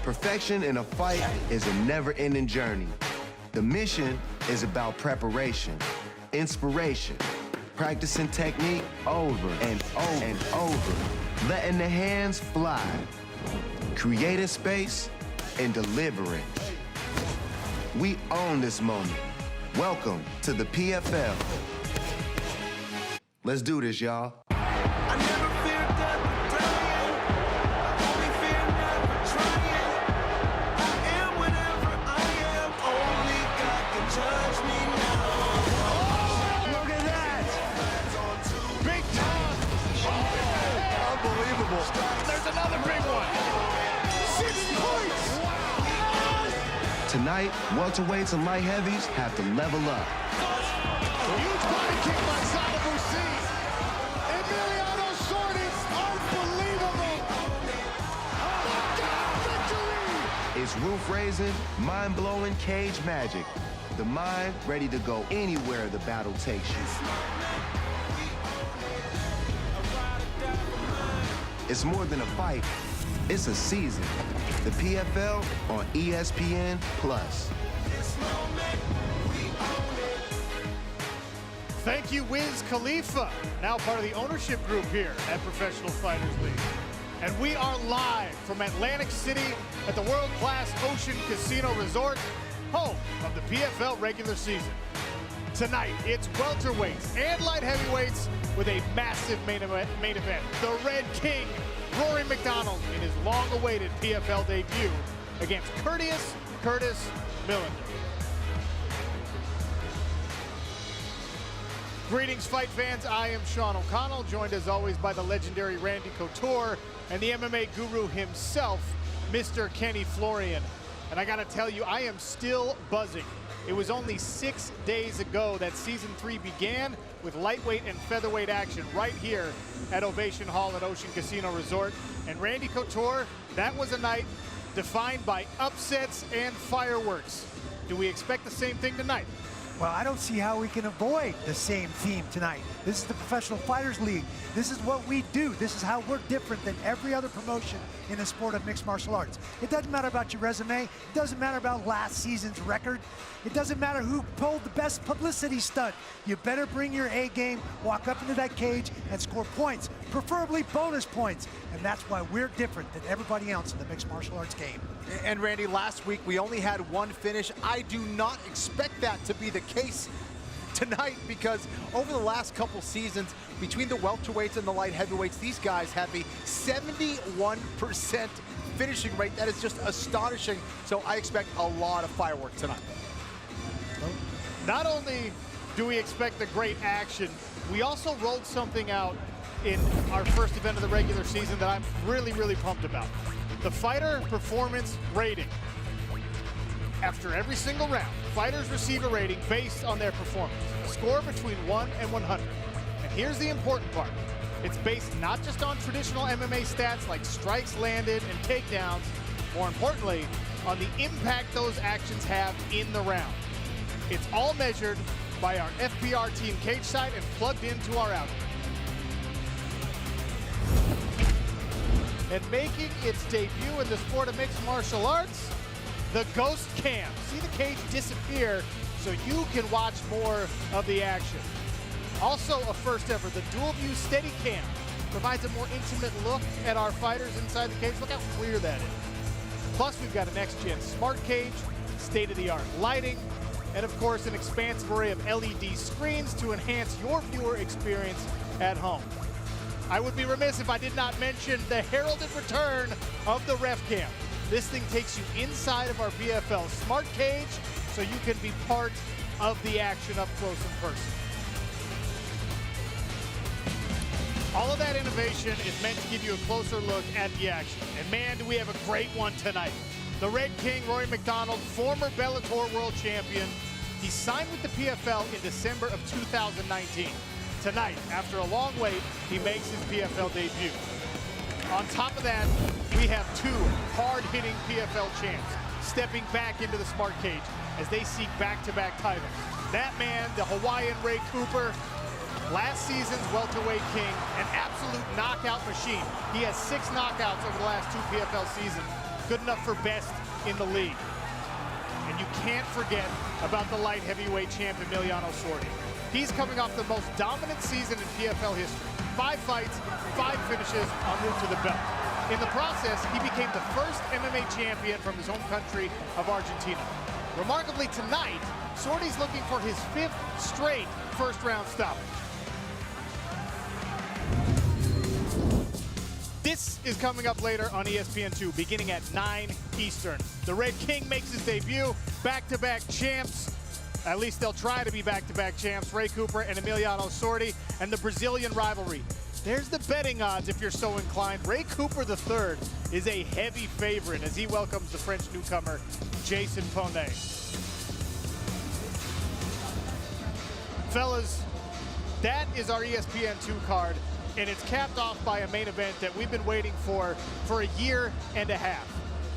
Perfection in a fight is a never-ending journey. The mission is about preparation, inspiration, practicing technique over and over and over, letting the hands fly, creating space, and delivering. We own this moment. Welcome to the PFL. Let's do this, y'all. There's another big one. 6 points. Tonight, welterweights and light heavies have to level up. Huge body kick by Sadibou. Emiliano Sordi, unbelievable. Victory! It's roof-raising, mind-blowing cage magic. The mind ready to go anywhere the battle takes you. It's more than a fight, it's a season. The PFL on ESPN+. Thank you, Wiz Khalifa, now part of the ownership group here at Professional Fighters League. And we are live from Atlantic City at the world-class Ocean Casino Resort, home of the PFL regular season. Tonight, it's welterweights and light heavyweights with a massive main event. The Red King, Rory McDonald, in his long-awaited PFL debut against Curtis Millender. Greetings, fight fans. I am Sean O'Connell, joined as always by the legendary Randy Couture and the MMA guru himself, Mr. Kenny Florian. And I gotta tell you, I am still buzzing. It was only 6 days ago that Season 3 began with lightweight and featherweight action right here at Ovation Hall at Ocean Casino Resort. And Randy Couture, that was a night defined by upsets and fireworks. Do we expect the same thing tonight? Well, I don't see how we can avoid the same theme tonight. This is the Professional Fighters League. This is what we do. This is how we're different than every other promotion in the sport of mixed martial arts. It doesn't matter about your resume. It doesn't matter about last season's record. It doesn't matter who pulled the best publicity stunt. You better bring your A game, walk up into that cage, and score points, preferably bonus points. And that's why we're different than everybody else in the mixed martial arts game. And Randy, last week we only had one finish. I do not expect that to be the case tonight, because over the last couple seasons, between the welterweights and the light heavyweights, these guys have a 71% finishing rate. That is just astonishing. So I expect a lot of fireworks tonight. Not only do we expect the great action, we also rolled something out in our first event of the regular season that I'm really, really pumped about. The fighter performance rating. After every single round, fighters receive a rating based on their performance, a score between 1 and 100. And here's the important part. It's based not just on traditional MMA stats like strikes landed and takedowns, more importantly, on the impact those actions have in the round. It's all measured by our FPR team cage side and plugged into our algorithm. And making its debut in the sport of mixed martial arts, the Ghost Cam. See the cage disappear so you can watch more of the action. Also a first ever, the dual view steady cam provides a more intimate look at our fighters inside the cage. Look how clear that is. Plus we've got a next gen smart cage, state-of-the-art lighting, and of course an expansive array of LED screens to enhance your viewer experience at home. I would be remiss if I did not mention the heralded return of the Ref Cam. This thing takes you inside of our PFL smart cage so you can be part of the action up close and personal. All of that innovation is meant to give you a closer look at the action. And man, do we have a great one tonight. The Red King, Rory McDonald, former Bellator world champion. He signed with the PFL in December of 2019. Tonight, after a long wait, he makes his PFL debut. On top of that, we have two hard-hitting PFL champs stepping back into the smart cage as they seek back-to-back titles. That man, the Hawaiian Ray Cooper, last season's welterweight king, an absolute knockout machine. He has 6 knockouts over the last 2 PFL seasons. good enough for best in the league. And you can't forget about the light heavyweight champ, Emiliano Sordi. He's coming off the most dominant season in PFL history. 5 fights, 5 finishes en route to the belt. In the process, he became the first MMA champion from his home country of Argentina. Remarkably tonight, Sordi's looking for his 5th straight first-round stoppage. This is coming up later on ESPN2, beginning at 9 Eastern. The Red King makes his debut, back-to-back champs. At least they'll try to be back-to-back champs, Ray Cooper and Emiliano Sordi, and the Brazilian rivalry. There's the betting odds if you're so inclined. Ray Cooper III is a heavy favorite as he welcomes the French newcomer, Jason Ponet. Fellas, that is our ESPN2 card, and it's capped off by a main event that we've been waiting for a year and a half.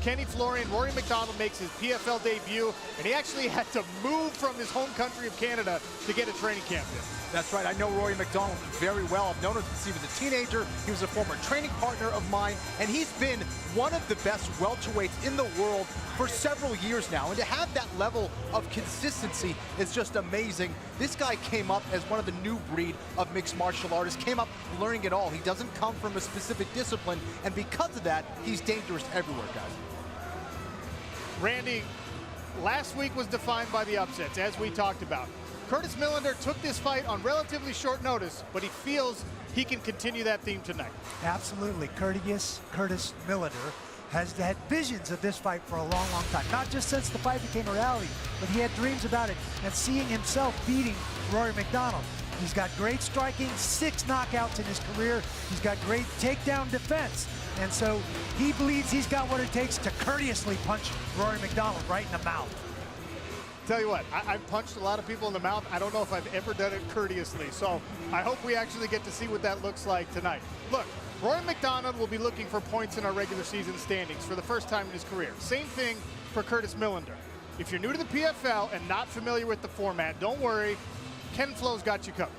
Kenny Florian, Rory McDonald makes his PFL debut, and he actually had to move from his home country of Canada to get a training camp in. That's right. I know Rory McDonald very well. I've known him since he was a teenager. He was a former training partner of mine, and he's been one of the best welterweights in the world for several years now. And to have that level of consistency is just amazing. This guy came up as one of the new breed of mixed martial artists, came up learning it all. He doesn't come from a specific discipline, and because of that, he's dangerous everywhere, guys. Randy, last week was defined by the upsets, as we talked about. Curtis Millender took this fight on relatively short notice, but he feels he can continue that theme tonight. Absolutely. Curtis Millender has had visions of this fight for a long, long time. Not just since the fight became a reality, but he had dreams about it and seeing himself beating Rory McDonald. He's got great striking, 6 knockouts in his career. He's got great takedown defense. And so he believes he's got what it takes to courteously punch Rory McDonald right in the mouth. Tell you what, I've punched a lot of people in the mouth. I don't know if I've ever done it courteously. So I hope we actually get to see what that looks like tonight. Look, Rory McDonald will be looking for points in our regular season standings for the first time in his career. Same thing for Curtis Millender. If you're new to the PFL and not familiar with the format, don't worry. Ken Flo's got you covered.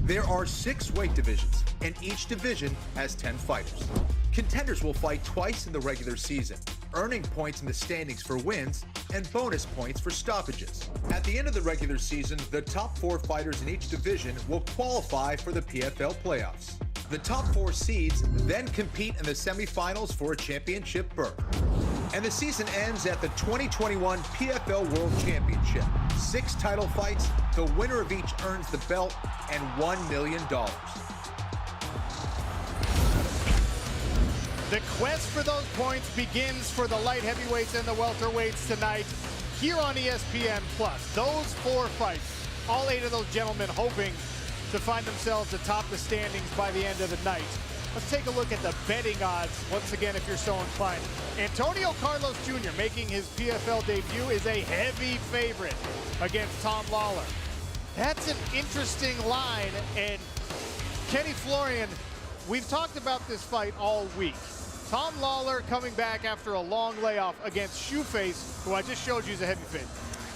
There are 6 weight divisions, and each division has 10 fighters. Contenders will fight twice in the regular season, earning points in the standings for wins and bonus points for stoppages. At the end of the regular season, the top 4 fighters in each division will qualify for the PFL playoffs. The top 4 seeds then compete in the semifinals for a championship berth. And the season ends at the 2021 PFL World Championship. 6 title fights, the winner of each earns the belt and $1 million. The quest for those points begins for the light heavyweights and the welterweights tonight here on ESPN+. Those 4 fights, all 8 of those gentlemen hoping to find themselves atop the standings by the end of the night. Let's take a look at the betting odds once again if you're so inclined. Antonio Carlos Jr. making his PFL debut is a heavy favorite against Tom Lawler. That's an interesting line, and Kenny Florian, we've talked about this fight all week. Tom Lawler coming back after a long layoff against Shoeface, who I just showed you is a heavy favorite.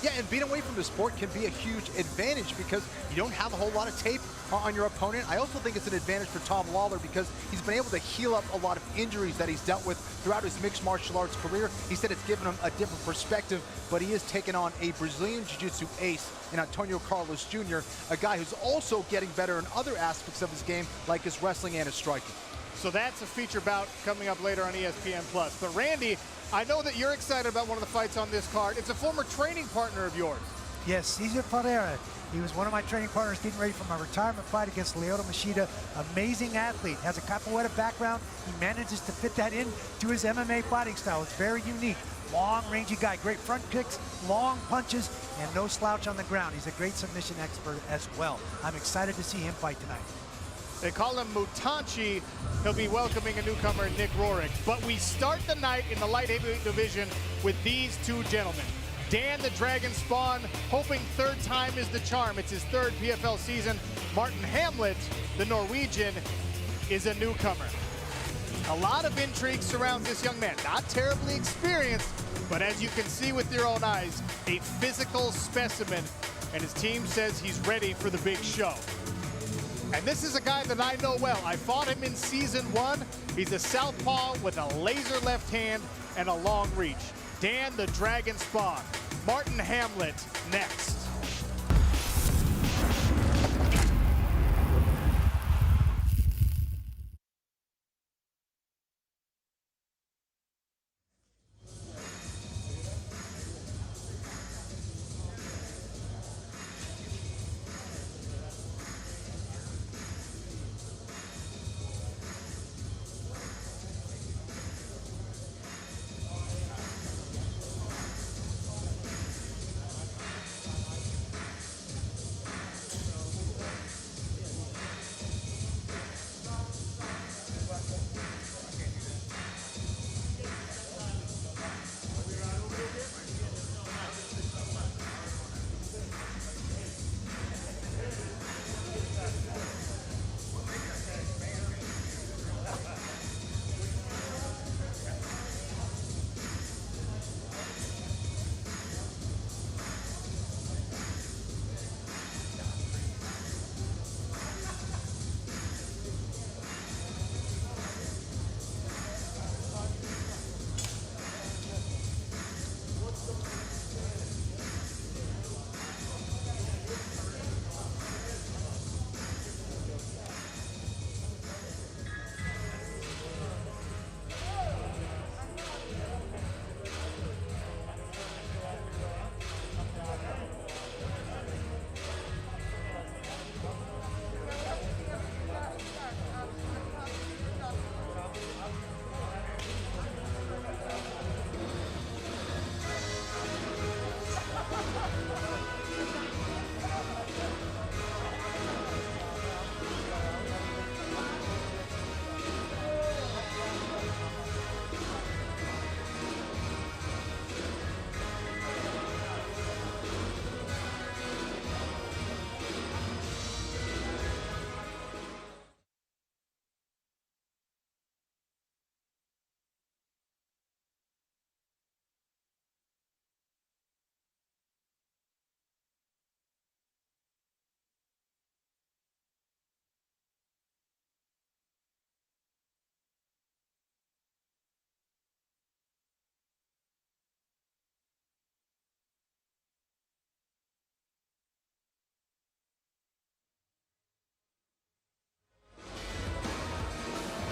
Yeah, and being away from the sport can be a huge advantage because you don't have a whole lot of tape on your opponent. I also think it's an advantage for Tom Lawler because he's been able to heal up a lot of injuries that he's dealt with throughout his mixed martial arts career. He said it's given him a different perspective, but he is taking on a Brazilian Jiu-Jitsu ace in Antonio Carlos Jr., a guy who's also getting better in other aspects of his game, like his wrestling and his striking. So that's a feature bout coming up later on ESPN+. But Randy, I know that you're excited about one of the fights on this card. It's a former training partner of yours. Yes, Cezar Ferreira. He was one of my training partners getting ready for my retirement fight against Lyoto Machida. Amazing athlete, has a capoeira background. He manages to fit that in to his MMA fighting style. It's very unique. Long, rangy guy, great front kicks, long punches, and no slouch on the ground. He's a great submission expert as well. I'm excited to see him fight tonight. They call him Mutanchi. He'll be welcoming a newcomer, Nick Roehrick. But we start the night in the light heavyweight division with these 2 gentlemen. Dan the Dragon Spohn, hoping 3rd time is the charm. It's his 3rd PFL season. Marthin Hamlet, the Norwegian, is a newcomer. A lot of intrigue surrounds this young man. Not terribly experienced, but as you can see with your own eyes, a physical specimen. And his team says he's ready for the big show. And this is a guy that I know well. I fought him in season 1. He's a southpaw with a laser left hand and a long reach. Dan the Dragon Spohn. Marthin Hamlet next.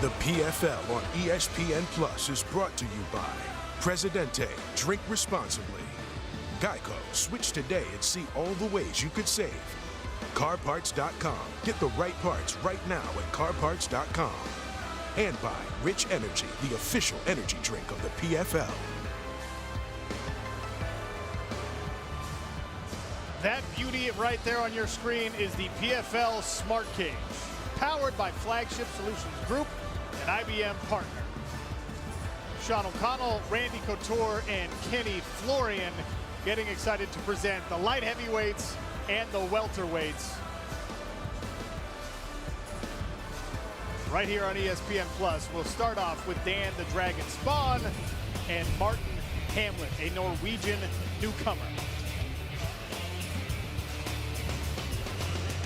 The PFL on ESPN Plus is brought to you by Presidente, drink responsibly. Geico, switch today and see all the ways you could save. CarParts.com, get the right parts right now at CarParts.com. And by Rich Energy, the official energy drink of the PFL. That beauty right there on your screen is the PFL Smart Cage, powered by Flagship Solutions Group, an IBM partner. Sean O'Connell, Randy Couture, and Kenny Florian getting excited to present the light heavyweights and the welterweights right here on ESPN Plus. We'll start off with Dan the Dragon Spohn and Marthin Hamlet, a Norwegian newcomer.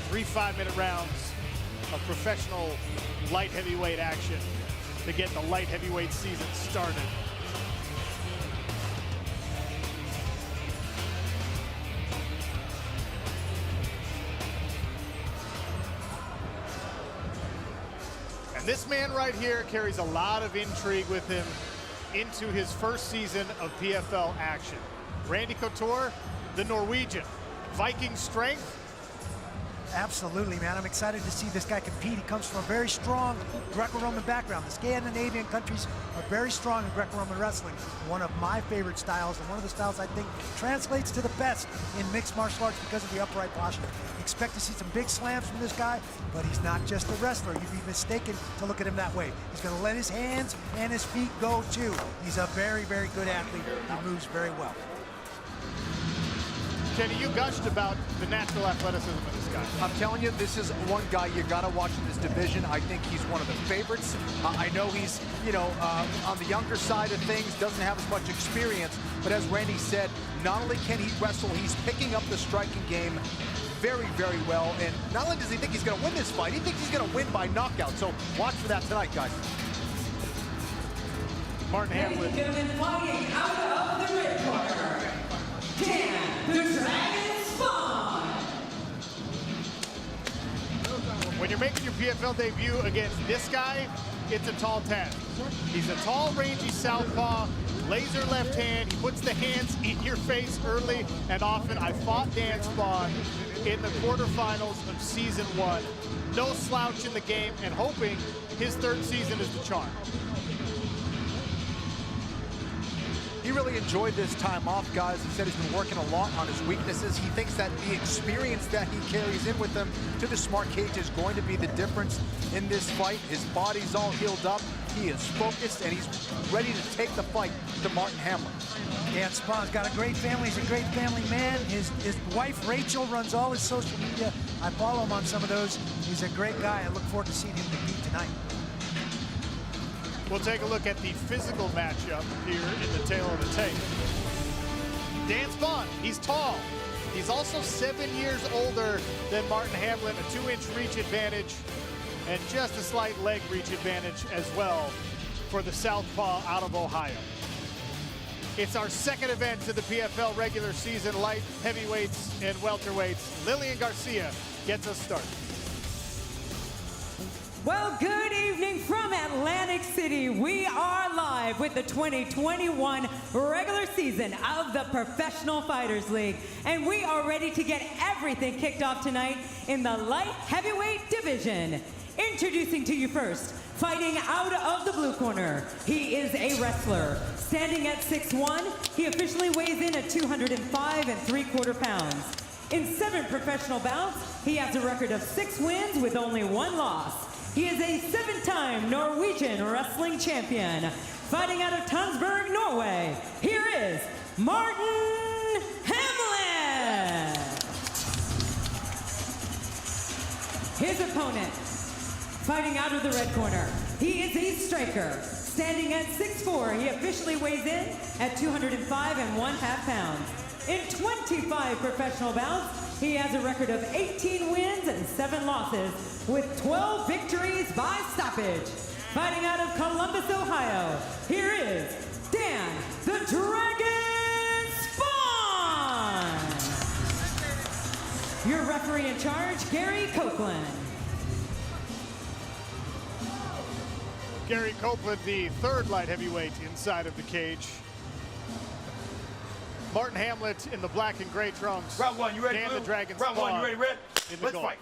3 5-minute rounds of professional light heavyweight action to get the light heavyweight season started. And this man right here carries a lot of intrigue with him into his first season of PFL action. Randy Couture, the Norwegian. Viking strength. Absolutely, man. I'm excited to see this guy compete. He comes from a very strong Greco-Roman background. The Scandinavian countries are very strong in Greco-Roman wrestling. One of my favorite styles, and one of the styles I think translates to the best in mixed martial arts because of the upright posture. Expect to see some big slams from this guy, but he's not just a wrestler. You'd be mistaken to look at him that way. He's going to let his hands and his feet go too. He's a very, very good athlete. He moves very well. Kenny, you gushed about the natural athleticism of this guy. I'm telling you, this is one guy you got to watch in this division. I think he's one of the favorites. I know he's, on the younger side of things, doesn't have as much experience. But as Randy said, not only can he wrestle, he's picking up the striking game very, very well. And not only does he think he's going to win this fight, he thinks he's going to win by knockout. So watch for that tonight, guys. Martin Hamlet. Fighting out of the red corner, Dan the Dragon Spohn. When you're making your PFL debut against this guy, it's a tall task. He's a tall, rangy southpaw, laser left hand. He puts the hands in your face early and often. I fought Dan Spohn in the quarterfinals of season 1. No slouch in the game, and hoping his 3rd season is the charm. He really enjoyed this time off, guys. He said he's been working a lot on his weaknesses. He thinks that the experience that he carries in with him to the smart cage is going to be the difference in this fight. His body's all healed up. He is focused, and he's ready to take the fight to Martin Hamlet. Dan Spohn's got a great family. He's a great family man. His wife, Rachel, runs all his social media. I follow him on some of those. He's a great guy. I look forward to seeing him compete tonight. We'll take a look at the physical matchup here in the tail of the tape. Dan Spohn, he's tall. He's also 7 years older than Martin Hamlet, a 2-inch reach advantage, and just a slight leg reach advantage as well for the southpaw out of Ohio. It's our 2nd event to the PFL regular season, light heavyweights and welterweights. Lillian Garcia gets us started. Well, good evening from Atlantic City. We are live with the 2021 regular season of the Professional Fighters League. And we are ready to get everything kicked off tonight in the light heavyweight division. Introducing to you first, fighting out of the blue corner. He is a wrestler. Standing at 6'1", he officially weighs in at 205 3/4 pounds. In 7 professional bouts, he has a record of 6 wins with only 1 loss. He is a 7-time Norwegian wrestling champion. Fighting out of Tønsberg, Norway, here is Martin Hamlet. His opponent, fighting out of the red corner, he is a striker. Standing at 6'4", he officially weighs in at 205 1/2 pounds. In 25 professional bouts, he has a record of 18 wins and 7 losses, with 12 victories by stoppage. Fighting out of Columbus, Ohio, here is Dan the Dragon Spohn. Your referee in charge, Gary Copeland. Gary Copeland, the 3rd light heavyweight inside of the cage. Martin Hamlet in the black and gray trunks. Round 1, you ready? Dan the Dragon Round 1, Spohn you ready, Red? in the Let's gold. fight.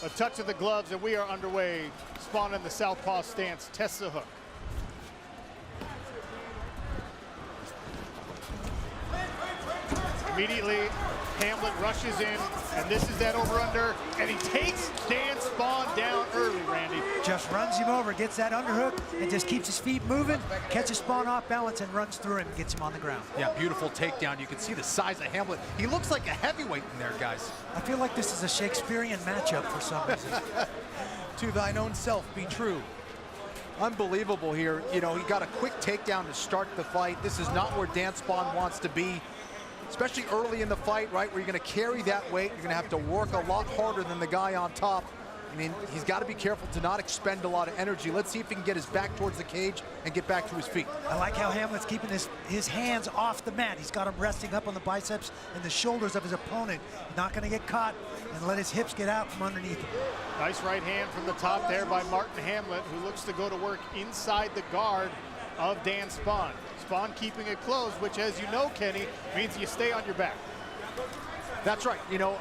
A touch of the gloves, and we are underway. Spohn in the southpaw stance, tests the hook. Immediately, Hamlet rushes in, and this is that over-under, and he takes Dan Spohn down early, Randy. Just runs him over, gets that underhook, and just keeps his feet moving, catches Spohn off balance, and runs through him, gets him on the ground. Yeah, beautiful takedown. You can see the size of Hamlet. He looks like a heavyweight in there, guys. I feel like this is a Shakespearean matchup for some reason. To thine own self be true. Unbelievable here. You know, he got a quick takedown to start the fight. This is not where Dan Spohn wants to be, especially early in the fight, right, where you're going to carry that weight. You're going to have to work a lot harder than the guy on top. I mean, he's got to be careful to not expend a lot of energy. Let's see if he can get his back towards the cage and get back to his feet. I like how Hamlet's keeping his hands off the mat. He's got him resting up on the biceps and the shoulders of his opponent. Not going to get caught and let his hips get out from underneath him. Nice right hand from the top there by Martin Hamlet, who looks to go to work inside the guard of Dan Spohn. Spohn keeping it closed, which, as you know, Kenny, means you stay on your back. That's right. You know,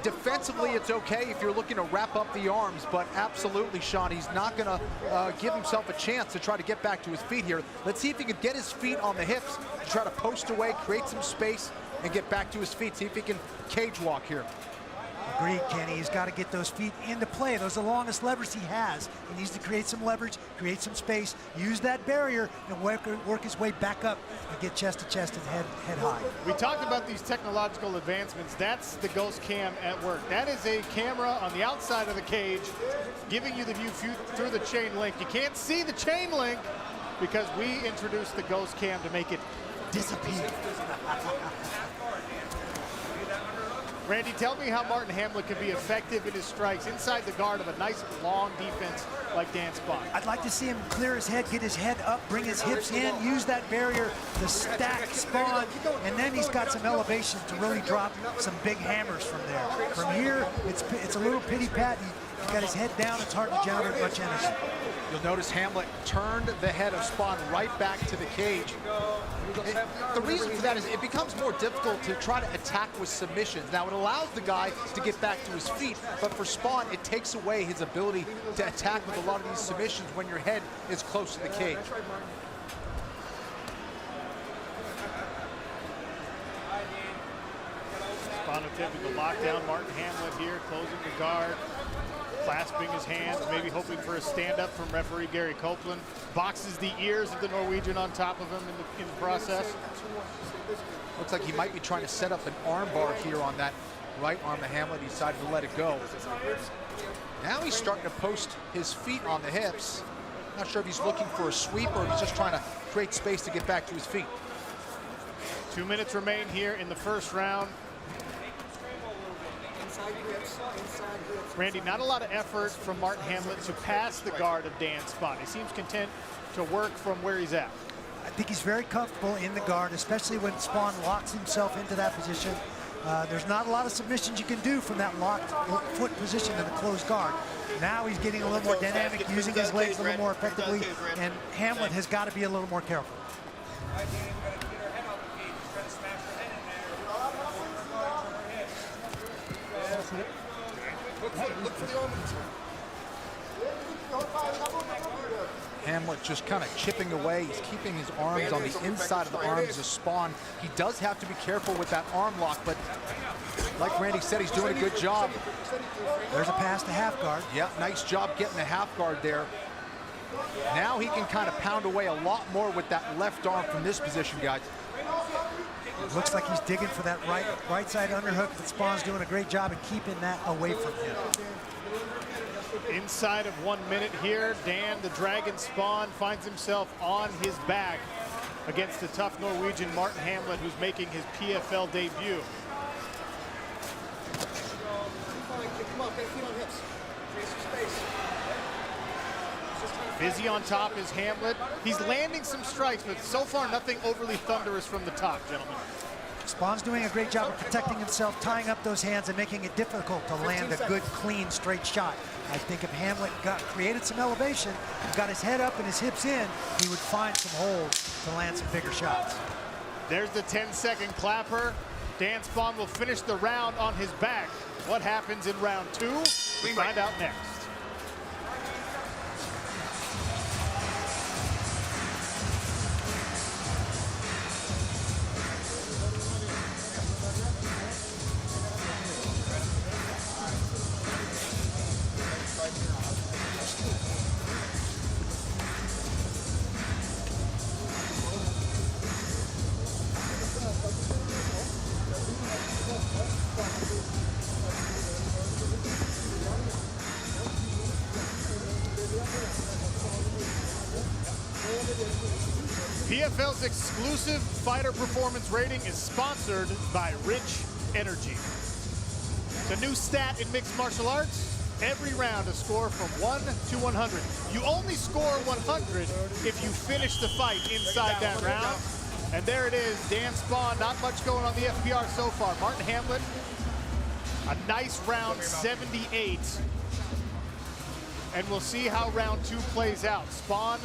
defensively, it's okay if you're looking to wrap up the arms, but absolutely, Sean, he's not going to give himself a chance to try to get back to his feet here. Let's see if he can get his feet on the hips to try to post away, create some space, and get back to his feet. See if he can cage walk here. Agreed, Kenny. He's got to get those feet into play. Those are the longest levers he has. He needs to create some leverage, create some space, use that barrier, and work his way back up and get chest to chest and head high. We talked about these technological advancements. That's the Ghost Cam at work. That is a camera on the outside of the cage giving you the view through the chain link. You can't see the chain link because we introduced the Ghost Cam to make it disappear. Randy, tell me how Marthin Hamlet can be effective in his strikes inside the guard of a nice long defense like Dan Spohn. I'd like to see him clear his head, get his head up, bring his hips in, use that barrier to stack Spohn, and then he's got some elevation to really drop some big hammers from there. From here, it's a little pity-pat. He's got his head down. It's hard to generate much energy. You'll notice Hamlet turned the head of Spohn right back to the cage. The reason for that is it becomes more difficult to try to attack with submissions. Now, it allows the guy to get back to his feet, but for Spohn, it takes away his ability to attack with a lot of these submissions when your head is close to the cage. Spohn attempting to lock down Marthin Hamlet here, closing the guard, clasping his hands, maybe hoping for a stand-up from referee Gary Copeland. Boxes the ears of the Norwegian on top of him in the process. Looks like he might be trying to set up an arm bar here on that right arm of Hamlet. He decided to let it go. Now he's starting to post his feet on the hips. Not sure if he's looking for a sweep or if he's just trying to create space to get back to his feet. 2 minutes remain here in the first round. Randy, not a lot of effort from Marthin Hamlet to pass the guard of Dan Spohn. He seems content to work from where he's at. I think he's very comfortable in the guard, especially when Spohn locks himself into that position. There's not a lot of submissions you can do from that locked foot position in the closed guard. Now he's getting a little more dynamic, using his legs a little more effectively, and Hamlet has got to be a little more careful. Hamlet just kind of chipping away. He's keeping his arms on the inside of the arms of Spohn. He does have to be careful with that arm lock, but like Randy said, he's doing a good job. There's a pass to half guard. Yeah, nice job getting the half guard there. Now he can kind of pound away a lot more with that left arm from this position, guys. It looks like he's digging for that right side underhook, but Spohn's doing a great job of keeping that away from him. Inside of 1 minute here, Dan the Dragon Spohn finds himself on his back against the tough Norwegian Marthin Hamlet, who's making his PFL debut. Busy on top is Hamlet. He's landing some strikes, but so far nothing overly thunderous from the top, gentlemen. Spohn's doing a great job of protecting himself, tying up those hands and making it difficult to land a good, clean, straight shot. I think if Hamlet created some elevation, got his head up and his hips in, he would find some holes to land some bigger shots. There's the 10-second clapper. Dan Spohn will finish the round on his back. What happens in round 2? We find out next. PFL's exclusive fighter performance rating is sponsored by Rich Energy. The new stat in mixed martial arts: every round a score from 1 to 100. You only score 100 if you finish the fight inside that round. And there it is, Dan Spohn, not much going on the FPR so far. Marthin Hamlet, a nice round 78. And we'll see how round 2 plays out. Spohn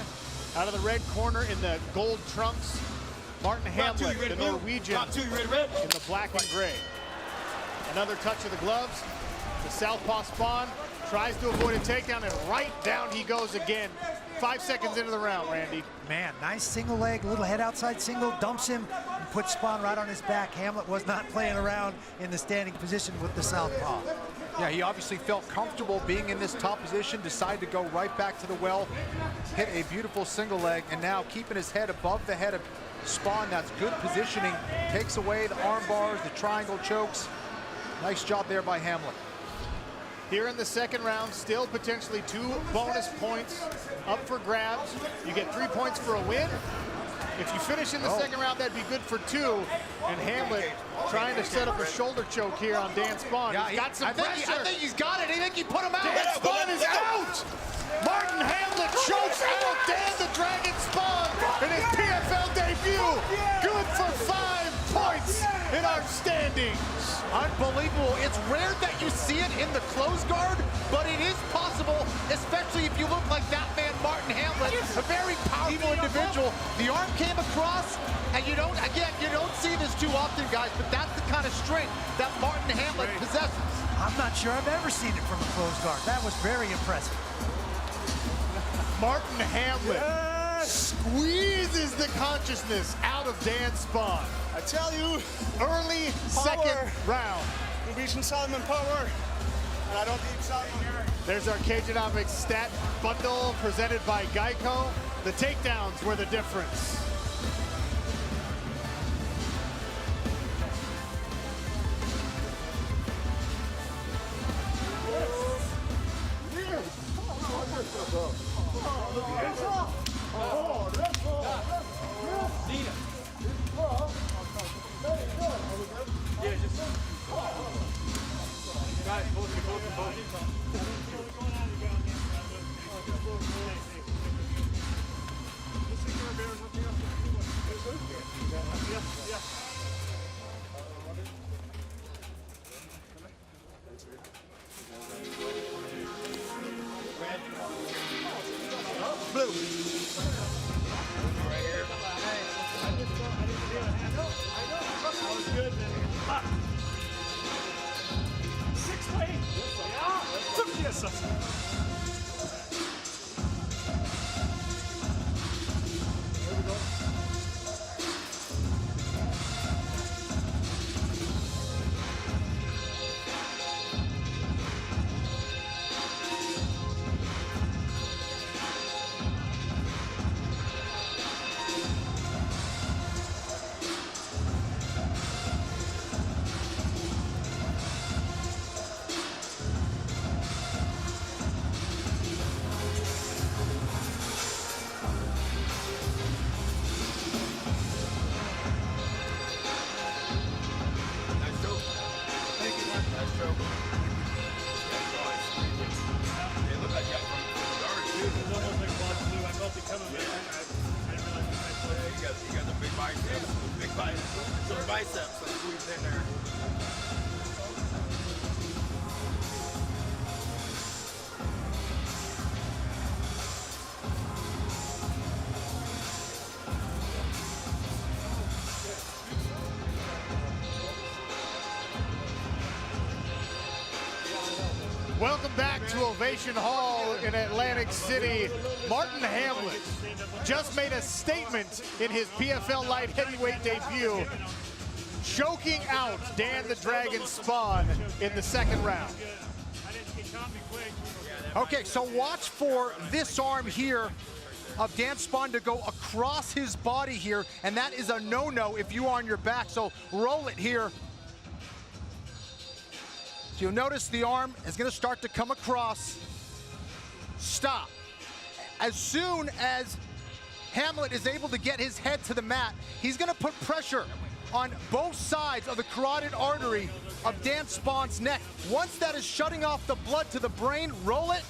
out of the red corner in the gold trunks. Marthin Hamlet, the Norwegian, in the black and gray. Another touch of the gloves. The southpaw Spohn tries to avoid a takedown, and right down he goes again. 5 seconds into the round, Randy. Man, nice single leg, little head outside single, dumps him and puts Spohn right on his back. Hamlet was not playing around in the standing position with the southpaw. Yeah, he obviously felt comfortable being in this top position, decided to go right back to the well, hit a beautiful single leg, and now keeping his head above the head of Spohn. That's good positioning, takes away the arm bars, the triangle chokes. Nice job there by Hamlet. Here in the second round, still potentially 2 bonus points up for grabs. You get 3 points for a win, If you finish in the second round, that'd be good for 2. And Hamlet trying to set up a shoulder choke here on Dan Spohn. Yeah, he's got some pressure. I think he's got it. I think he put him out. Dan Spohn is out! Martin Hamlet chokes out Dan the Dragon Spohn in his PFL debut. Good for 5 points in our standings. Unbelievable. It's rare that you see it in the close guard, but it is possible, especially if you look like that man, Martin Hamlet, a very powerful individual. The arm came across, and you don't see this too often, guys, but that's the kind of strength that Martin Hamlet possesses. I'm not sure I've ever seen it from a close guard. That was very impressive. Martin Hamlet squeezes the consciousness out of Dan Spohn. I tell you, Early second round. you're reaching Solomon power, and I don't need Solomon. There's our Cageonomics stat bundle presented by Geico. The takedowns were the difference. Welcome back to Ovation Hall in Atlantic City. Martin Hamlet just made a statement in his PFL light heavyweight debut, choking out Dan the Dragon Spohn in the second round. Okay, so watch for this arm here of Dan Spohn to go across his body here, and that is a no-no if you are on your back, so roll it here. So you'll notice the arm is going to start to come across. Stop. As soon as Hamlet is able to get his head to the mat, he's going to put pressure on both sides of the carotid artery of Dan Spohn's neck. Once that is shutting off the blood to the brain, roll it.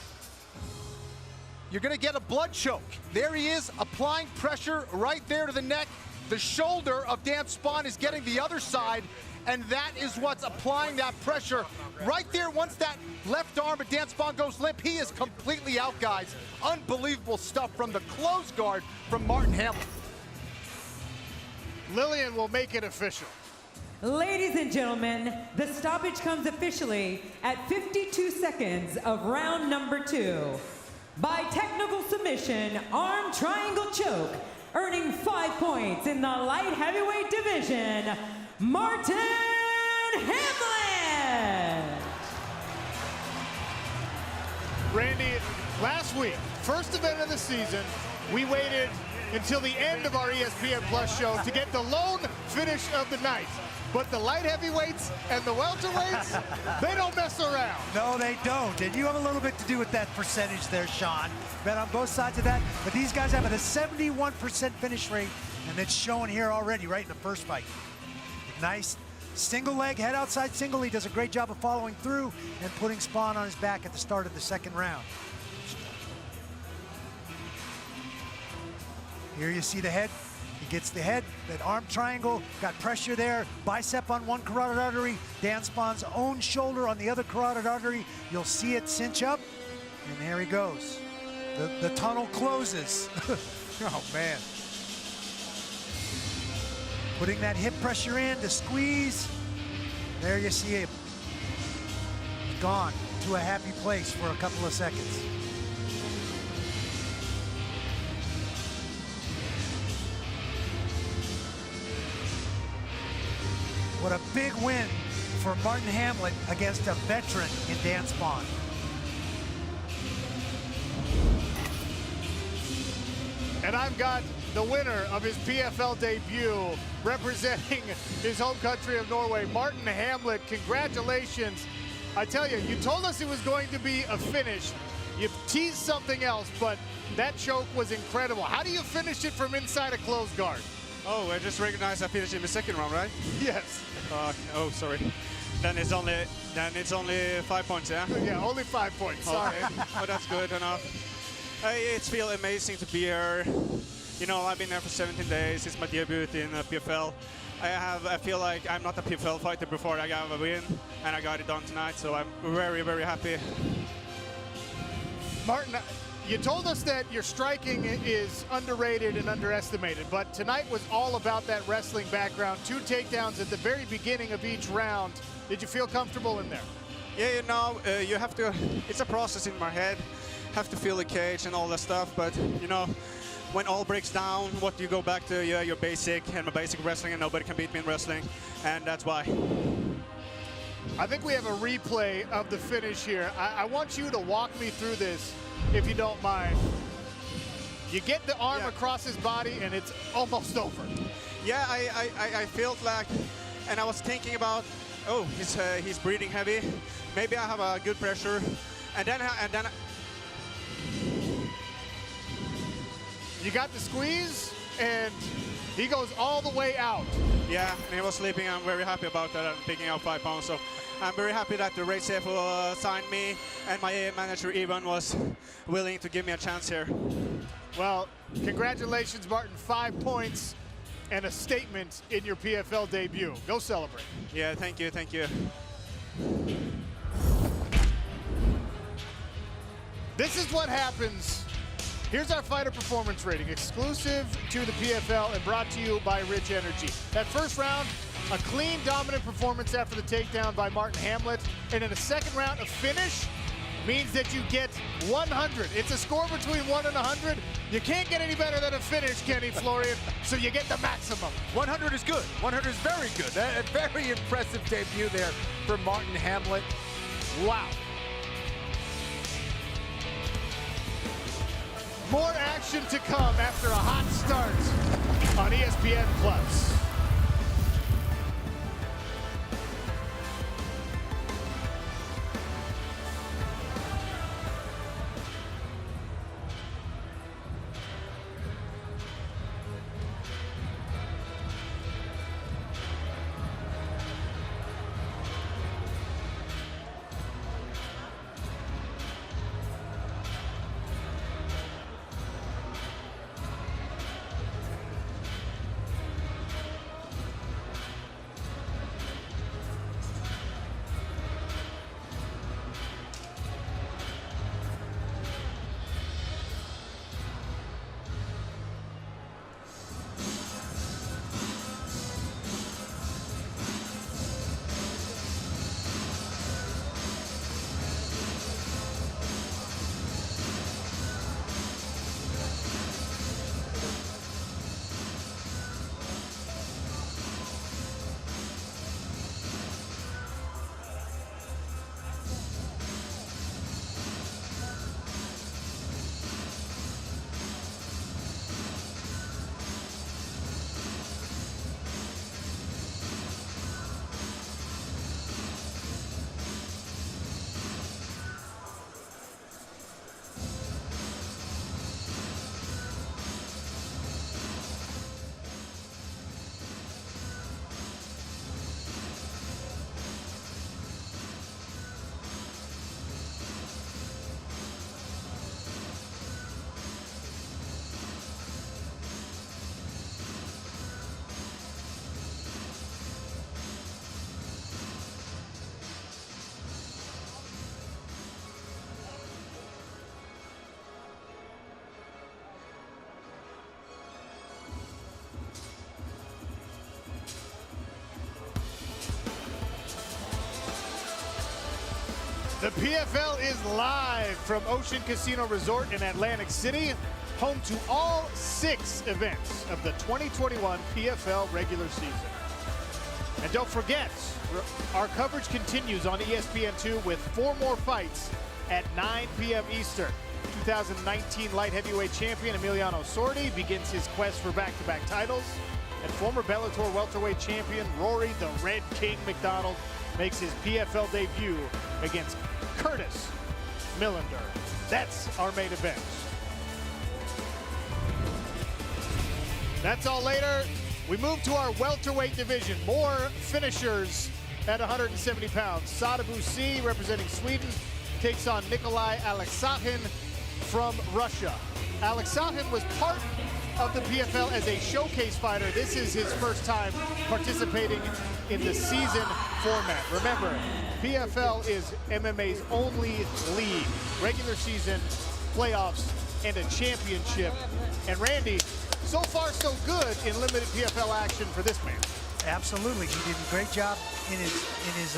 You're going to get a blood choke. There he is, applying pressure right there to the neck. The shoulder of Dan Spohn is getting the other side, and that is what's applying that pressure. Right there, once that left arm of Dan Spohn goes limp, he is completely out, guys. Unbelievable stuff from the close guard from Martin Hamlet. Lillian will make it official. Ladies and gentlemen, the stoppage comes officially at 52 seconds of round number 2. By technical submission, arm triangle choke, earning 5 points in the light heavyweight division, Martin Hamlet! Randy, last week, first event of the season, we waited until the end of our ESPN Plus show to get the lone finish of the night. But the light heavyweights and the welterweights, they don't mess around. No, they don't. And you have a little bit to do with that percentage there, Sean. Bet on both sides of that. But these guys have a 71% finish rate And it's shown here already, right in the first fight. Nice single leg, head outside single. He does a great job of following through and putting Spohn on his back at the start of the second round. Here you see the head. He gets the head, that arm triangle, got pressure there, bicep on one carotid artery, Dan Spohn's own shoulder on the other carotid artery. You'll see it cinch up, and there he goes. The tunnel closes. Oh, man. Putting that hip pressure in to squeeze. There you see him. Gone to a happy place for a couple of seconds. What a big win for Marthin Hamlet against a veteran in Dan Spohn. And I've got the winner of his PFL debut, representing his home country of Norway, Marthin Hamlet. Congratulations. I tell you, you told us it was going to be a finish. You teased something else, but that choke was incredible. How do you finish it from inside a closed guard? Oh, I just recognized I finished in the second round, right? Yes. Oh, sorry. Then it's only 5 points, yeah? Yeah, only 5 points. Sorry. Oh, that's good enough. It feels amazing to be here. You know, I've been there for 17 days. It's my debut in PFL. I feel like I'm not a PFL fighter before I got a win, and I got it done tonight, so I'm very, very happy. Marthin, you told us that your striking is underrated and underestimated, but tonight was all about that wrestling background. 2 takedowns at the very beginning of each round. Did you feel comfortable in there? Yeah, you know, you have to, it's a process in my head. Have to feel the cage and all that stuff, but you know, when all breaks down, what you go back to, yeah, your basic and my basic wrestling, and nobody can beat me in wrestling, and that's why. I think we have a replay of the finish here. I want you to walk me through this, if you don't mind. You get the arm across his body, and it's almost over. Yeah, I felt like, and I was thinking about, oh, he's breathing heavy. Maybe I have a good pressure, and then you got the squeeze, and he goes all the way out. Yeah, and he was sleeping. I'm very happy about that. I'm picking up 5 pounds, so I'm very happy that the race chef signed me, and my manager Ivan was willing to give me a chance here. Well, congratulations, Marthin. 5 points and a statement in your PFL debut. Go celebrate. Yeah, thank you, thank you. This is what happens. Here's our fighter performance rating, exclusive to the PFL and brought to you by Rich Energy. That first round, a clean, dominant performance after the takedown by Marthin Hamlet. And in the second round, a finish means that you get 100. It's a score between 1 and 100. You can't get any better than a finish, Kenny Florian, so you get the maximum. 100 is good. 100 is very good. A very impressive debut there for Marthin Hamlet. Wow. More action to come after a hot start on ESPN Plus. The PFL is live from Ocean Casino Resort in Atlantic City, home to all 6 events of the 2021 PFL regular season. And don't forget, our coverage continues on ESPN2 with 4 more fights at 9 p.m. Eastern. 2019 light heavyweight champion Emiliano Sordi begins his quest for back-to-back titles. And former Bellator welterweight champion Rory the Red King McDonald makes his PFL debut against Curtis Millender. That's our main event. That's all later. We move to our welterweight division. More finishers at 170 pounds. Sadibou C, representing Sweden, takes on Nikolai Aleksakhin from Russia. Aleksakhin was part of the PFL as a showcase fighter. This is his first time participating in the season format. Remember, PFL is MMA's only league. Regular season, playoffs, and a championship. And Randy, so far so good in limited PFL action for this man. Absolutely, he did a great job in his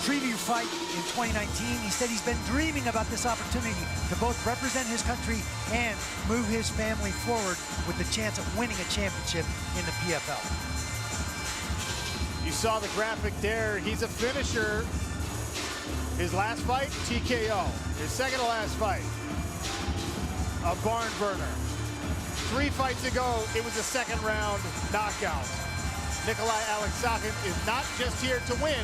preview fight in 2019. He said he's been dreaming about this opportunity to both represent his country and move his family forward with the chance of winning a championship in the PFL. You saw the graphic there. He's a finisher. His last fight, TKO. His second to last fight, a barn burner. 3 fights ago, it was a second round knockout. Nikolai Aleksakhin is not just here to win.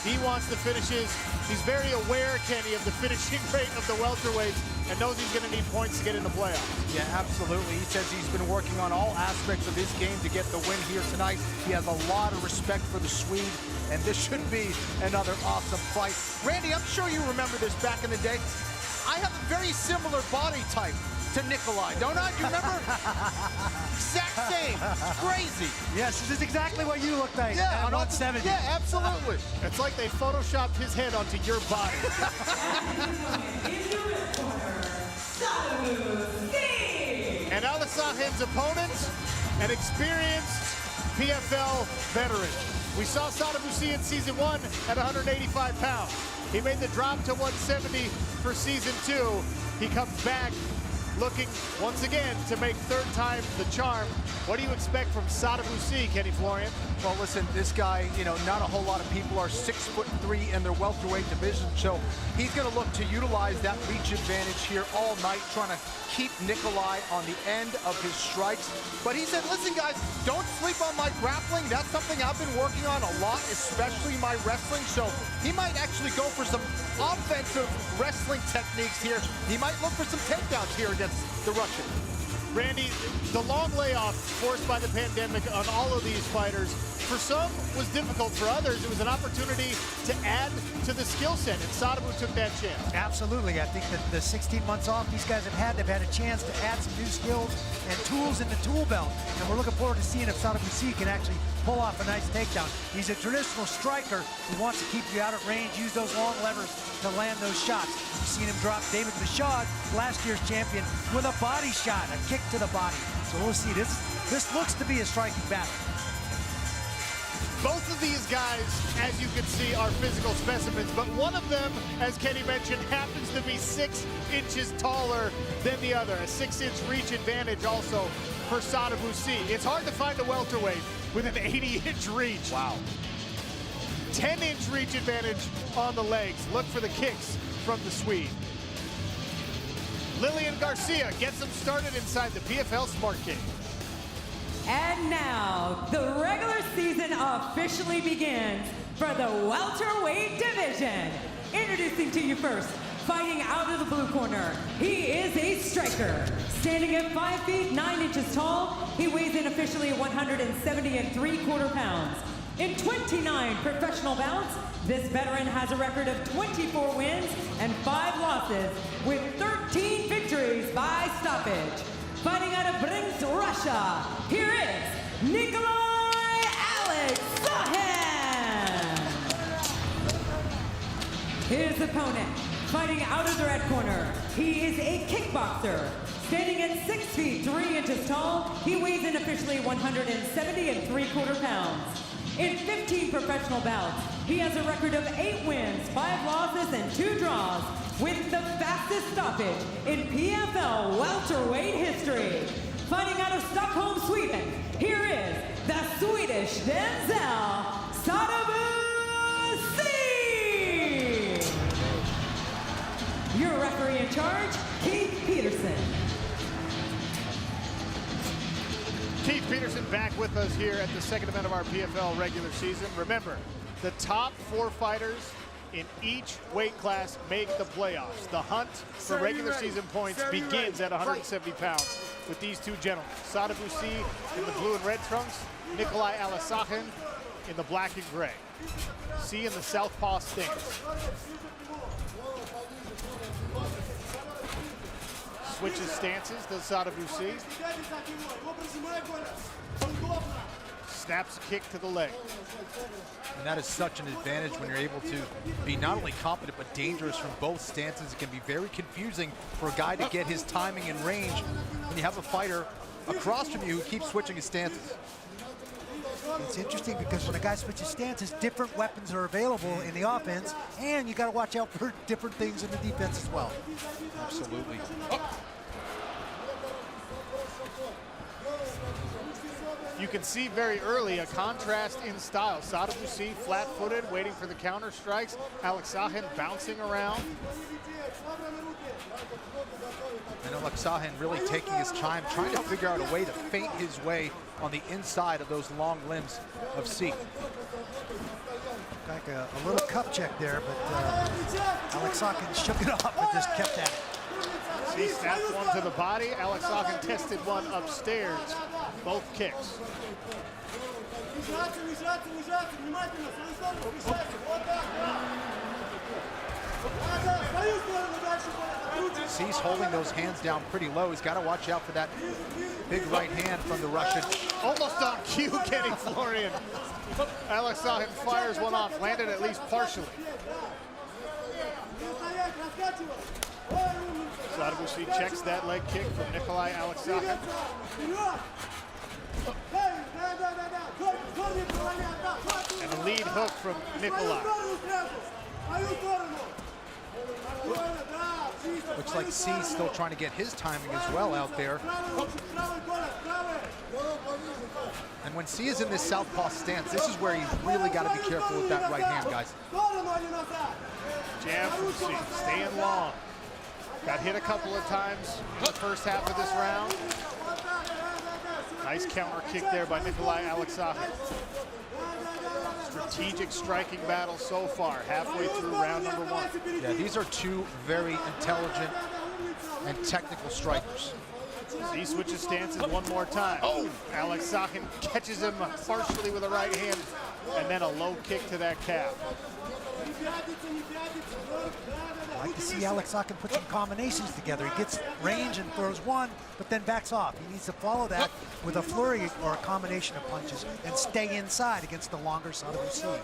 He wants the finishes. He's very aware, Kenny, of the finishing rate of the welterweights and knows he's going to need points to get in the playoffs. Yeah, absolutely. He says he's been working on all aspects of his game to get the win here tonight. He has a lot of respect for the Swede, and this should be another awesome fight. Randy, I'm sure you remember this back in the day. I have a very similar body type to Nikolai, don't I? You remember? Exact same. It's crazy. Yes, this is exactly what you look like Yeah, at 170. Yeah, absolutely. It's like they photoshopped his head onto your body. And Aleksakhin's opponent, an experienced PFL veteran. We saw Sadibou C in season 1 at 185 pounds. He made the drop to 170 for season 2. He comes back looking once again to make third time the charm. What do you expect from Sadibou C, Kenny Florian? Well, listen, this guy, you know, not a whole lot of people are 6'3" in their welterweight division, so he's going to look to utilize that reach advantage here all night, trying to keep Nikolai on the end of his strikes. But he said, listen, guys, don't sleep on my grappling. That's something I've been working on a lot, especially my wrestling. So he might actually go for some offensive wrestling techniques here. He might look for some takedowns here against the Russian. Randy, the long layoff forced by the pandemic on all of these fighters, for some was difficult. For others, it was an opportunity to add to the skill set, and Sadibou took that chance. Absolutely. I think that the 16 months off these guys have had, they've had a chance to add some new skills and tools in the tool belt. And we're looking forward to seeing if Sadibou C can actually pull off a nice takedown. He's a traditional striker who wants to keep you out of range, use those long levers to land those shots. You've seen him drop David Michaud, last year's champion, with a body shot, a kick to the body. So we'll see. This looks to be a striking battle. Both of these guys, as you can see, are physical specimens, but one of them, as Kenny mentioned, happens to be 6 inches taller than the other. A 6-inch reach advantage also for Sadibou C. It's hard to find a welterweight with an 80-inch reach. Wow. 10-inch reach advantage on the legs. Look for the kicks from the Swede. Lillian Garcia gets them started inside the PFL Smart Cage. And now, the regular season officially begins for the welterweight division. Introducing to you first, fighting out of the blue corner, he is a striker. Standing at 5 feet 9 inches tall, he weighs in officially 170 3/4 pounds. In 29 professional bouts, this veteran has a record of 24 wins and 5 losses, with 13 victories by stoppage. Fighting out of Brest, Russia, here is Nikolai Aleksakhin. His opponent, fighting out of the red corner, he is a kickboxer. Standing at 6 feet 3 inches tall, he weighs in officially 170 3/4 pounds. In 15 professional bouts, he has a record of 8 wins, 5 losses, and 2 draws, with the fastest stoppage in PFL welterweight history. Fighting out of Stockholm, Sweden, here is the Swedish Denzel Sadibou. Your referee in charge, Keith Peterson. Keith Peterson back with us here at the second event of our PFL regular season. Remember, the top 4 fighters in each weight class make the playoffs. The hunt for regular season points begins at 170 pounds with these 2 gentlemen. Sadibou in the blue and red trunks, Nikolai Aleksakhin in the black and gray. C in the southpaw stance. Switches stances, does Sadibou. Snaps a kick to the leg. And that is such an advantage when you're able to be not only competent but dangerous from both stances. It can be very confusing for a guy to get his timing and range when you have a fighter across from you who keeps switching his stances. It's interesting because when a guy switches stances, different weapons are available in the offense, and you got to watch out for different things in the defense as well. Absolutely. You can see very early a contrast in style. Sadibou flat-footed, waiting for the counter strikes. Aleksakhin bouncing around. And Aleksakhin really taking his time, trying to figure out a way to feint his way on the inside of those long limbs of C. Like a little cup check there, but Aleksakhin shook it off and just kept at it. C snapped one to the body. Aleksakhin tested one upstairs. Both kicks. C's holding those hands down pretty low. He's got to watch out for that big right hand from the Russian. Almost on cue getting Florian. Aleksakhin fires one off, landed at least partially. Sadibou checks that leg kick from Nikolai Aleksakhin. And a lead hook from Nikolai. Looks like C's still trying to get his timing as well out there. And when C is in this southpaw stance, this is where he's really got to be careful with that right hand, guys. Jab from C, staying long. Got hit a couple of times in the first half of this round. Nice counter kick there by Nikolai Aleksakhin. Strategic striking battle so far, halfway through round number 1. Yeah, these are 2 very intelligent and technical strikers. He switches stances one more time. Oh! Aleksakhin catches him partially with a right hand, and then a low kick to that calf. I like to see Aleksakhin put some combinations together. He gets range and throws one, but then backs off. He needs to follow that with a flurry or a combination of punches and stay inside against the longer Sadibou.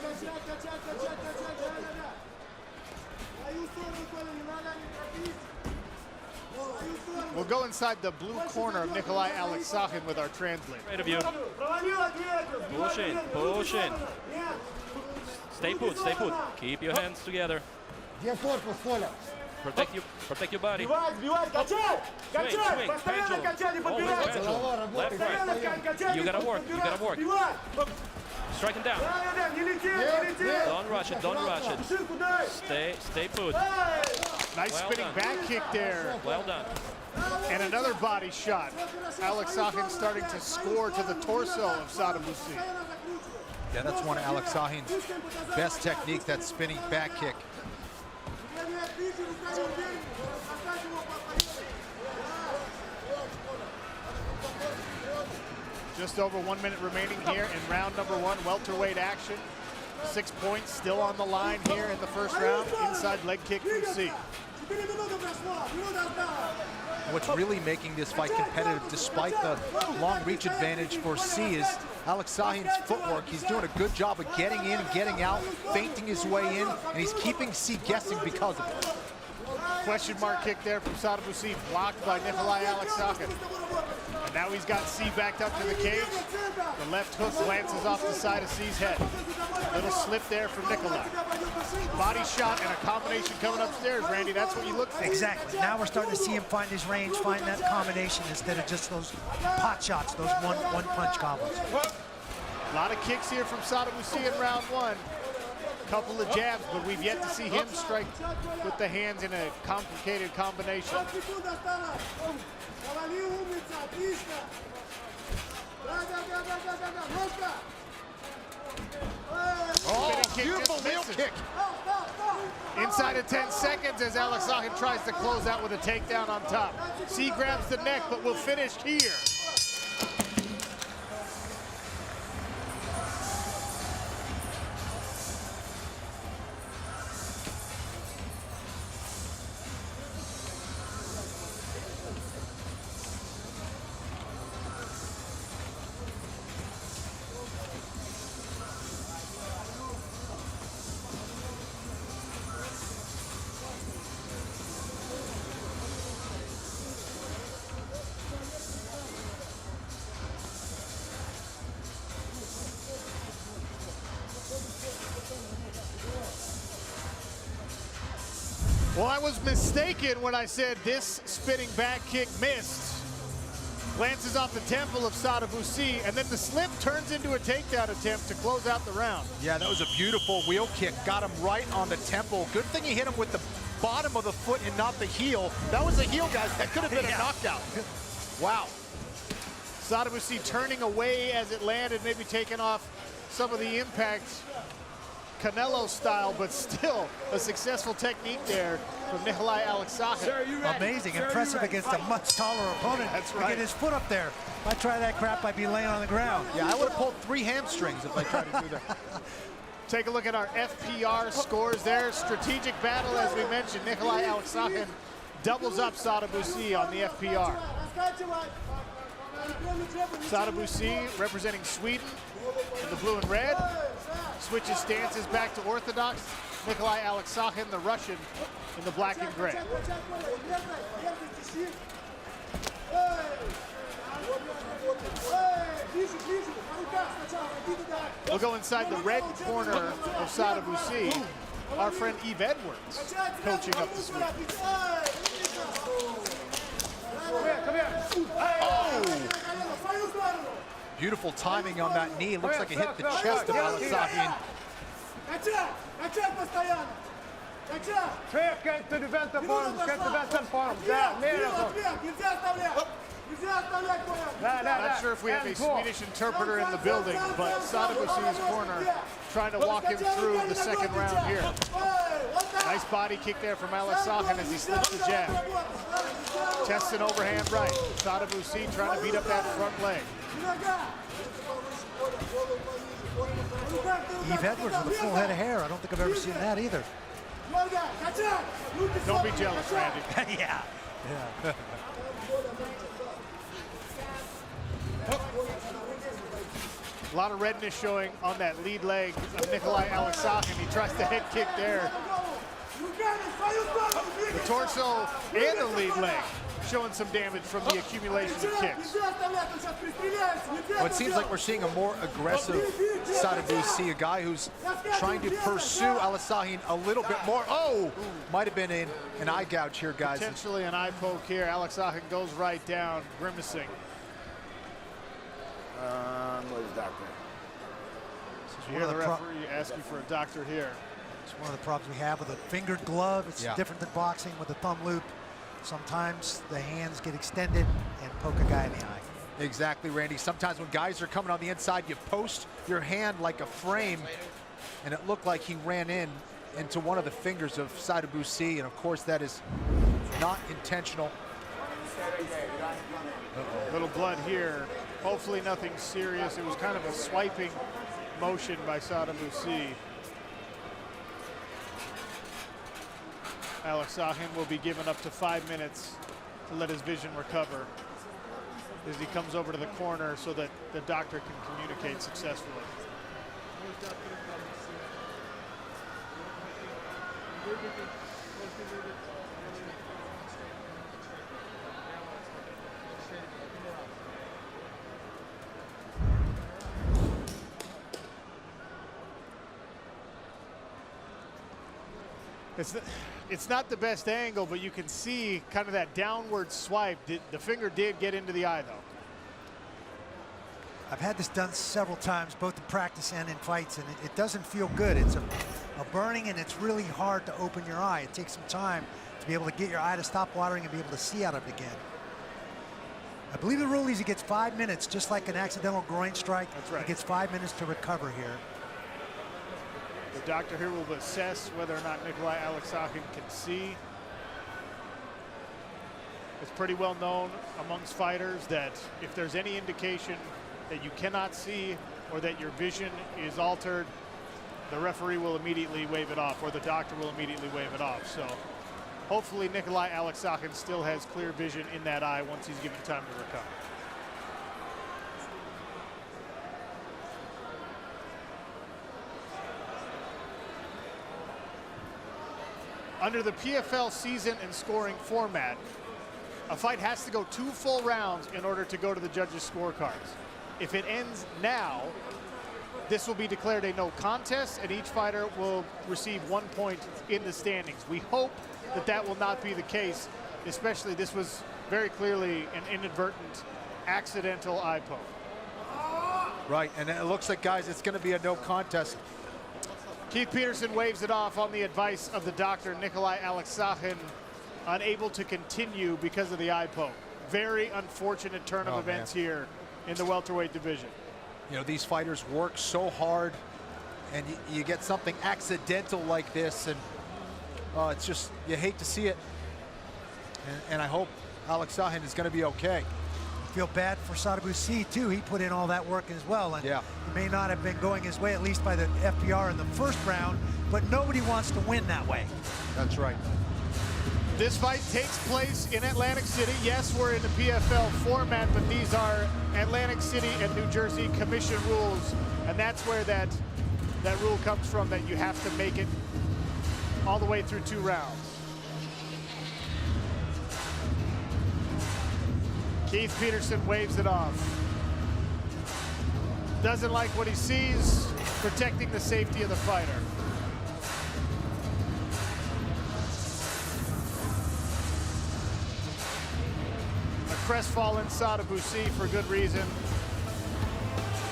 We'll go inside the blue corner of Nikolai Aleksakhin with our translator. Right of you. Push in, push in. Stay put, stay put. Keep your hands together. Protect your body. Swing, swing, pendulum. Always pendulum. Left, right. You gotta work, you gotta work. Strike him down. Don't rush it, don't rush it. Stay put. Nice spinning back kick there. Well done. And another body shot. Aleksakhin starting to score to the torso of Sadibou. Yeah, that's one of Aleksakhin's best technique, that spinning back kick. Just over 1 minute remaining here in round number 1, welterweight action. 6 points still on the line here in the first round. Inside leg kick from C. What's really making this fight competitive, despite the long reach advantage for C, is Aleksakhin's footwork. He's doing a good job of getting in and getting out, feinting his way in, and he's keeping C guessing because of it. Question mark kick there from Sadibou, blocked by Nikolai Aleksakhin. And now he's got C backed up to the cage. The left hook glances off the side of C's head. Little slip there from Nikolai. Body shot and a combination coming upstairs, Randy. That's what you look for. Exactly. Now we're starting to see him find his range, find that combination instead of just those pot shots, those one punch combos. A lot of kicks here from Sadibou in round one. Couple of jabs, but we've yet to see him strike with the hands in a complicated combination. Oh, beautiful wheel kick. Inside of 10 seconds as Aleksakhin tries to close out with a takedown on top. C grabs the neck, but will finish here. Well, I was mistaken when I said this spinning back kick missed. Glances off the temple of Sadibou, and then the slip turns into a takedown attempt to close out the round. Yeah, that was a beautiful wheel kick. Got him right on the temple. Good thing he hit him with the bottom of the foot and not the heel. That was the heel, guys. That could have been a knockout. Wow. Sadibou turning away as it landed, maybe taking off some of the impact. Canelo style, but still a successful technique there from Nikolai Aleksakhin. Amazing, impressive against a much taller opponent. That's to right. get his foot up there. If I try that crap, I'd be laying on the ground. Yeah, I would have pulled 3 hamstrings if I tried to do that. Take a look at our FPR scores there. Strategic battle, as we mentioned. Nikolai Aleksakhin doubles up Sadibou on the FPR. Sadibou representing Sweden in the blue and red. Switches stances back to orthodox. Nikolai Aleksakhin, the Russian, in the black and gray. We'll go inside the red corner of Sadibou. Our friend Eve Edwards coaching up this week. Oh! Beautiful timing on that knee. Looks like it hit the chest of Aleksakhin. Not sure if we have a Swedish interpreter in the building, but Sadibou's corner trying to walk him through the second round here. Nice body kick there from Aleksakhin as he slips the jab. Tests an overhand right. Sadibou trying to beat up that front leg. Eve Edwards with a full head of hair. I don't think I've ever seen that either. Don't be jealous, Randy. Yeah. A lot of redness showing on that lead leg of Nikolai Aleksakhin. He tries to head kick there. The torso and the lead leg showing some damage from the accumulation of kicks. Well, it seems like we're seeing a more aggressive Sadibou, a guy who's trying to pursue Aleksakhin a little bit more. Oh, might have been an eye gouge here, guys. Potentially an eye poke here. Aleksakhin goes right down, grimacing. Where's the doctor? So you hear the referee ask you for a doctor here. It's one of the problems we have with a fingered glove. It's different than boxing with a thumb loop. Sometimes the hands get extended and poke a guy in the eye. Exactly, Randy. Sometimes when guys are coming on the inside, you post your hand like a frame, and it looked like he ran into one of the fingers of Sadibou, and of course that is not intentional. Little blood here. Hopefully nothing serious. It was kind of a swiping motion by Sadibou. Aleksakhin will be given up to 5 minutes to let his vision recover as he comes over to the corner so that the doctor can communicate successfully. It's not the best angle, but you can see kind of that downward swipe. The finger did get into the eye, though. I've had this done several times, both in practice and in fights, and it doesn't feel good. It's a burning, and it's really hard to open your eye. It takes some time to be able to get your eye to stop watering and be able to see out of it again. I believe the rule is he gets 5 minutes, just like an accidental groin strike. That's right. He gets 5 minutes to recover here. The doctor here will assess whether or not Nikolai Aleksakhin can see. It's pretty well known amongst fighters that if there's any indication that you cannot see or that your vision is altered, the referee will immediately wave it off, or the doctor will immediately wave it off. So hopefully Nikolai Aleksakhin still has clear vision in that eye once he's given time to recover. Under the PFL season and scoring format, a fight has to go 2 full rounds in order to go to the judges' scorecards. If it ends now, this will be declared a no contest, and each fighter will receive 1 point in the standings. We hope that that will not be the case, especially this was very clearly an inadvertent, accidental eye poke. Right, and it looks like, guys, it's going to be a no contest. Keith Peterson waves it off on the advice of the doctor. Nikolai Aleksakhin unable to continue because of the eye poke. Very unfortunate turn of events here in the welterweight division. You know, these fighters work so hard, and you get something accidental like this, and it's just, you hate to see it. And I hope Aleksakhin is going to be okay. I feel bad for Sadibou too. He put in all that work as well, and it may not have been going his way, at least by the FPR in the first round, but nobody wants to win that way. That's right. This fight takes place in Atlantic City. Yes, we're in the PFL format, but these are Atlantic City and New Jersey commission rules, and that's where that rule comes from, that you have to make it all the way through 2 rounds. Keith Peterson waves it off. Doesn't like what he sees, protecting the safety of the fighter. Crestfallen Sadibou for good reason.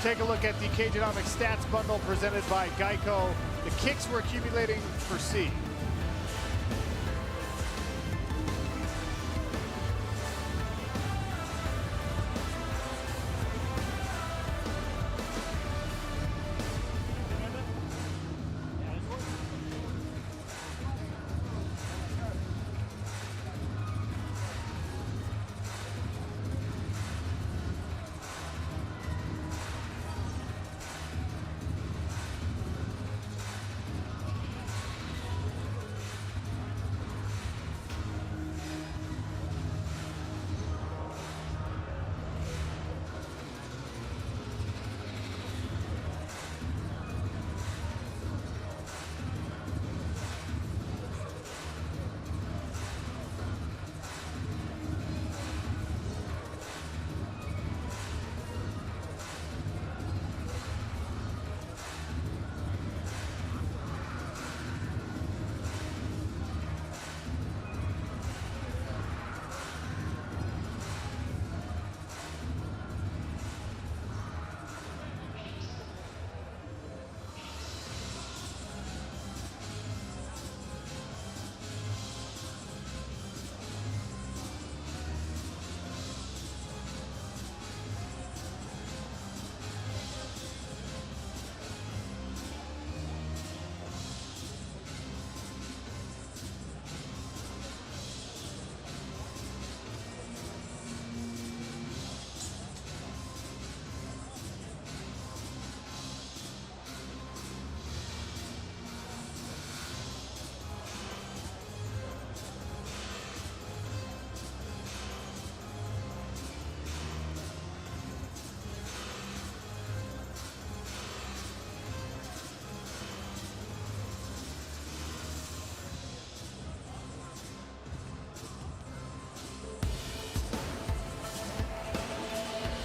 Take a look at the Cageonomics stats bundle presented by Geico. The kicks were accumulating for C.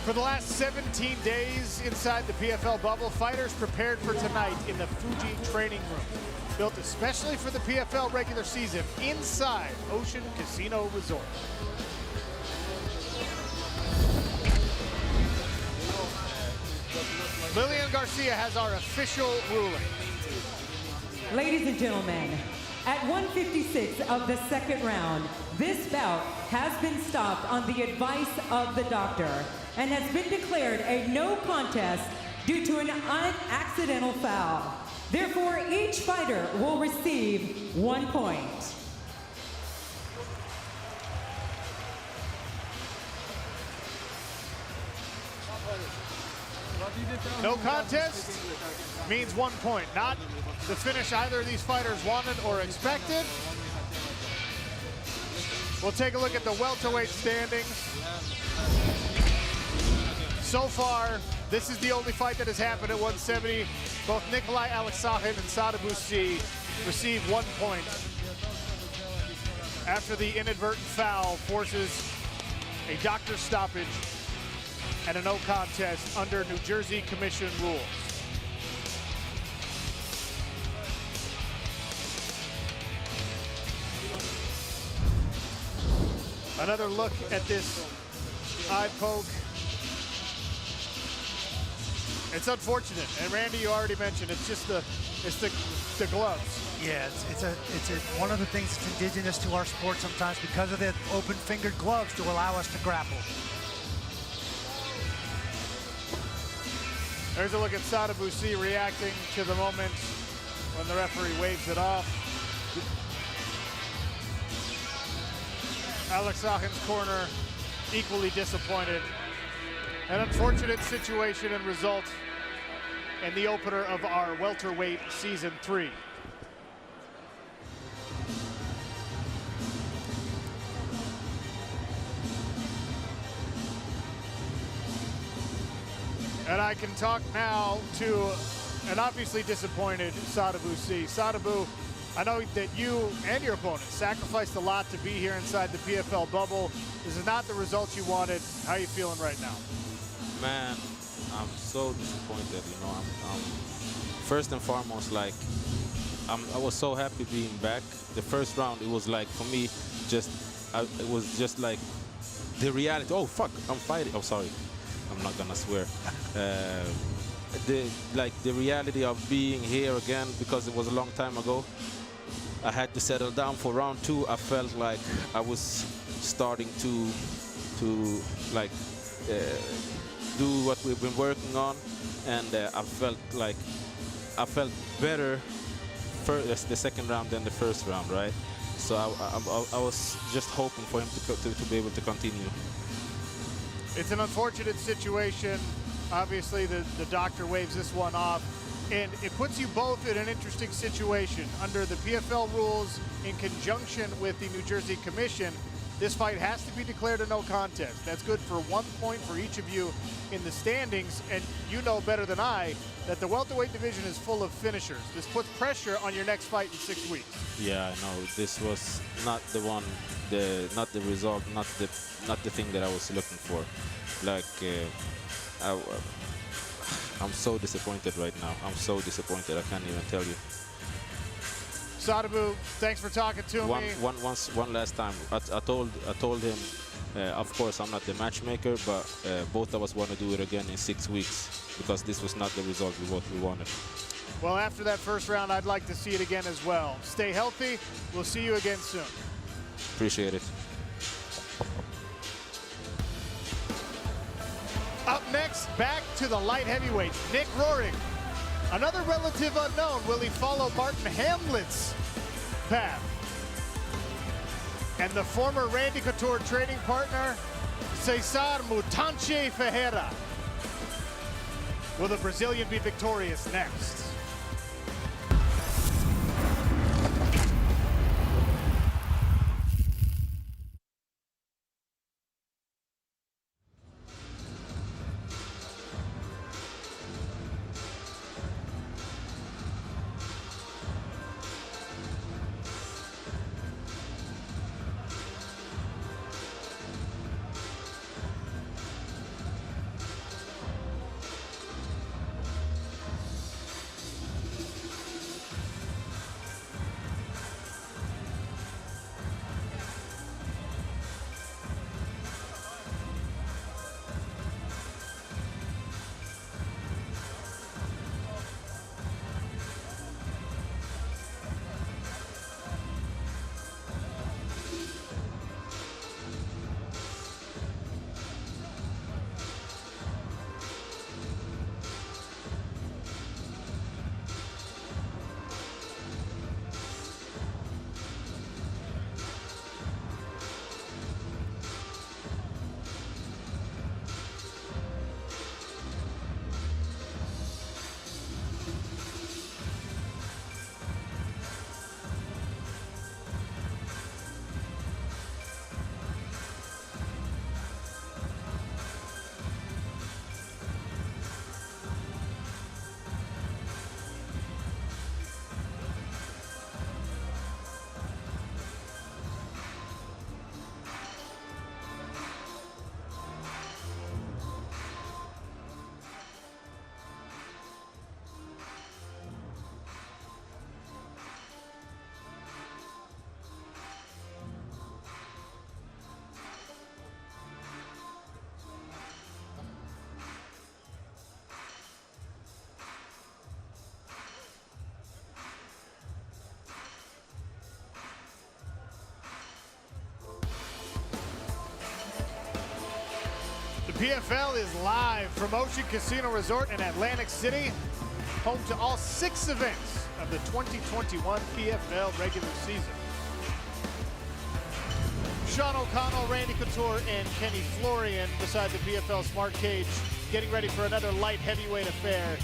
For the last 17 days inside the PFL bubble, fighters prepared for tonight in the Fuji training room, built especially for the PFL regular season inside Ocean Casino Resort. Lillian Garcia has our official ruling. Ladies and gentlemen, at 156 of the second round, this bout has been stopped on the advice of the doctor and has been declared a no contest due to an accidental foul. Therefore, each fighter will receive 1 point. No contest means 1 point. Not the finish either of these fighters wanted or expected. We'll take a look at the welterweight standings. So far, this is the only fight that has happened at 170. Both Nikolai Aleksakhin and Sadibou receive 1 point after the inadvertent foul forces a doctor stoppage and a no contest under New Jersey Commission rules. Another look at this eye poke. It's unfortunate, and Randy, you already mentioned it's just the gloves. Yeah, it's one of the things that's indigenous to our sport sometimes because of the open-fingered gloves to allow us to grapple. There's a look at Sadibou reacting to the moment when the referee waves it off. Aleksakhin's corner equally disappointed. An unfortunate situation and result in the opener of our welterweight season 3. And I can talk now to an obviously disappointed Sadibou. Sadibou, I know that you and your opponent sacrificed a lot to be here inside the PFL bubble. This is not the result you wanted. How are you feeling right now? Man, I'm so disappointed. You know, I'm first and foremost, like, I was so happy being back. The first round, it was like, for me, it was just like the reality. Oh, fuck, I'm fighting. Oh, sorry. I'm not gonna swear. The reality of being here again, because it was a long time ago. I had to settle down for round 2. I felt like I was starting to like do what we've been working on, and I felt better for the second round than the first round, right? So I was just hoping for him to be able to continue. It's an unfortunate situation. Obviously, the doctor waves this one off, and it puts you both in an interesting situation. Under the PFL rules, in conjunction with the New Jersey Commission, this fight has to be declared a no contest. That's good for 1 point for each of you in the standings, and you know better than I that the welterweight division is full of finishers. This puts pressure on your next fight in 6 weeks. Yeah, I know. This was not the one, not the result, not the thing that I was looking for. Like, I'm so disappointed right now. I'm so disappointed. I can't even tell you. Sadibou, thanks for talking to me. One last time. I told him, of course, I'm not the matchmaker, but both of us want to do it again in 6 weeks because this was not the result we wanted. Well, after that first round, I'd like to see it again as well. Stay healthy. We'll see you again soon. Appreciate it. Up next, back to the light heavyweights. Nick Roehrick, another relative unknown. Will he follow Martin Hamlet's path? And the former Randy Couture training partner, Cezar Mutanche Ferreira. Will the Brazilian be victorious next? PFL is live from Ocean Casino Resort in Atlantic City, home to all 6 events of the 2021 PFL regular season. Sean O'Connell, Randy Couture, and Kenny Florian beside the PFL Smart Cage, getting ready for another light heavyweight affair.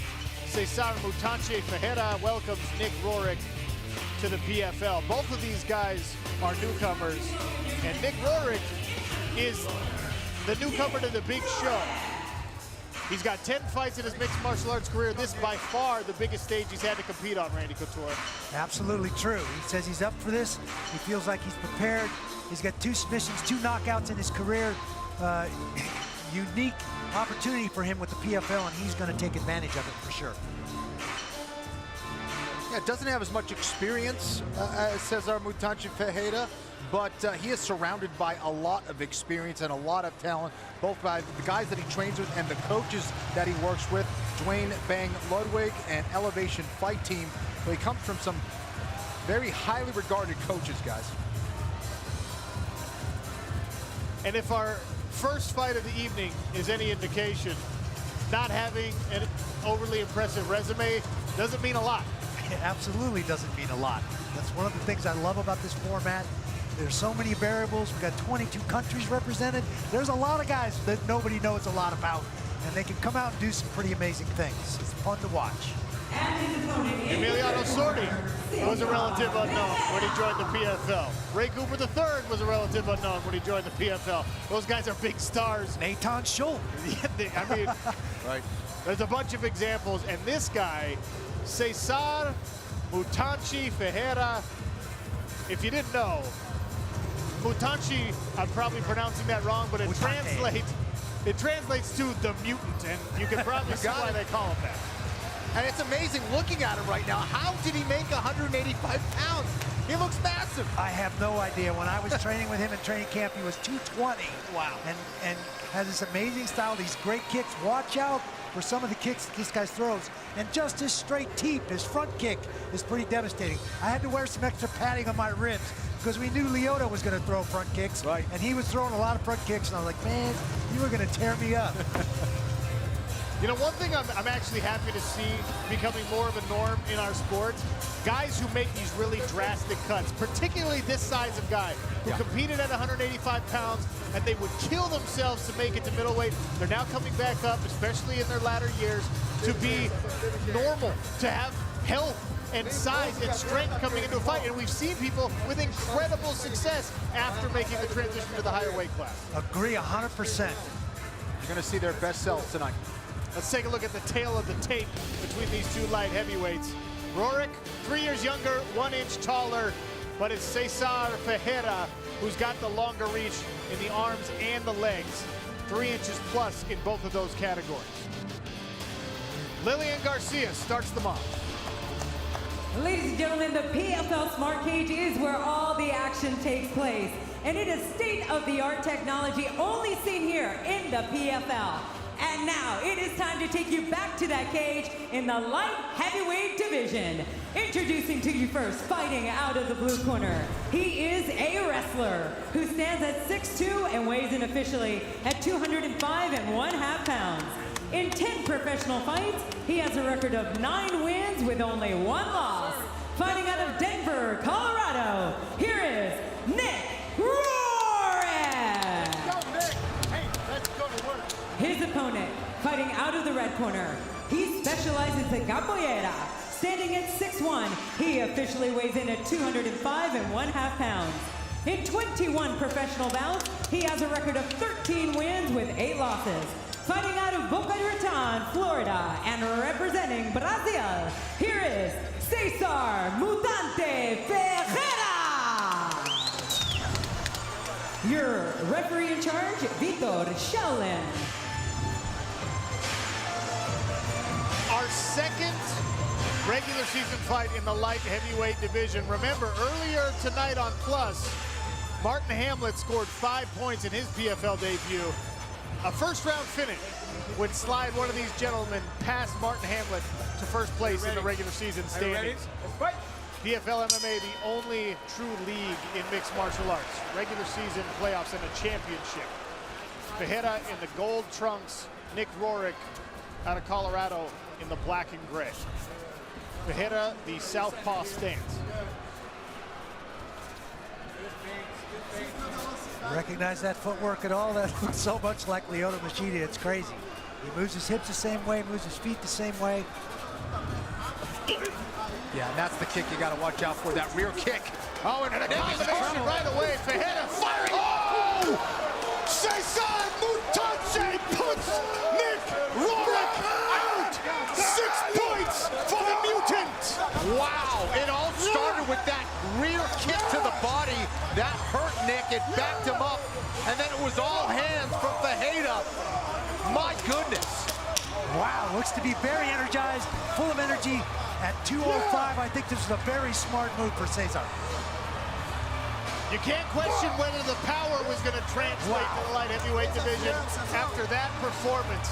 Cezar Mutanche Ferreira welcomes Nick Roehrick to the PFL. Both of these guys are newcomers, and Nick Roehrick is the newcomer to the big show. He's got 10 fights in his mixed martial arts career. This by far the biggest stage he's had to compete on, Randy Couture. Absolutely true. He says he's up for this. He feels like he's prepared. He's got 2 submissions, 2 knockouts in his career. Unique opportunity for him with the PFL, and he's going to take advantage of it for sure. Yeah, doesn't have as much experience as Cezar Mutanche Ferreira, but he is surrounded by a lot of experience and a lot of talent, both by the guys that he trains with and the coaches that he works with. Dwayne Bang Ludwig and Elevation Fight Team. So he comes from some very highly regarded coaches, guys. And if our first fight of the evening is any indication, not having an overly impressive resume doesn't mean a lot. It absolutely doesn't mean a lot. That's one of the things I love about this format. There's so many variables. We've got 22 countries represented. There's a lot of guys that nobody knows a lot about, and they can come out and do some pretty amazing things. It's fun to watch. Emiliano Sordi was a relative unknown when he joined the PFL. Ray Cooper III was a relative unknown when he joined the PFL. Those guys are big stars. Nathan Schultz. I mean, right. There's a bunch of examples, and this guy, Cezar Mutanche Ferreira, if you didn't know, Mutanche, I'm probably pronouncing that wrong, but it translates to the mutant, and you can probably see why they call him that. And it's amazing looking at him right now. How did he make 185 pounds? He looks massive. I have no idea. When I was training with him in training camp, he was 220. Wow. And has this amazing style, these great kicks. Watch out for some of the kicks that this guy throws. And just his straight teep, his front kick is pretty devastating. I had to wear some extra padding on my ribs because we knew Lyoto was going to throw front kicks. Right. And he was throwing a lot of front kicks, and I was like, man, you were going to tear me up. You know, one thing I'm actually happy to see becoming more of a norm in our sport, guys who make these really drastic cuts, particularly this size of guy who competed at 185 pounds, and they would kill themselves to make it to middleweight. They're now coming back up, especially in their latter years, to be normal, to have health and size and strength coming into a fight. And we've seen people with incredible success after making the transition to the higher weight class. Agree 100%. You're going to see their best selves tonight. Let's take a look at the tail of the tape between these 2 light heavyweights. Roehrick, 3 years younger, 1 inch taller, but it's Cezar Ferreira who's got the longer reach in the arms and the legs. 3 inches plus in both of those categories. Lillian Garcia starts them off. Ladies and gentlemen, the PFL Smart Cage is where all the action takes place. And it is state-of-the-art technology only seen here in the PFL. And now it is time to take you back to that cage in the light heavyweight division. Introducing to you first, fighting out of the blue corner. He is a wrestler who stands at 6'2" and weighs in officially at 205.5 pounds. In 10 professional fights, he has a record of 9 wins with only 1 loss. Fighting out of Denver, Colorado, here is Nick Roehrick. His opponent, fighting out of the red corner, he specializes in capoeira. Standing at 6'1", he officially weighs in at 205.5 pounds. In 21 professional bouts, he has a record of 13 wins with 8 losses. Fighting out of Boca Raton, Florida, and representing Brazil, here is Cezar Mutanche Ferreira. Your referee in charge, Vitor Shaolin. Our second regular season fight in the light heavyweight division. Remember, earlier tonight on Plus, Martin Hamlet scored 5 points in his PFL debut. A first-round finish would slide one of these gentlemen past Martin Hamlet to first place in the regular season standings. PFL MMA, the only true league in mixed martial arts. Regular season playoffs and a championship. Ferreira in the gold trunks, Nick Roehrick out of Colorado in the black and gray. Ferreira, the southpaw stance. Recognize that footwork at all? That looks so much like Lyoto Machida, it's crazy. He moves his hips the same way, moves his feet the same way. Yeah, and that's the kick you got to watch out for, that rear kick. Oh, and a combination right away. Ferreira firing. Oh! Cezar Mutache puts Nick Roehrick out! 6 points for the mutant! Wow, it all started with that rear kick to the body. That hurt Nick, it backed him up, and then it was all hands from Ferreira. My goodness. Wow, looks to be very energized, full of energy. At 205, I think this is a very smart move for Cezar. You can't question whether the power was going to translate to the light heavyweight division after that performance.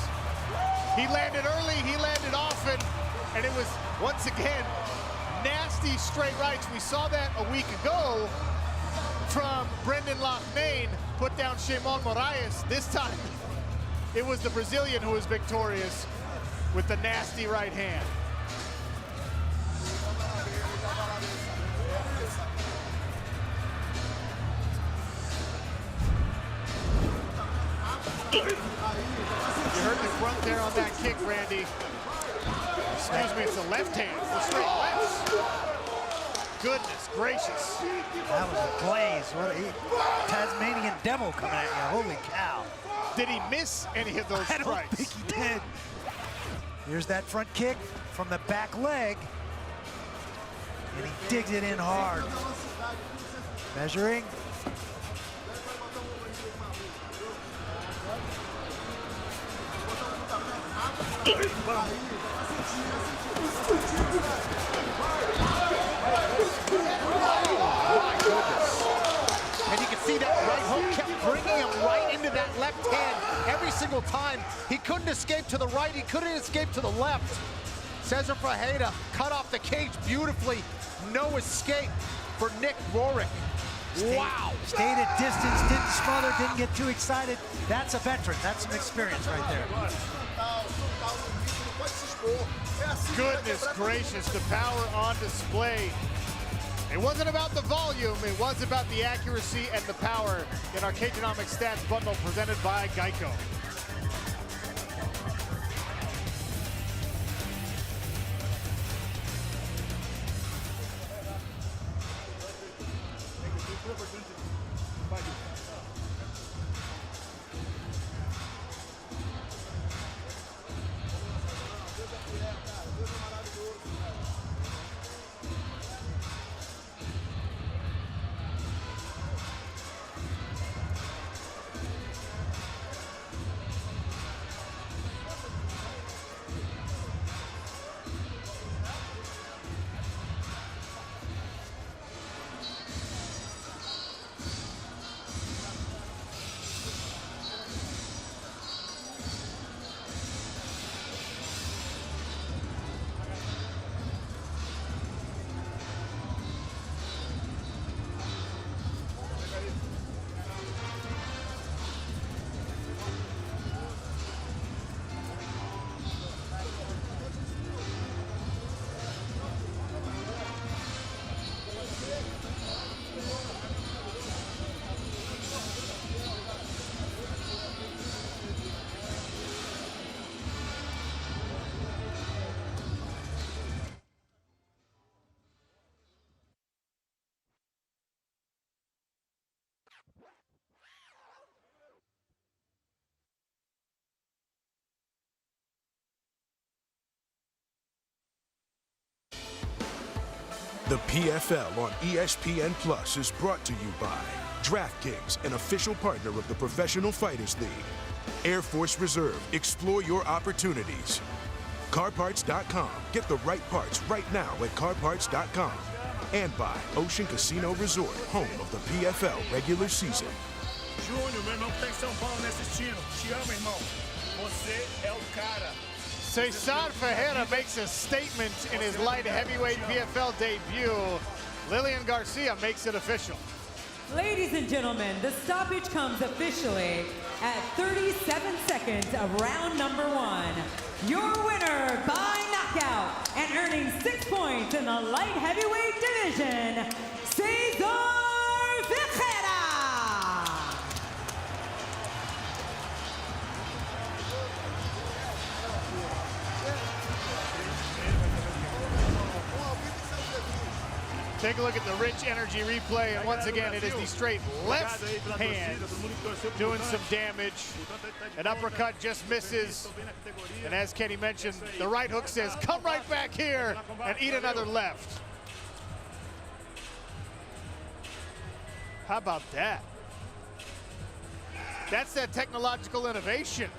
He landed early, he landed often, and it was, once again, nasty straight rights. We saw that a week ago from Brendan Loughnane, put down Shimon Moraes. This time, it was the Brazilian who was victorious with the nasty right hand. You heard the grunt there on that kick, Randy. Excuse me, it's the left hand, the straight lefts. Goodness gracious. That was a blaze. What a Tasmanian devil coming at you. Holy cow. Did he miss any of those strikes? I don't think he did. Here's that front kick from the back leg. And he digs it in hard. Measuring. And you can see that right hook kept bringing him right into that left hand every single time. He couldn't escape to the right, he couldn't escape to the left. Cezar Ferreira cut off the cage beautifully. No escape for Nick Roehrick. Wow. Stayed at distance, didn't smother, didn't get too excited. That's a veteran, that's some experience right there. Goodness gracious, the power on display. It wasn't about the volume, it was about the accuracy and the power in our Cageonomics Stats Bundle presented by Geico. The PFL on ESPN Plus is brought to you by DraftKings, an official partner of the Professional Fighters League. Air Force Reserve, explore your opportunities. CarParts.com, get the right parts right now at CarParts.com. And by Ocean Casino Resort, home of the PFL regular season. Júnior, meu irmão que tá em São Paulo nesse assistindo. Te amo, irmão. Você é o cara. Cezar Ferreira makes a statement in his light heavyweight PFL debut. Lilian Garcia makes it official. Ladies and gentlemen, the stoppage comes officially at 37 seconds of round number 1. Your winner by knockout and earning 6 points in the light heavyweight division, Cezar Ferreira. Take a look at the rich energy replay, and once again, it is the straight left hand doing some damage. An uppercut just misses, and as Kenny mentioned, the right hook says, come right back here and eat another left. How about that? That's that technological innovation.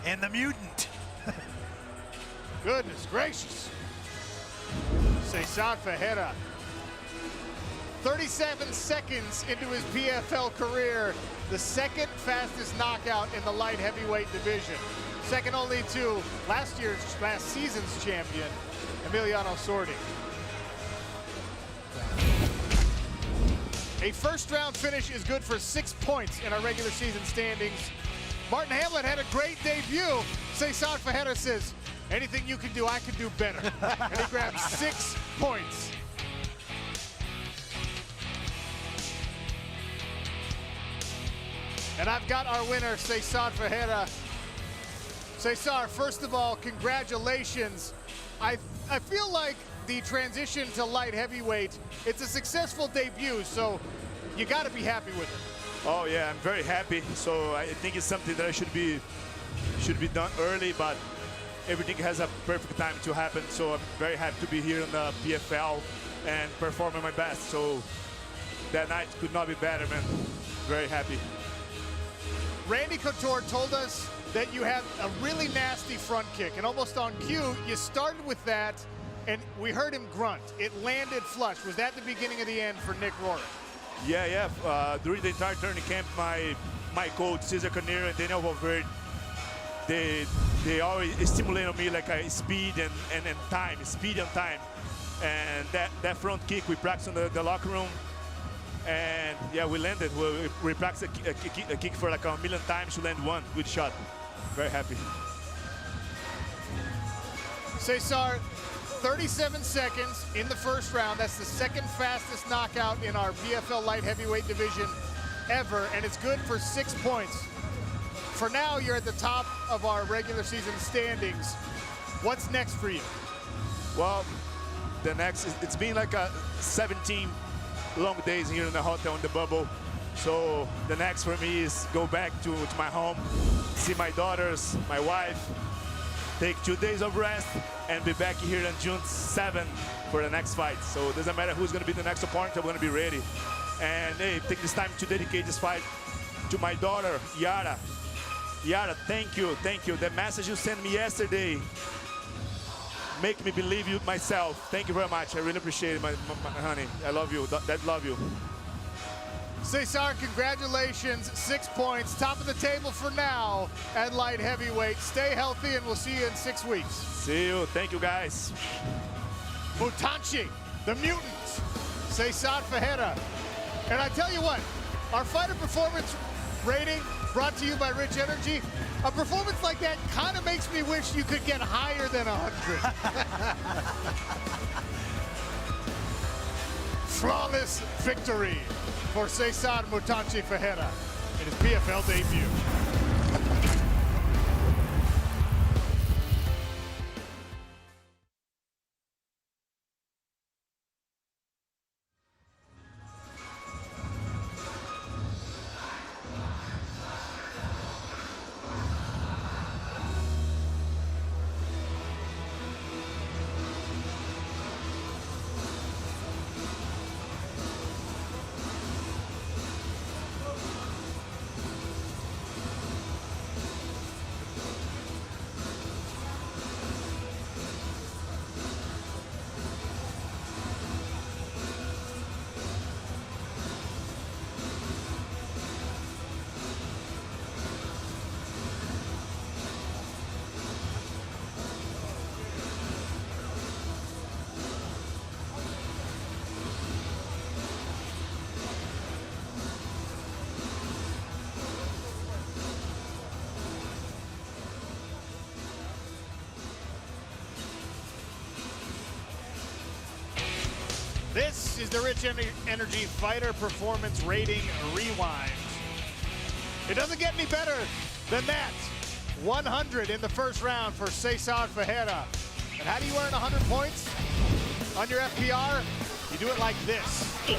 And the mutant. Goodness gracious. Cezar Ferreira, 37 seconds into his PFL career, the second fastest knockout in the light heavyweight division. Second only to last season's champion, Emiliano Sordi. A first round finish is good for 6 points in our regular season standings. Marthin Hamlet had a great debut. Cezar Ferreira says, anything you can do, I can do better. And he grabbed 6 points. And I've got our winner, Cezar Ferreira. Cezar, first of all, congratulations. I feel like the transition to light heavyweight, it's a successful debut, so you got to be happy with it. Oh yeah, I'm very happy. So I think it's something that should be done early, but everything has a perfect time to happen. So I'm very happy to be here in the PFL and performing my best. So that night could not be better, man. Very happy. Randy Couture told us that you have a really nasty front kick, and almost on cue, you started with that, and we heard him grunt. It landed flush. Was that the beginning of the end for Nick Roehrick? Yeah. During the entire training camp, my coach, Cezar and Daniel Valverde, they always stimulate on me like a speed and time. And that front kick we practiced in the locker room. And yeah, we landed. We practiced a kick for like a million times to land one good shot. Very happy. Cezar, 37 seconds in the first round. That's the second fastest knockout in our PFL light heavyweight division ever, and it's good for 6 points. For now, you're at the top of our regular season standings. What's next for you? Well, the next, it's been like 17 long days here in the hotel in the bubble. So the next for me is go back to my home, see my daughters, my wife, take 2 days of rest, and be back here on June 7th for the next fight. So it doesn't matter who's going to be the next opponent, I'm going to be ready. And hey, take this time to dedicate this fight to my daughter, Yara. Yara, thank you. The message you sent me yesterday make me believe you myself. Thank you very much. I really appreciate it, my honey. I love you. That love you. Cezar, congratulations, 6 points, top of the table for now at light heavyweight. Stay healthy, and we'll see you in 6 weeks. See you. Thank you, guys. Mutanchi, the mutant, Cezar Ferreira. And I tell you what, our fighter performance rating brought to you by Rich Energy. A performance like that kind of makes me wish you could get higher than 100. Flawless victory for Cezar Mutanchi Ferreira in his PFL debut. is the Rich Energy Fighter Performance Rating Rewind. It doesn't get any better than that. 100 in the first round for Cezar Ferreira. And how do you earn 100 points on your FPR? You do it like this. You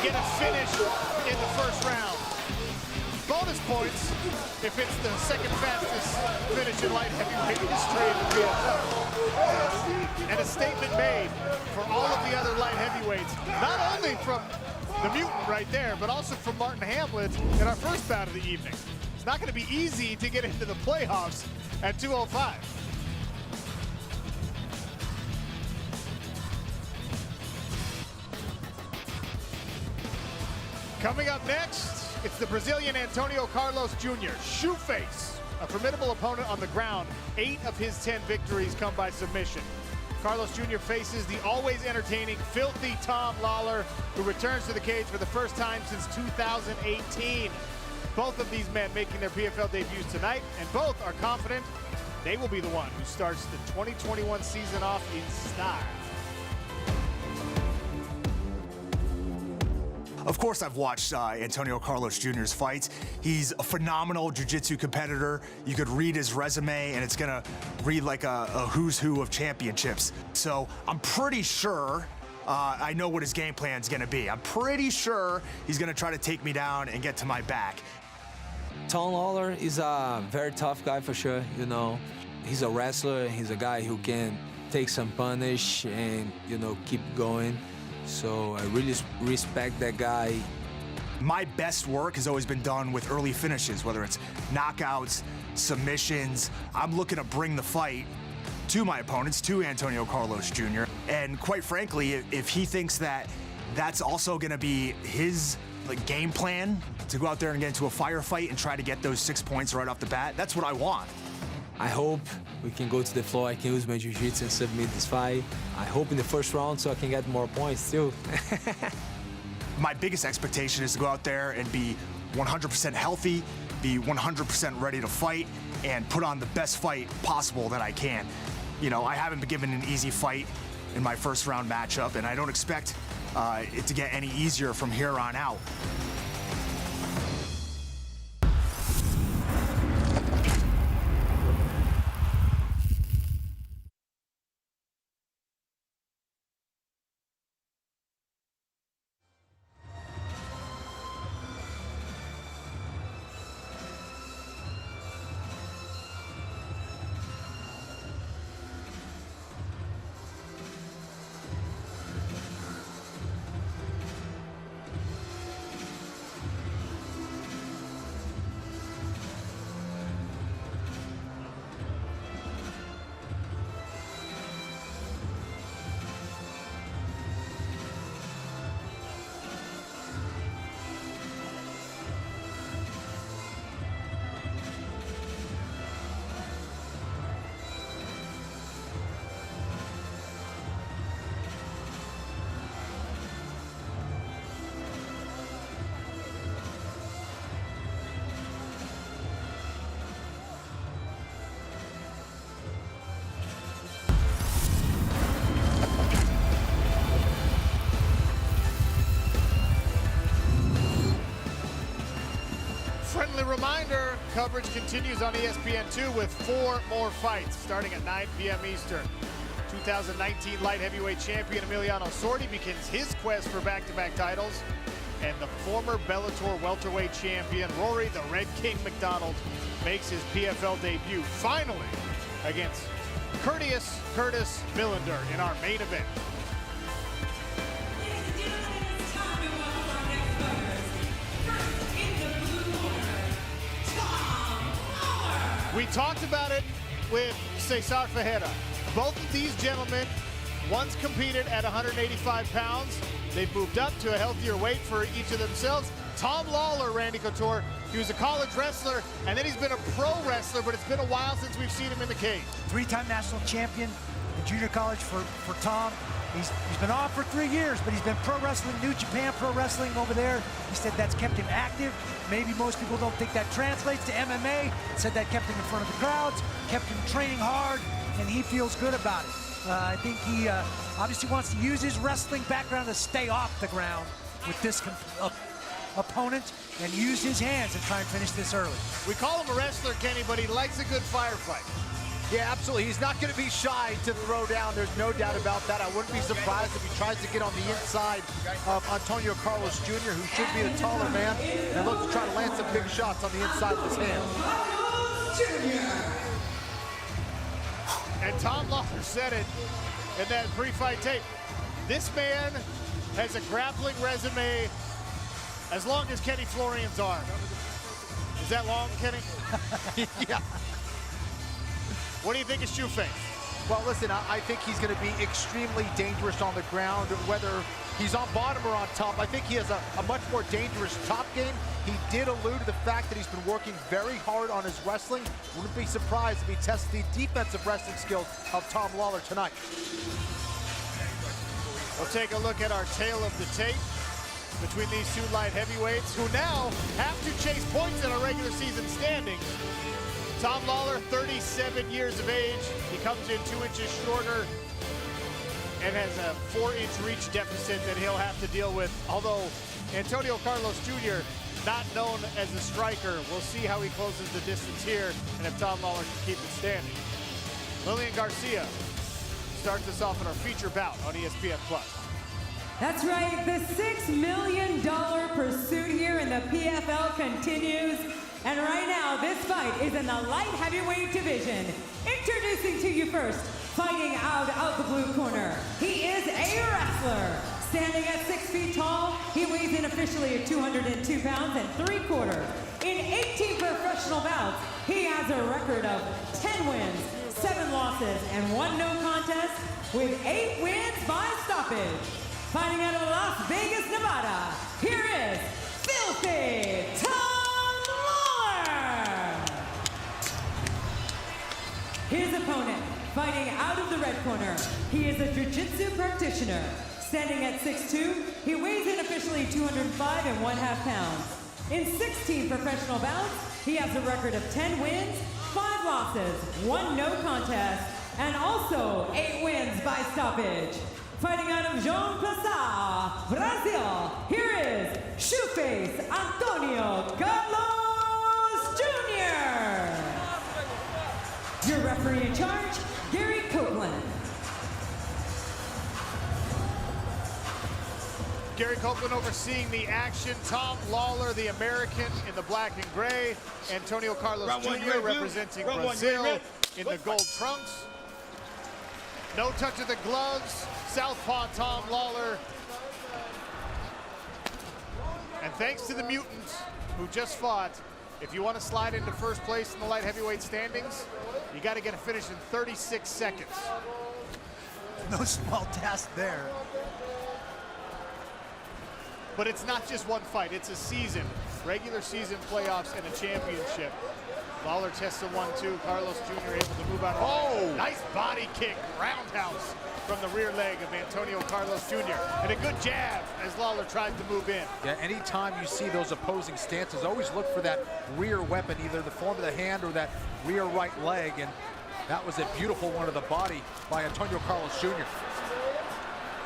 get a finish in the first round. Bonus points if it's the second fastest finish in light heavyweight history in the PFL. And a statement made for all of the other light heavyweights, not only from the mutant right there, but also from Marthin Hamlet in our first bout of the evening. It's not going to be easy to get into the playoffs at 205. Coming up next, it's the Brazilian Antônio Carlos Júnior, Shoeface, a formidable opponent on the ground. 8 of his 10 victories come by submission. Carlos Jr. faces the always entertaining, filthy Tom Lawler, who returns to the cage for the first time since 2018. Both of these men making their PFL debuts tonight, and both are confident they will be the one who starts the 2021 season off in style. Of course, I've watched Antônio Carlos Jr.'s fights. He's a phenomenal jiu-jitsu competitor. You could read his resume, and it's gonna read like a who's who of championships. So I'm pretty sure I know what his game plan's gonna be. I'm pretty sure he's gonna try to take me down and get to my back. Tom Lawler is a very tough guy for sure, you know. He's a wrestler. He's a guy who can take some punish and, you know, keep going. So I really respect that guy. My best work has always been done with early finishes, whether it's knockouts, submissions. I'm looking to bring the fight to my opponents, to Antônio Carlos Jr. And quite frankly, if he thinks that that's also gonna be his game plan to go out there and get into a firefight and try to get those 6 points right off the bat, that's what I want. I hope we can go to the floor. I can use my jiu-jitsu and submit this fight. I hope in the first round so I can get more points too. My biggest expectation is to go out there and be 100% healthy, be 100% ready to fight, and put on the best fight possible that I can. You know, I haven't been given an easy fight in my first round matchup, and I don't expect it to get any easier from here on out. Friendly reminder, coverage continues on ESPN2 with 4 more fights starting at 9 p.m. Eastern. 2019 light heavyweight champion Emiliano Sordi begins his quest for back-to-back titles. And the former Bellator welterweight champion Rory the Red King McDonald makes his PFL debut finally against Curtis Millender in our main event. We talked about it with Cezar Ferreira. Both of these gentlemen once competed at 185 pounds. They've moved up to a healthier weight for each of themselves. Tom Lawler, Randy Couture, he was a college wrestler, and then he's been a pro wrestler, but it's been a while since we've seen him in the cage. 3-time national champion in junior college for Tom. He's been off for 3 years, but he's been pro wrestling, New Japan Pro Wrestling over there. He said that's kept him active. Maybe most people don't think that translates to MMA. Said that kept him in front of the crowds, kept him training hard and he feels good about it. I think he obviously wants to use his wrestling background to stay off the ground with this opponent and use his hands and try and finish this early. We call him a wrestler, Kenny, but he likes a good firefight. Yeah, absolutely. He's not going to be shy to throw down. There's no doubt about that. I wouldn't be surprised if he tries to get on the inside of Antônio Carlos Jr., who should be the taller man, and look to try to land some big shots on the inside of his hand. And Tom Lawler said it in that pre-fight tape. This man has a grappling resume as long as Kenny Florian's arm. Is that long, Kenny? Yeah. What do you think of Shoeface? Well, listen, I think he's going to be extremely dangerous on the ground, whether he's on bottom or on top. I think he has a much more dangerous top game. He did allude to the fact that he's been working very hard on his wrestling. Wouldn't be surprised if he tests the defensive wrestling skills of Tom Lawler tonight. We'll take a look at our tale of the tape between these two light heavyweights who now have to chase points in a regular season standing. Tom Lawler, 37 years of age. He comes in 2 inches shorter and has a 4-inch reach deficit that he'll have to deal with. Although Antônio Carlos Jr., not known as a striker, we'll see how he closes the distance here and if Tom Lawler can keep it standing. Lillian Garcia starts us off in our feature bout on ESPN+. That's right, the $6 million pursuit here in the PFL continues. And right now, this fight is in the light heavyweight division. Introducing to you first, fighting out of the blue corner. He is a wrestler. Standing at 6 feet tall, he weighs in officially at 202 pounds and 3/4. In 18 professional bouts, he has a record of 10 wins, 7 losses, and 1 no contest, with 8 wins by stoppage. Fighting out of Las Vegas, Nevada, here is Filthy Tom Lawler. His opponent, fighting out of the red corner, he is a jiu-jitsu practitioner. Standing at 6'2", he weighs in officially 205 1/2 pounds. In 16 professional bouts, he has a record of 10 wins, 5 losses, 1 no contest, and also 8 wins by stoppage. Fighting out of João, Brazil, here is Shoeface Antônio Carlos Jr. Your referee in charge, Gary Copeland. Gary Copeland overseeing the action. Tom Lawler, the American, in the black and gray. Antônio Carlos Jr. representing Brazil in the gold trunks. No touch of the gloves. Southpaw Tom Lawler. And thanks to the mutants who just fought, if you want to slide into first place in the light heavyweight standings, you got to get a finish in 36 seconds. No small task there. But it's not just one fight, it's a season. Regular season playoffs and a championship. Lawler tests a 1-2. Carlos Jr. able to move out. Oh, nice body kick, roundhouse from the rear leg of Antônio Carlos Jr. And a good jab as Lawler tries to move in. Yeah, anytime you see those opposing stances, always look for that rear weapon, either the form of the hand or that rear right leg. And that was a beautiful one to the body by Antônio Carlos Jr.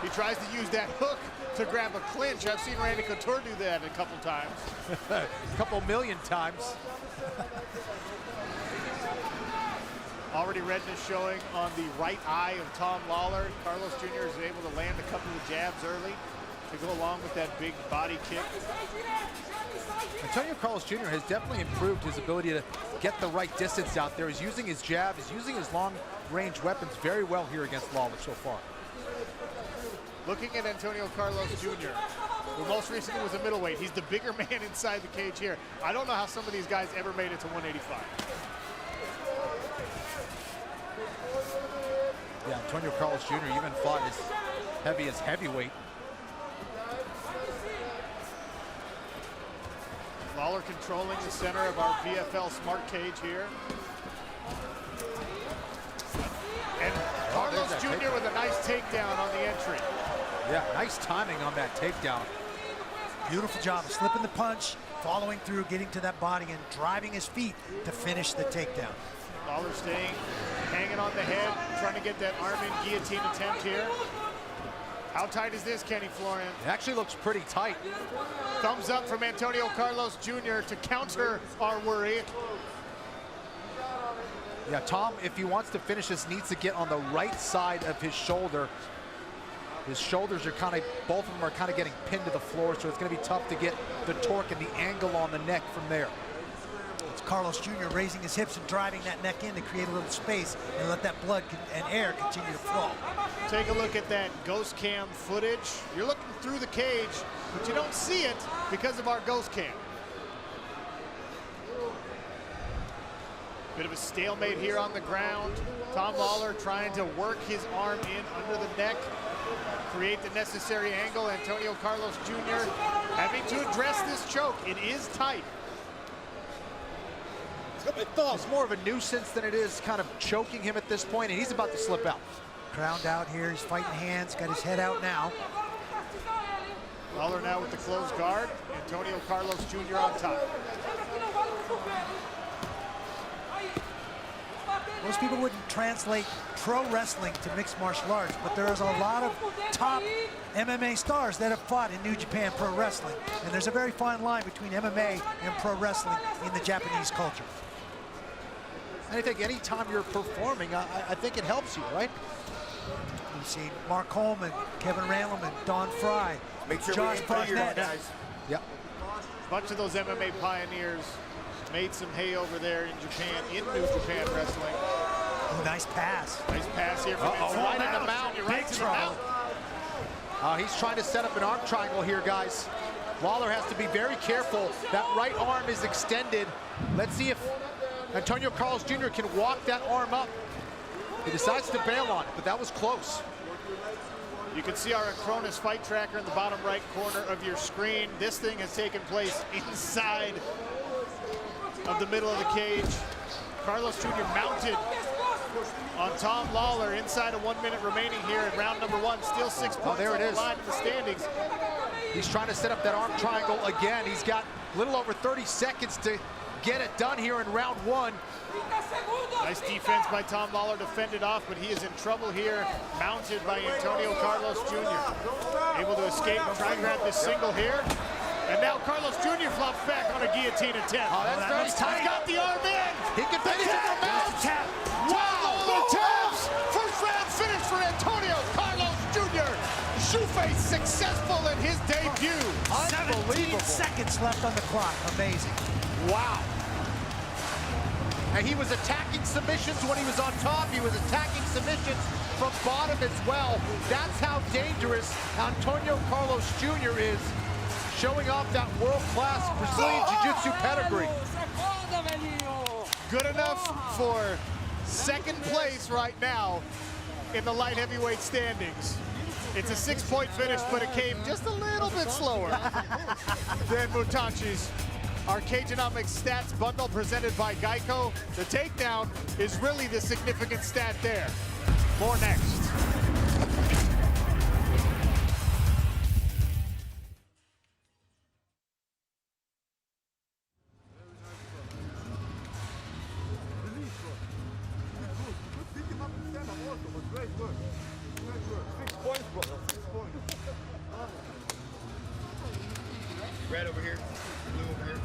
He tries to use that hook to grab a clinch. I've seen Randy Couture do that a couple times. A couple million times. Already redness showing on the right eye of Tom Lawler. Carlos Jr. is able to land a couple of jabs early to go along with that big body kick. Antônio Carlos Jr. has definitely improved his ability to get the right distance out there. He's using his jab, he's using his long-range weapons very well here against Lawler so far. Looking at Antônio Carlos Jr., who most recently was a middleweight. He's the bigger man inside the cage here. I don't know how some of these guys ever made it to 185. Yeah, Antônio Carlos Jr. even fought as heavy as heavyweight. Lawler controlling the center of our PFL smart cage here. And Carlos Jr. with a nice takedown on the entry. Yeah, nice timing on that takedown. Beautiful job of slipping the punch, following through, getting to that body, and driving his feet to finish the takedown. Lawler staying Hanging on the head, trying to get that arm-in guillotine attempt here. How tight is this, Kenny Florian? It actually looks pretty tight. Thumbs up from Antonio Carlos Jr. to counter our worry. Yeah, Tom, if he wants to finish this, needs to get on the right side of his shoulder. His shoulders are kind of, both of them are kind of getting pinned to the floor, so it's going to be tough to get the torque and the angle on the neck from there. It's Carlos Jr. raising his hips and driving that neck in to create a little space and let that blood and air continue to flow. Take a look at that ghost cam footage. You're looking through the cage, but you don't see it because of our ghost cam. Bit of a stalemate here on the ground. Tom Lawler trying to work his arm in under the neck, create the necessary angle. Antonio Carlos Jr. having to address this choke. It is tight. It's more of a nuisance than it is kind of choking him at this point, and he's about to slip out. Crowned out here, he's fighting hands, got his head out now. Lawler now with the closed guard. Antonio Carlos Jr. on top. Most people wouldn't translate pro wrestling to mixed martial arts, but there's a lot of top MMA stars that have fought in New Japan Pro Wrestling. And there's a very fine line between MMA and pro wrestling in the Japanese culture. And I think anytime you're performing, I think it helps you, right? We've seen Mark Coleman, Kevin Randleman, Don Fry, Make sure Josh Ponet. guys. Yep. Bunch of those MMA pioneers made some hay over there in Japan, in New Japan Wrestling. Oh, nice pass. Nice pass here from Antonio. Right in the mount. Right to the mount. He's trying to set up an arm triangle here, guys. Lawler has to be very careful. That right arm is extended. Let's see if Antonio Carlos Jr. can walk that arm up. He decides to bail on it, but that was close. You can see our Acronis fight tracker in the bottom right corner of your screen. This thing has taken place inside of the middle of the cage. Carlos Jr. mounted on Tom Lawler inside of 1 minute remaining here in round number one. Still 6 points there on it the is. line in the standings. He's trying to set up that arm triangle again. He's got a little over 30 seconds to get it done here in round one. Nice defense by Tom Lawler to fend it off, but he is in trouble here, mounted by Antonio Carlos Jr. Able to escape and try and grab this single here. And now Carlos Jr. flops back on a guillotine attempt. Oh, that's very tight. He's got the arm in. He can finish it from mount. Wow, the taps. First round finish for Antonio Carlos Jr. Shoeface successful in his debut. 17 seconds left on the clock. Amazing. Wow. And he was attacking submissions when he was on top. He was attacking submissions from bottom as well. That's how dangerous Antonio Carlos Jr. is, showing off that world-class Brazilian Jiu-Jitsu pedigree. Good enough for second place right now in the light heavyweight standings. It's a 6-point finish, but it came just a little bit slower than Mutachi's. Our Cageonomics stats bundle presented by Geico. The takedown is really the significant stat there. More next. Red over here, blue over here.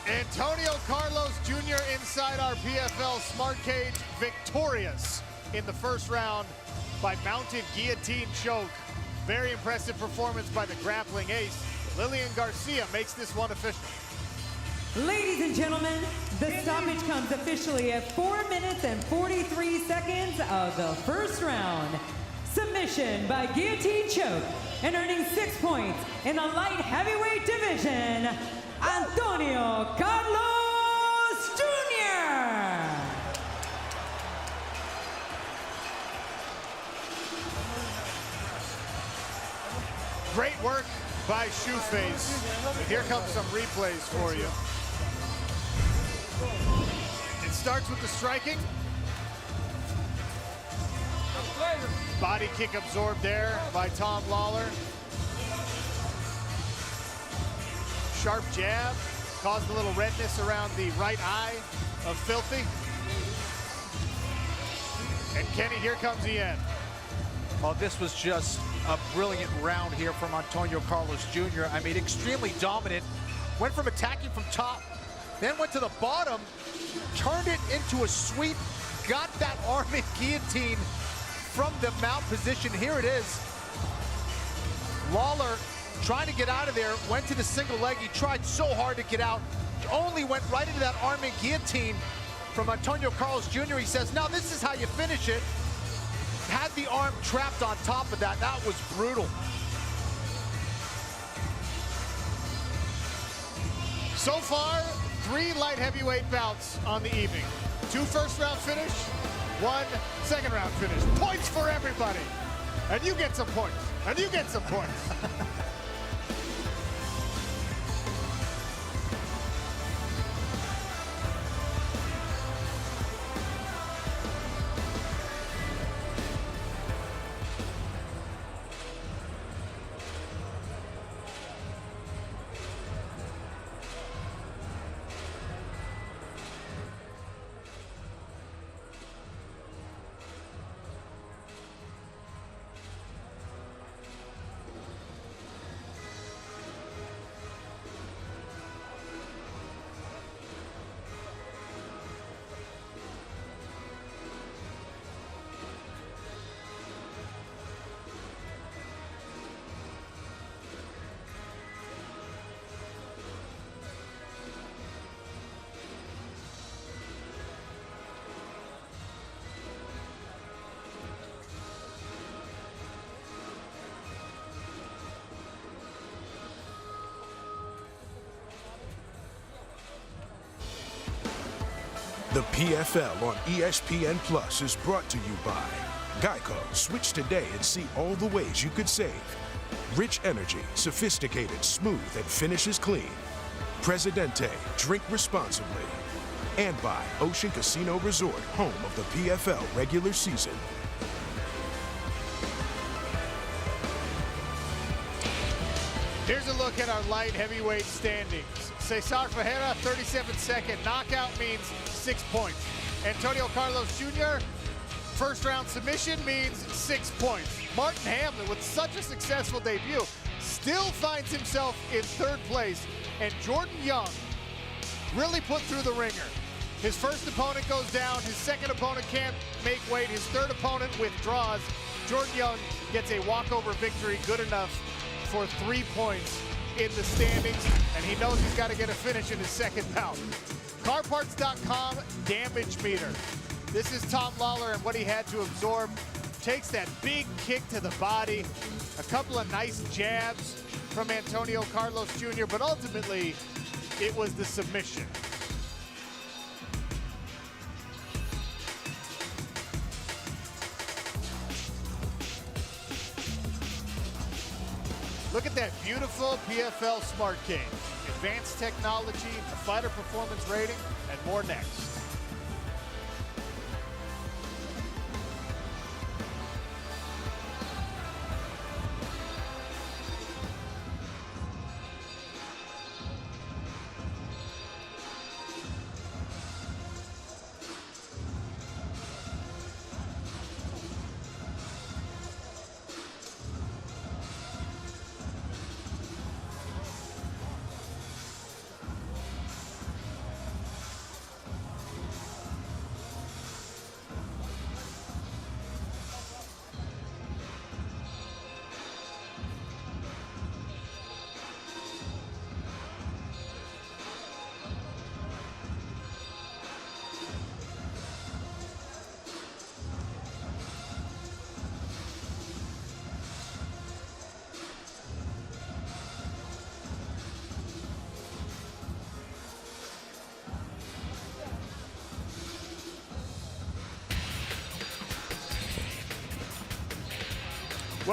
Antonio Carlos Jr. inside our PFL Smart Cage, victorious in the first round by mounted guillotine choke. Very impressive performance by the grappling ace. Lillian Garcia makes this one official. Ladies and gentlemen, the stoppage comes officially at 4 minutes and 43 seconds of the first round. Submission by guillotine choke and earning 6 points in the light heavyweight division, Antônio Carlos Jr. Great work by Shoeface. And here comes some replays for you. It starts with the striking. Body kick absorbed there by Tom Lawler. Sharp jab, caused a little redness around the right eye of Filthy. And Kenny, here comes the end. Well, this was just a brilliant round here from Antônio Carlos Jr. I mean, extremely dominant. Went from attacking from top, then went to the bottom, turned it into a sweep, got that arming guillotine from the mount position. Here it is. Lawler trying to get out of there, went to the single leg. He tried so hard to get out, only went right into that arming guillotine from Antônio Carlos Jr. He says, now this is how you finish it. Had the arm trapped on top of that. That was brutal. So far, 3 light heavyweight bouts on the evening. 2 first-round finish, 1 second-round finish. Points for everybody. And you get some points. And you get some points. The PFL on ESPN Plus is brought to you by Geico. Switch today and see all the ways you could save. Rich energy, sophisticated, smooth, and finishes clean. Presidente, drink responsibly. And by Ocean Casino Resort, home of the PFL regular season. Here's a look at our light heavyweight standings. Cezar Ferreira, 37-second knockout means 6 points. Antônio Carlos Jr., first-round submission means 6 points. Marthin Hamlet, with such a successful debut, still finds himself in 3rd place. And Jordan Young really put through the ringer. His first opponent goes down, his second opponent can't make weight, his third opponent withdraws. Jordan Young gets a walkover victory, good enough for 3 points in the standings, and he knows he's got to get a finish in his second bout. CarParts.com damage meter. This is Tom Lawler and what he had to absorb. Takes that big kick to the body, a couple of nice jabs from Antônio Carlos Jr., but ultimately it was the submission. Look at that beautiful PFL Smart Cage. Advanced technology, a fighter performance rating, and more next.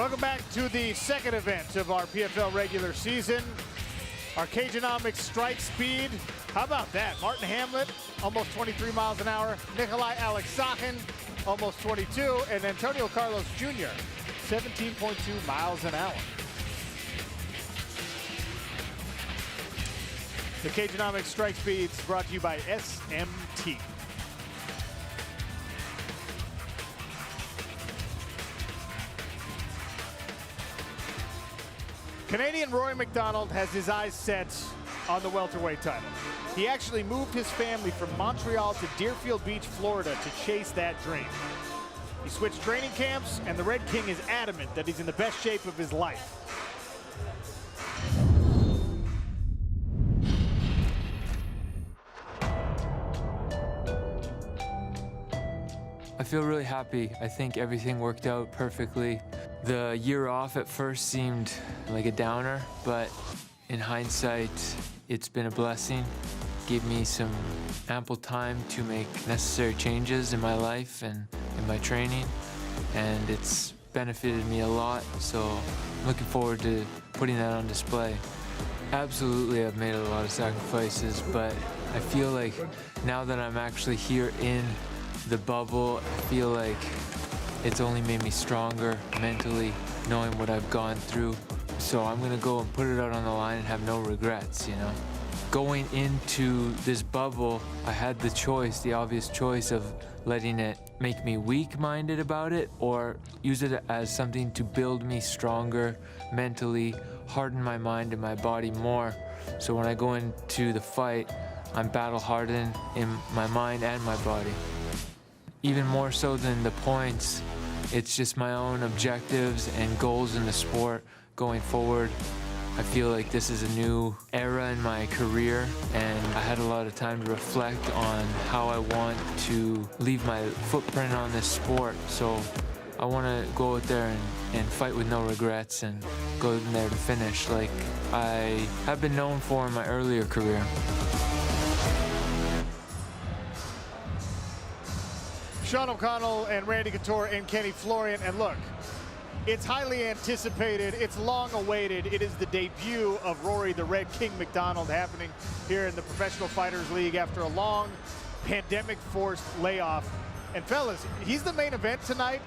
Welcome back to the second event of our PFL regular season. Our Cageonomics strike speed. How about that? Marthin Hamlet, almost 23 miles an hour. Nikolai Aleksakhin, almost 22. And Antônio Carlos Jr., 17.2 miles an hour. The Cageonomics strike speeds brought to you by SMT. Canadian Rory McDonald has his eyes set on the welterweight title. He actually moved his family from Montreal to Deerfield Beach, Florida to chase that dream. He switched training camps, and the Red King is adamant that he's in the best shape of his life. I feel really happy. I think everything worked out perfectly. The year off at first seemed like a downer, but in hindsight, it's been a blessing. Gave me some ample time to make necessary changes in my life and in my training, and it's benefited me a lot, so I'm looking forward to putting that on display. Absolutely, I've made a lot of sacrifices, but I feel like now that I'm actually here in the bubble, I feel like it's only made me stronger mentally, knowing what I've gone through. So I'm gonna go and put it out on the line and have no regrets, you know? Going into this bubble, I had the choice, the obvious choice of letting it make me weak-minded about it or use it as something to build me stronger mentally, harden my mind and my body more. So when I go into the fight, I'm battle-hardened in my mind and my body. Even more so than the points, it's just my own objectives and goals in the sport going forward. I feel like this is a new era in my career, and I had a lot of time to reflect on how I want to leave my footprint on this sport. So I want to go out there and fight with no regrets and go in there to finish like I have been known for in my earlier career. Sean O'Connell and Randy Couture and Kenny Florian. And look, it's highly anticipated, it's long awaited. It is the debut of Rory the Red King McDonald happening here in the Professional Fighters League after a long pandemic-forced layoff. And fellas, he's the main event tonight,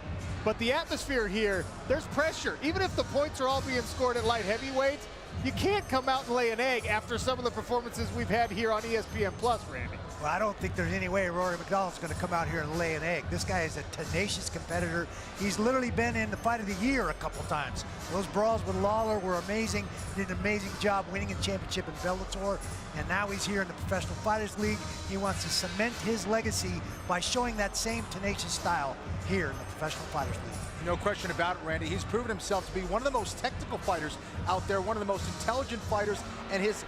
but the atmosphere here, there's pressure. Even if the points are all being scored at light heavyweight, you can't come out and lay an egg after some of the performances we've had here on ESPN Plus, Randy. Well, I don't think there's any way Rory McDonald's going to come out here and lay an egg. This guy is a tenacious competitor. He's literally been in the fight of the year a couple times. Those brawls with Lawler were amazing. He did an amazing job winning a championship in Bellator, and now he's here in the Professional Fighters League. He wants to cement his legacy by showing that same tenacious style here in the Professional Fighters League. No question about it, Randy. He's proven himself to be one of the most technical fighters out there, one of the most intelligent fighters, and his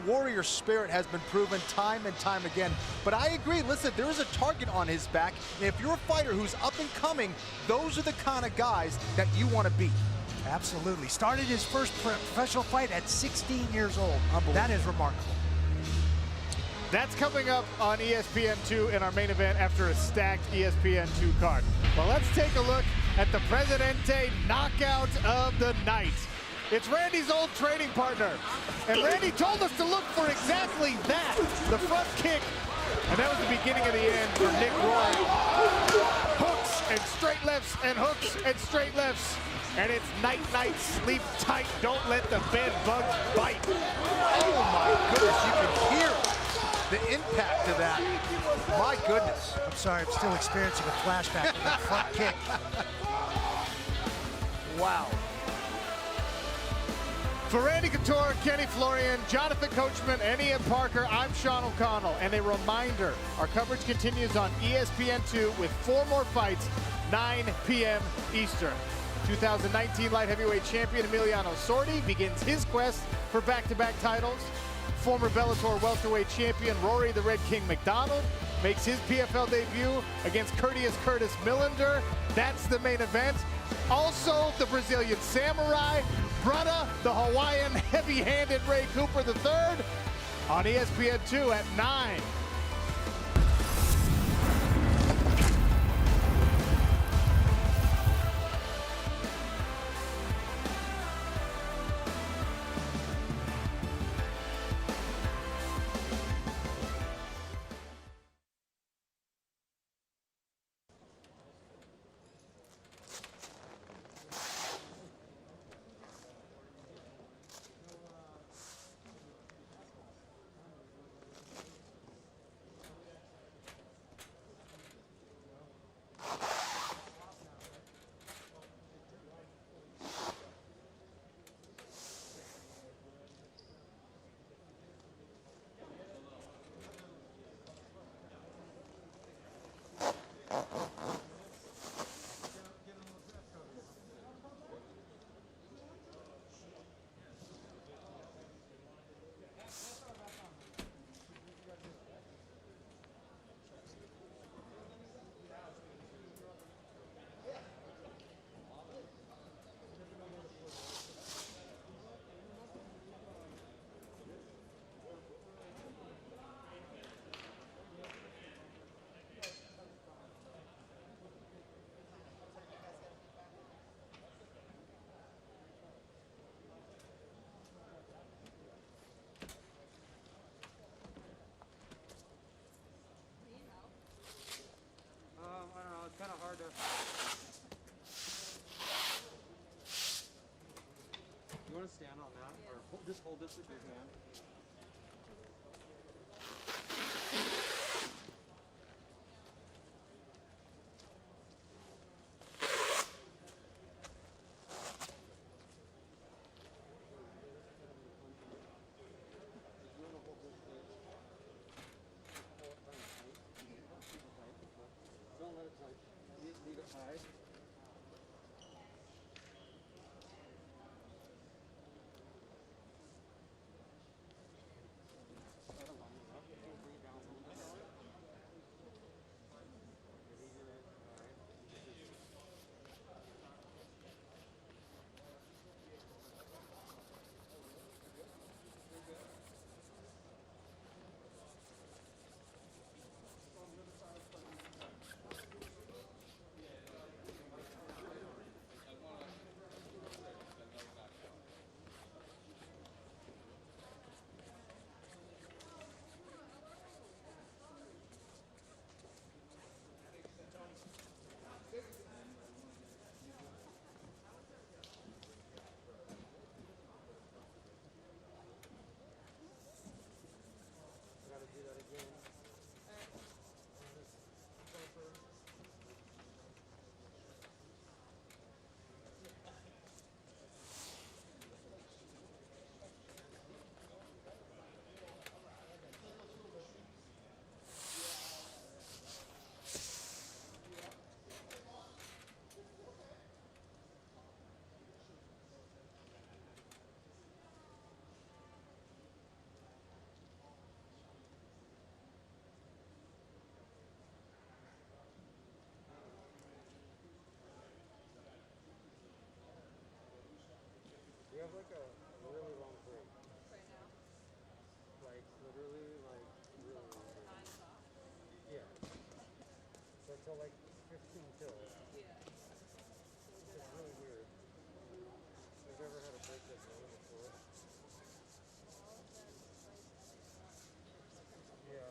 warrior spirit has been proven time and time again. But I agree, listen, there is a target on his back, and if you're a fighter who's up and coming, those are the kind of guys that you want to beat. Absolutely. Started his first professional fight at 16 years old. That is remarkable. That's coming up on ESPN2 in our main event after a stacked ESPN2 card. Well, let's take a look at the Presidente knockout of the night. It's Randy's old training partner. And Randy told us to look for exactly that, the front kick. And that was the beginning of the end for Nick Roy. Hooks and straight lefts and hooks and straight lefts. And it's night-night, sleep tight, don't let the bed bugs bite. Oh my goodness, you can hear the impact of that. My goodness. I'm sorry, I'm still experiencing a flashback of that front kick. Wow. For Randy Couture, Kenny Florian, Jonathan Coachman, and Ian Parker, I'm Sean O'Connell. And a reminder, our coverage continues on ESPN2 with 4 more fights, 9 p.m. Eastern. 2019 light heavyweight champion Emiliano Sordi begins his quest for back-to-back titles. Former Bellator welterweight champion Rory the Red King McDonald makes his PFL debut against Curtis Millender. That's the main event. Also, the Brazilian Samurai, Brutta, the Hawaiian heavy-handed Ray Cooper III on ESPN2 at 9. want to stand on that, or just hold this with your hand? Don't let it touch. Leave it high. You have like a really long break. Right now? Like literally like really long break. 9 o'clock? Yeah. So until like 15 till. Yeah. It's really weird. I've never had a break this long before. Yeah.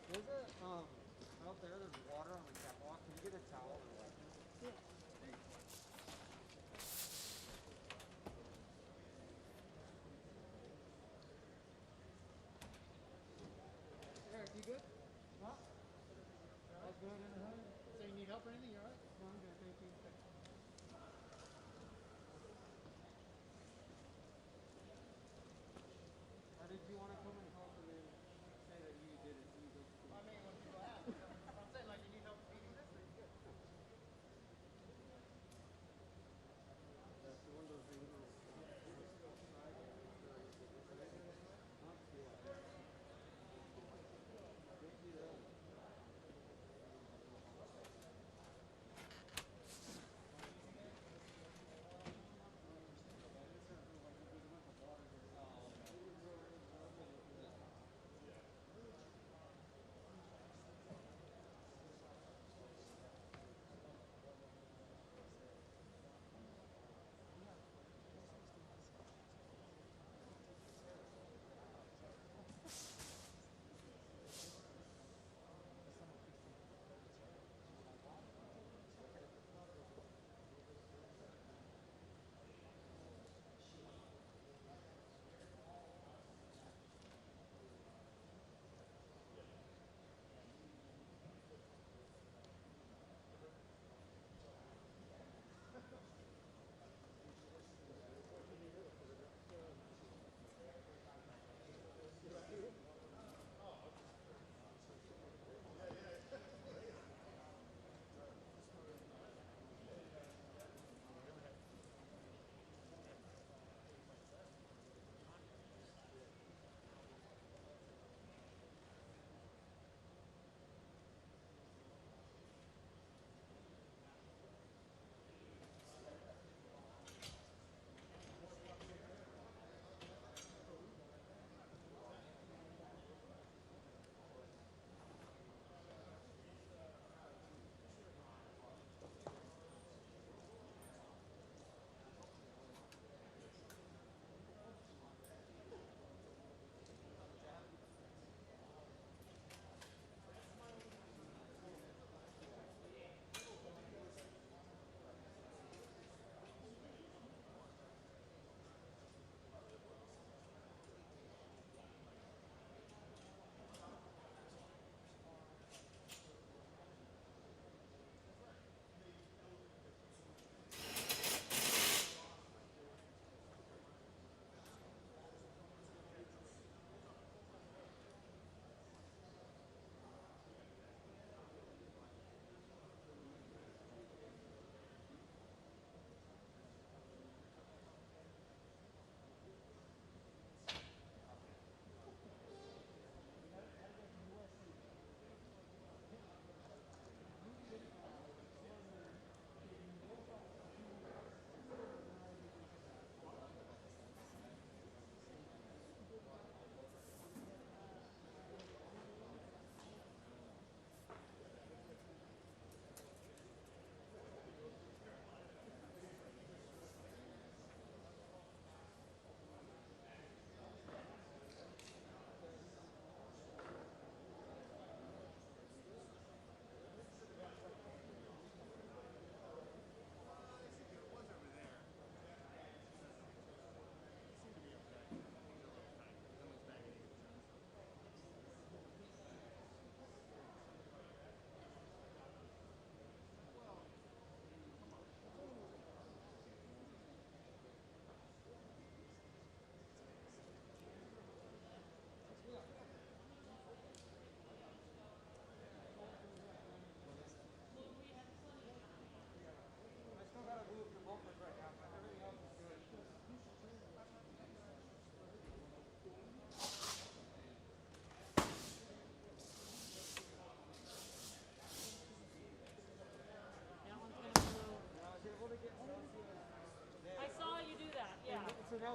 Is it, out there, there's water on the catwalk. Can you get a towel and wipe it? Yeah. Thank you. Eric, you good? Huh? That's good in the hood. So you need help or anything? You alright? No, I'm good, thank you. Or did you want to come and help and then say that you did it? I mean, when people ask, I'm saying like you need help feeding this, or you good? That's one of those things.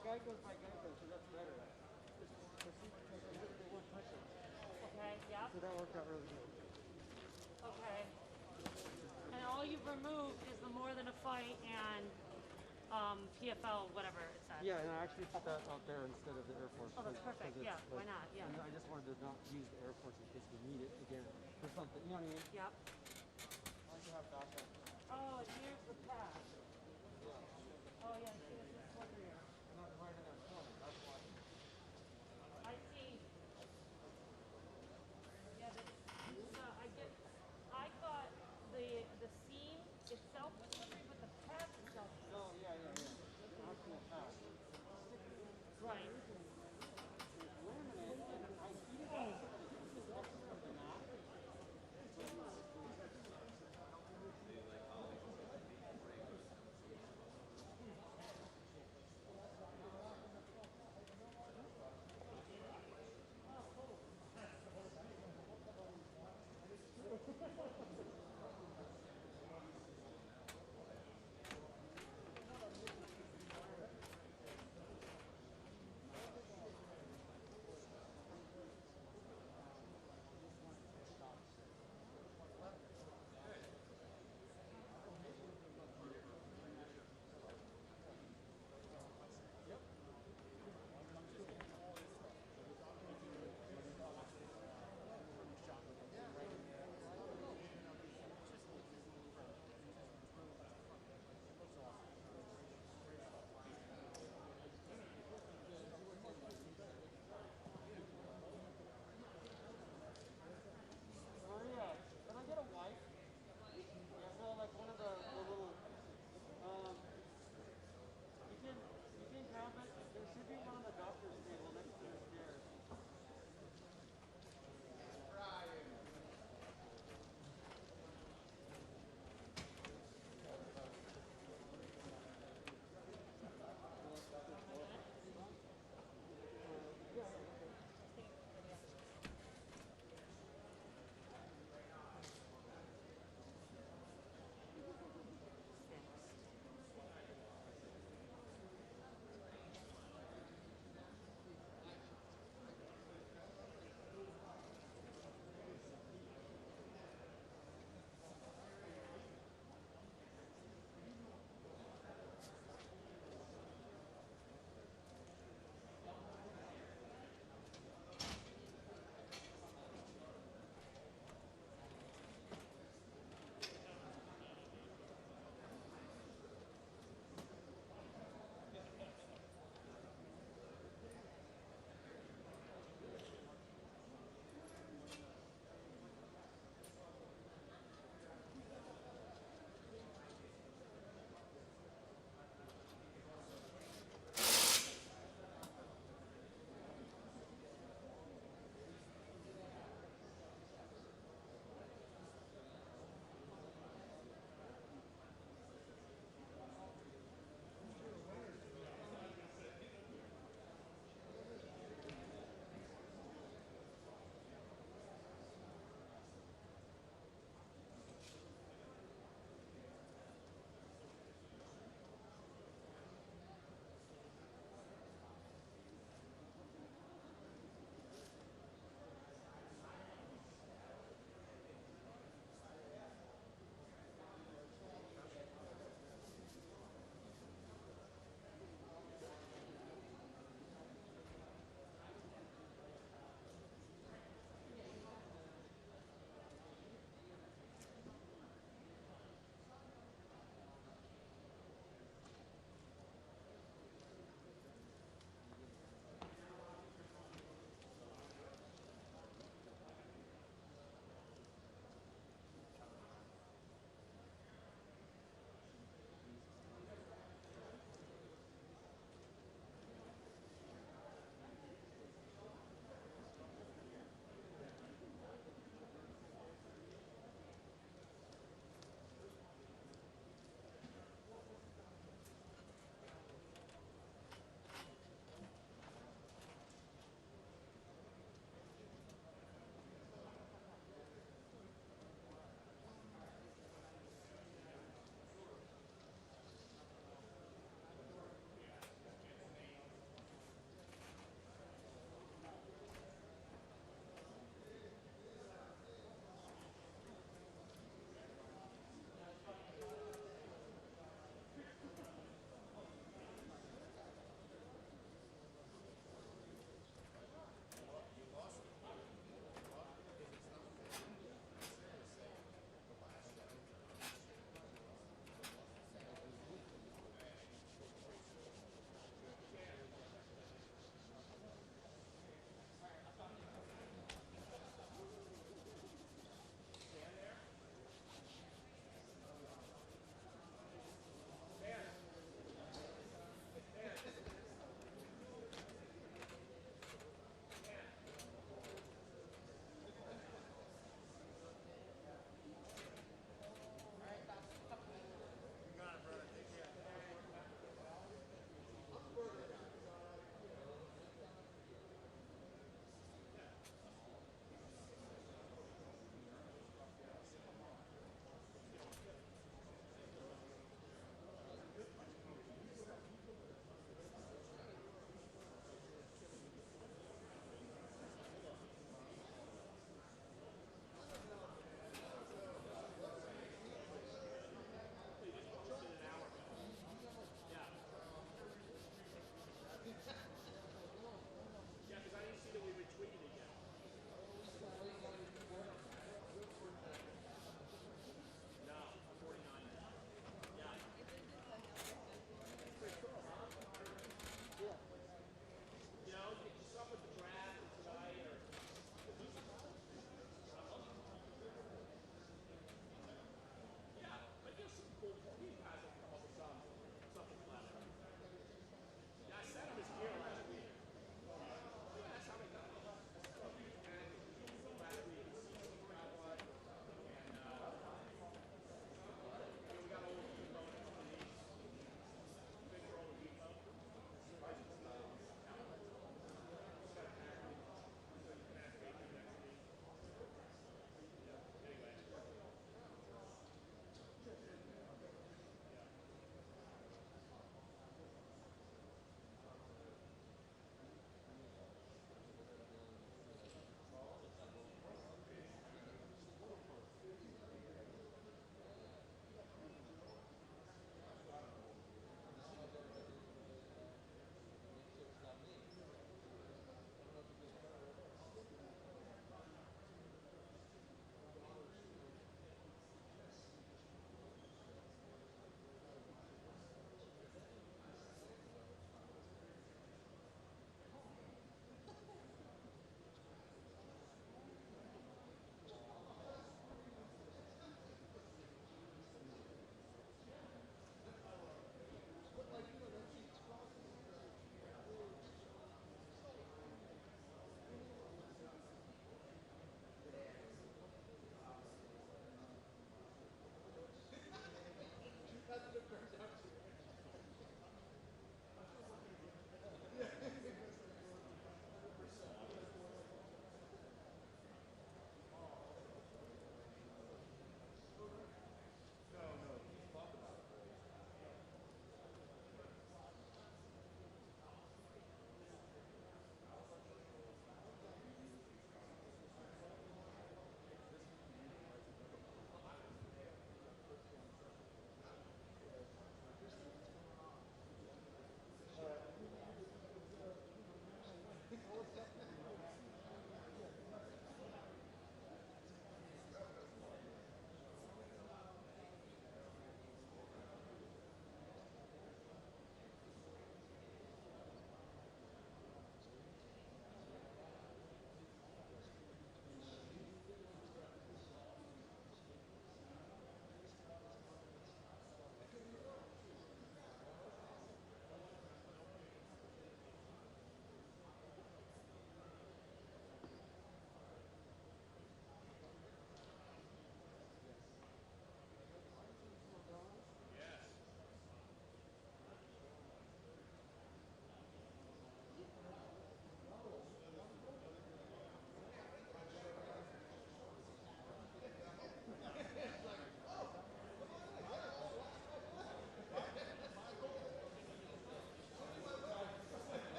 Geico's by Geico, so that's better. They weren't touching. Okay, yeah. So that worked out really good. Okay. And all you've removed is the more than a fight and PFL, whatever it said. Yeah, and I actually put that out there instead of the Air Force. Oh, that's perfect. Yeah, why not? Yeah. And I just wanted to not use the Air Force in case we need it again for something. You know what I mean? Yep. I like to have backup. Oh, and here's the path. Oh, yeah, see, this is over here. Not right in that corner, that's why. I see. Yeah, I thought the seam itself was slippery, but the path itself was No, yeah. Actual path. right.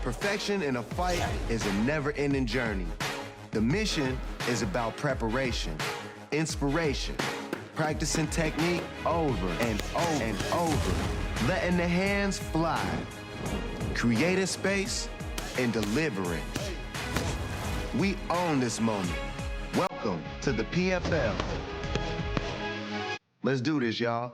Perfection in a fight is a never-ending journey. The mission is about preparation, inspiration, practicing technique over and over and over, letting the hands fly, creating space, and delivering. We own this moment. Welcome to the PFL. Let's do this, y'all.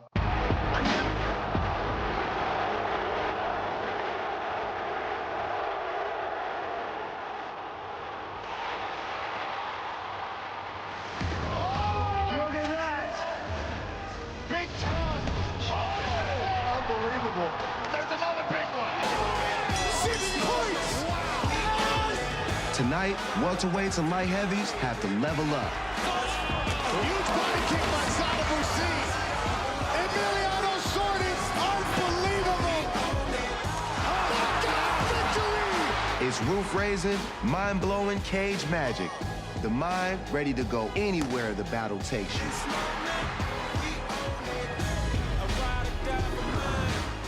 Tonight, welterweights and light heavies have to level up. Huge body kick by Sadibou. Emiliano Sordi, unbelievable. Victory! It's roof-raising, mind-blowing cage magic. The mind ready to go anywhere the battle takes you.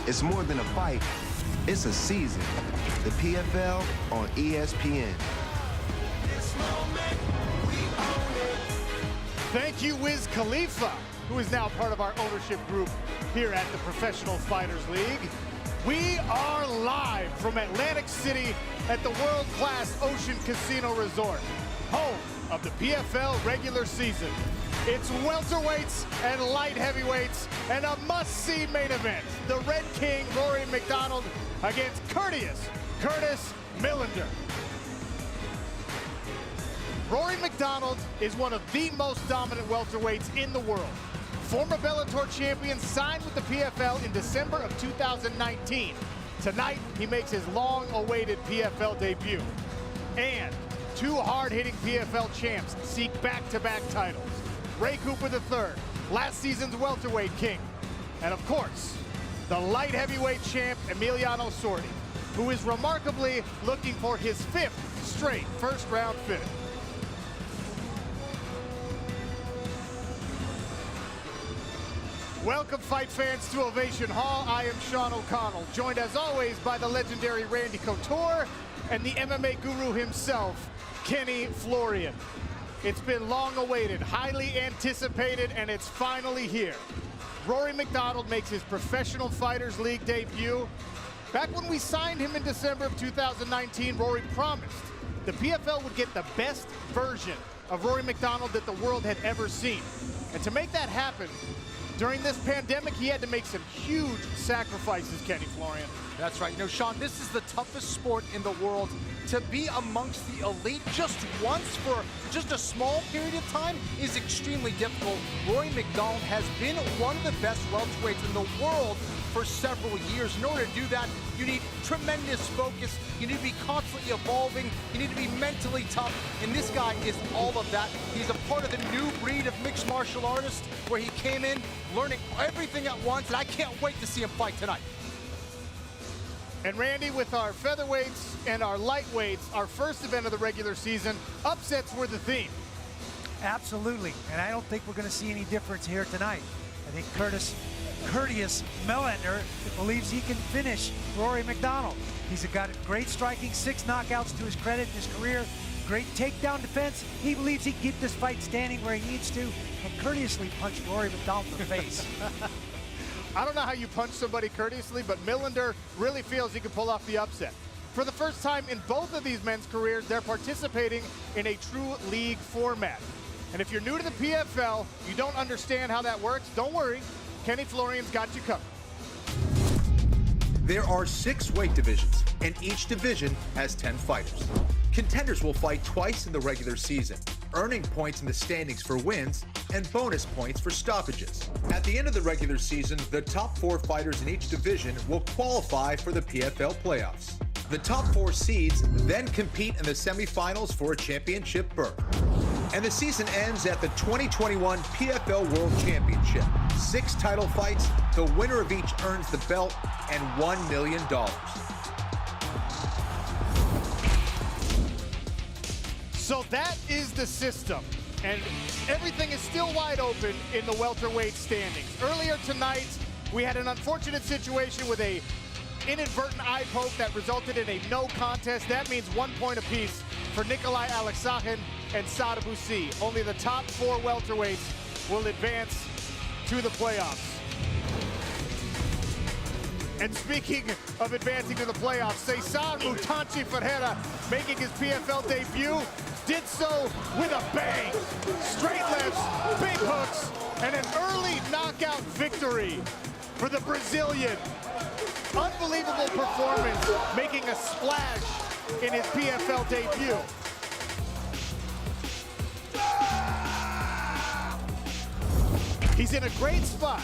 It's more than a fight, it's a season. The PFL on ESPN. Thank you, Wiz Khalifa, who is now part of our ownership group here at the Professional Fighters League. We are live from Atlantic City at the world-class Ocean Casino Resort, home of the PFL regular season. It's welterweights and light heavyweights and a must-see main event. The Red King, Rory McDonald, against Curtis Millender. Rory McDonald is one of the most dominant welterweights in the world. Former Bellator champion, signed with the PFL in December of 2019. Tonight, he makes his long-awaited PFL debut. And two hard-hitting PFL champs seek back-to-back titles. Ray Cooper III, last season's welterweight king. And of course, the light heavyweight champ, Emiliano Sordi, who is remarkably looking for his 5th straight first-round finish. Welcome, fight fans, to Ovation Hall. I am Sean O'Connell, joined as always by the legendary Randy Couture and the MMA guru himself, Kenny Florian. It's been long awaited, highly anticipated, and it's finally here. Rory McDonald makes his Professional Fighters League debut. Back when we signed him in December of 2019, Rory promised the PFL would get the best version of Rory McDonald that the world had ever seen. And to make that happen, during this pandemic, he had to make some huge sacrifices, Kenny Florian. That's right. You know, Sean, this is the toughest sport in the world. To be amongst the elite just once for just a small period of time is extremely difficult. Rory McDonald has been one of the best welterweights in the world for several years. In order to do that, you need tremendous focus. You need to be constantly evolving. You need to be mentally tough. And this guy is all of that. He's a part of the new breed of mixed martial artists where he came in learning everything at once, and I can't wait to see him fight tonight. And Randy, with our featherweights and our lightweights, our first event of the regular season, upsets were the theme. Absolutely, and I don't think we're going to see any difference here tonight. I think Curtis Millender believes he can finish Rory McDonald. He's got great striking, 6 knockouts to his credit in his career, great takedown defense. He believes he can keep this fight standing where he needs to and courteously punch Rory McDonald in the face. I don't know how you punch somebody courteously, but Millender really feels he can pull off the upset. For the first time in both of these men's careers, they're participating in a true league format. And if you're new to the PFL, you don't understand how that works, don't worry. Kenny Florian's got you covered. There are 6 weight divisions, and each division has 10 fighters. Contenders will fight twice in the regular season, earning points in the standings for wins and bonus points for stoppages. At the end of the regular season, the top 4 fighters in each division will qualify for the PFL playoffs. The top 4 seeds then compete in the semifinals for a championship berth. And the season ends at the 2021 PFL World Championship. 6 title fights, the winner of each earns the belt and $1 million. So that is the system, and everything is still wide open in the welterweight standings. Earlier tonight, we had an unfortunate situation with a inadvertent eye poke that resulted in a no contest. That means 1 point apiece for Nikolai, Aleksakhin, and Sadibou. Only the top 4 welterweights will advance to the playoffs. And speaking of advancing to the playoffs, Cezar Ferreira, making his PFL debut, did so with a bang. Straight lefts, big hooks, and an early knockout victory for the Brazilian. Unbelievable performance, making a splash in his PFL debut. He's in a great spot,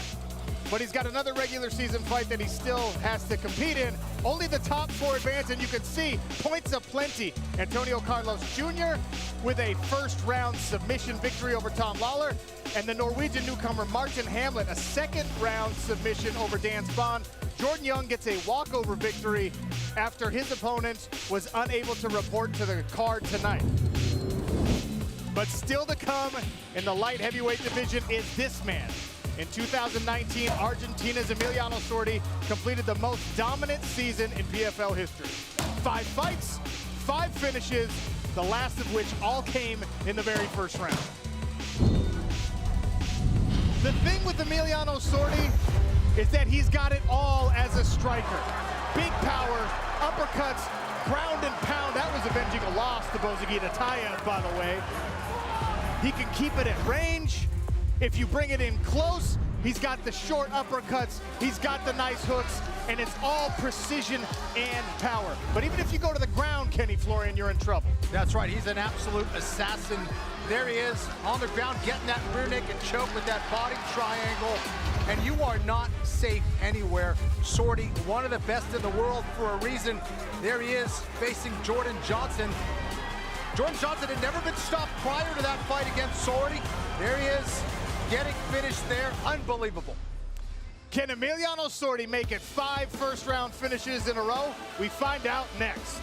but he's got another regular season fight that he still has to compete in. Only the top 4 advance, and you can see points aplenty. Antônio Carlos Júnior with a first-round submission victory over Tom Lawler, and the Norwegian newcomer Marthin Hamlet, a second-round submission over Dan Spohn. Jordan Young gets a walkover victory after his opponent was unable to report to the card tonight. But still to come in the light heavyweight division is this man. In 2019, Argentina's Emiliano Sordi completed the most dominant season in PFL history. 5 fights, 5 finishes, the last of which all came in the very first round. The thing with Emiliano Sordi is that he's got it all as a striker. Big power, uppercuts, ground and pound. That was avenging a loss to Bozogita Taya, by the way. He can keep it at range. If you bring it in close, he's got the short uppercuts, he's got the nice hooks, and it's all precision and power. But even if you go to the ground, Kenny Florian, you're in trouble. That's right, he's an absolute assassin. There he is, on the ground, getting that rear naked choke with that body triangle. And you are not safe anywhere. Sordi, one of the best in the world for a reason. There he is, facing Jordan Johnson. Jordan Johnson had never been stopped prior to that fight against Sordi. There he is, getting finished there. Unbelievable. Can Emiliano Sordi make it 5 first-round finishes in a row? We find out next.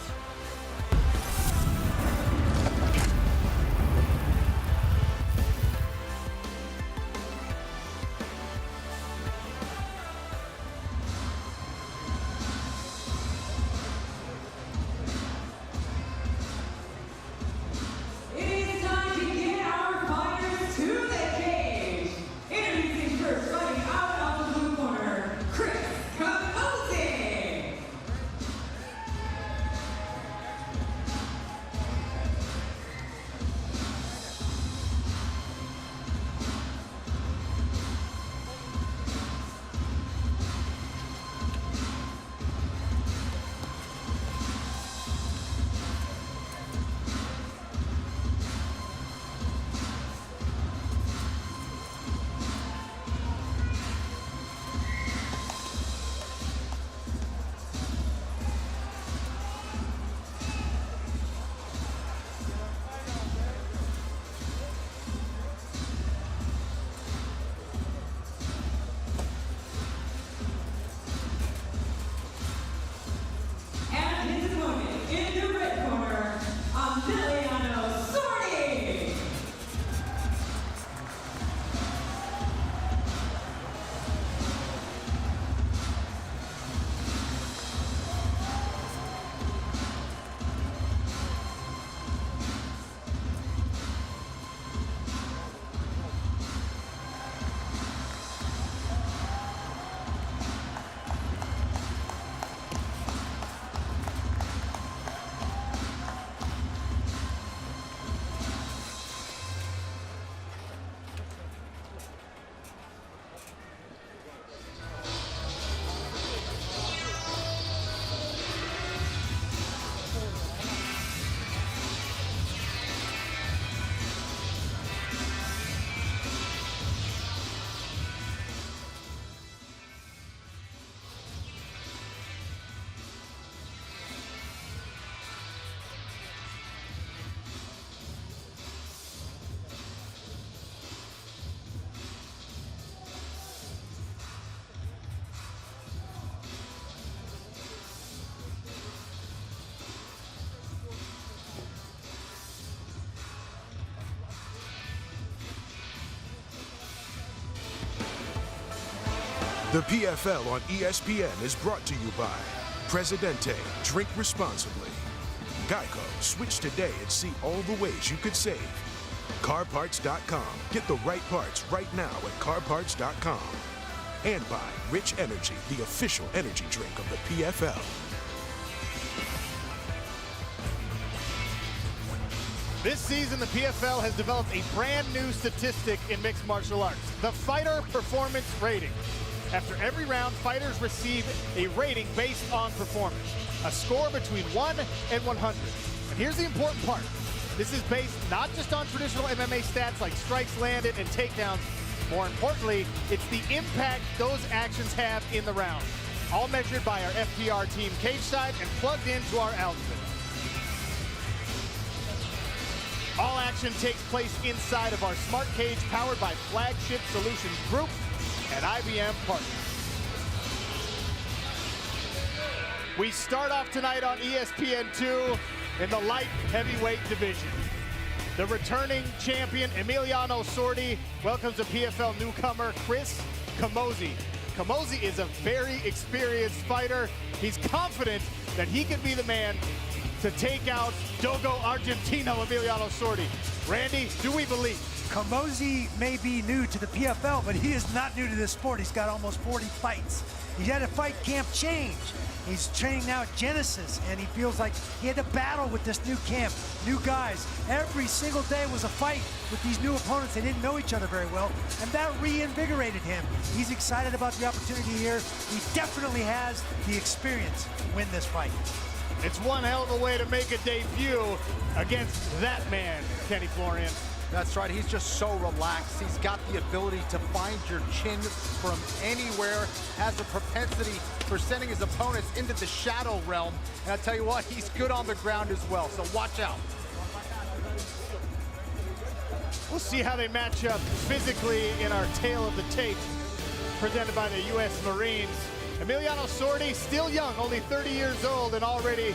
The PFL on ESPN is brought to you by Presidente, drink responsibly. Geico, switch today and see all the ways you could save. CarParts.com. Get the right parts right now at CarParts.com. And by Rich Energy, the official energy drink of the PFL. This season, the PFL has developed a brand new statistic in mixed martial arts, the Fighter Performance Rating. After every round, fighters receive a rating based on performance, a score between 1 and 100. And here's the important part. This is based not just on traditional MMA stats like strikes landed and takedowns. More importantly, it's the impact those actions have in the round, all measured by our FPR team cage side and plugged into our algorithm. All action takes place inside of our smart cage powered by Flagship Solutions Group and IBM Partners. We start off tonight on ESPN2 in the light heavyweight division. The returning champion, Emiliano Sordi, welcomes a PFL newcomer, Chris Camozzi. Camozzi is a very experienced fighter. He's confident that he can be the man to take out Dogo Argentino Emiliano Sordi. Randy, do we believe? Camozzi may be new to the PFL, but he is not new to this sport. He's got almost 40 fights. He's had a fight camp change. He's training now at Genesis, and he feels like he had to battle with this new camp, new guys. Every single day was a fight with these new opponents. They didn't know each other very well, and that reinvigorated him. He's excited about the opportunity here. He definitely has the experience to win this fight. It's one hell of a way to make a debut against that man, Kenny Florian. That's right, he's just so relaxed. He's got the ability to find your chin from anywhere, has a propensity for sending his opponents into the shadow realm. And I'll tell you what, he's good on the ground as well, so watch out. We'll see how they match up physically in our tail of the tape presented by the U.S. Marines. Emiliano Sordi, still young, only 30 years old, and already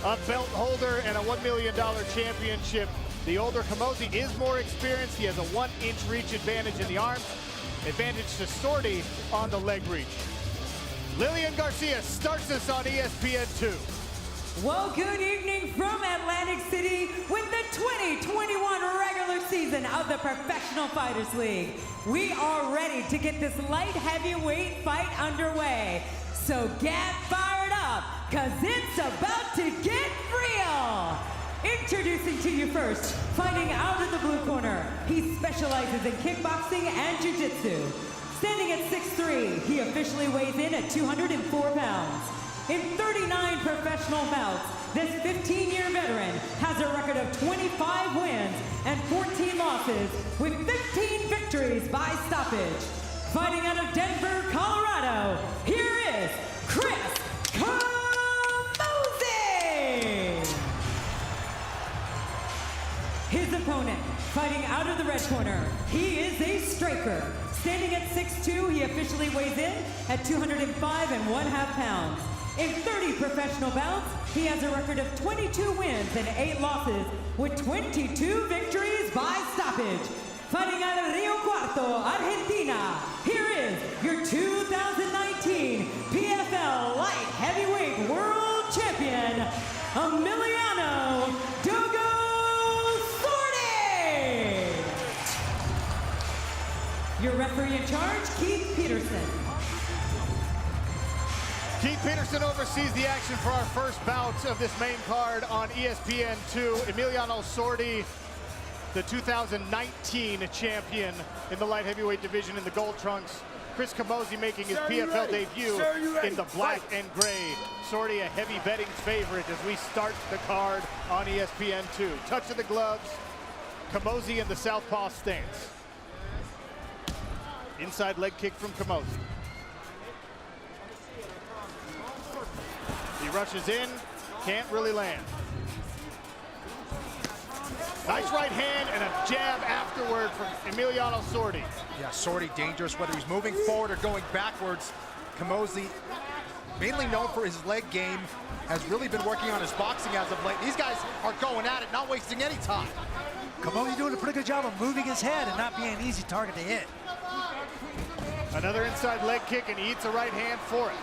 a belt holder and a $1 million championship. The older Camozzi is more experienced. He has a 1-inch reach advantage in the arm. Advantage to Sordi on the leg reach. Lillian Garcia starts us on ESPN2. Well, good evening from Atlantic City with the 2021 regular season of the Professional Fighters League. We are ready to get this light heavyweight fight underway. So get fired up, cause it's about to get real. Introducing to you first, fighting out of the blue corner. He specializes in kickboxing and jiu-jitsu. Standing at 6'3", he officially weighs in at 204 pounds. In 39 professional bouts, this 15-year veteran has a record of 25 wins and 14 losses with 15 victories by stoppage. Fighting out of Denver, Colorado, here is Chris Camozzi! His opponent, fighting out of the red corner, he is a striker. Standing at 6'2", he officially weighs in at 205.5 pounds. In 30 professional bouts, he has a record of 22 wins and 8 losses with 22 victories by stoppage. Fighting out of Rio Cuarto, Argentina, here is your 2019 PFL Light Heavyweight World Champion, Emiliano Dogo Sordi! Your referee in charge, Keith Peterson. Keith Peterson oversees the action for our first bout of this main card on ESPN2. Emiliano Sordi, the 2019 champion in the light heavyweight division in the gold trunks. Chris Camozzi making his PFL debut in the black and gray. Sordi, a heavy betting favorite as we start the card on ESPN2. Touch of the gloves, Camozzi in the southpaw stance. Inside leg kick from Camozzi. He rushes in, can't really land. Nice right hand and a jab afterward from Emiliano Sordi. Yeah, Sordi dangerous, whether he's moving forward or going backwards. Camozzi, mainly known for his leg game, has really been working on his boxing as of late. These guys are going at it, not wasting any time. Camozzi doing a pretty good job of moving his head and not being an easy target to hit. Another inside leg kick, and he eats a right hand for it.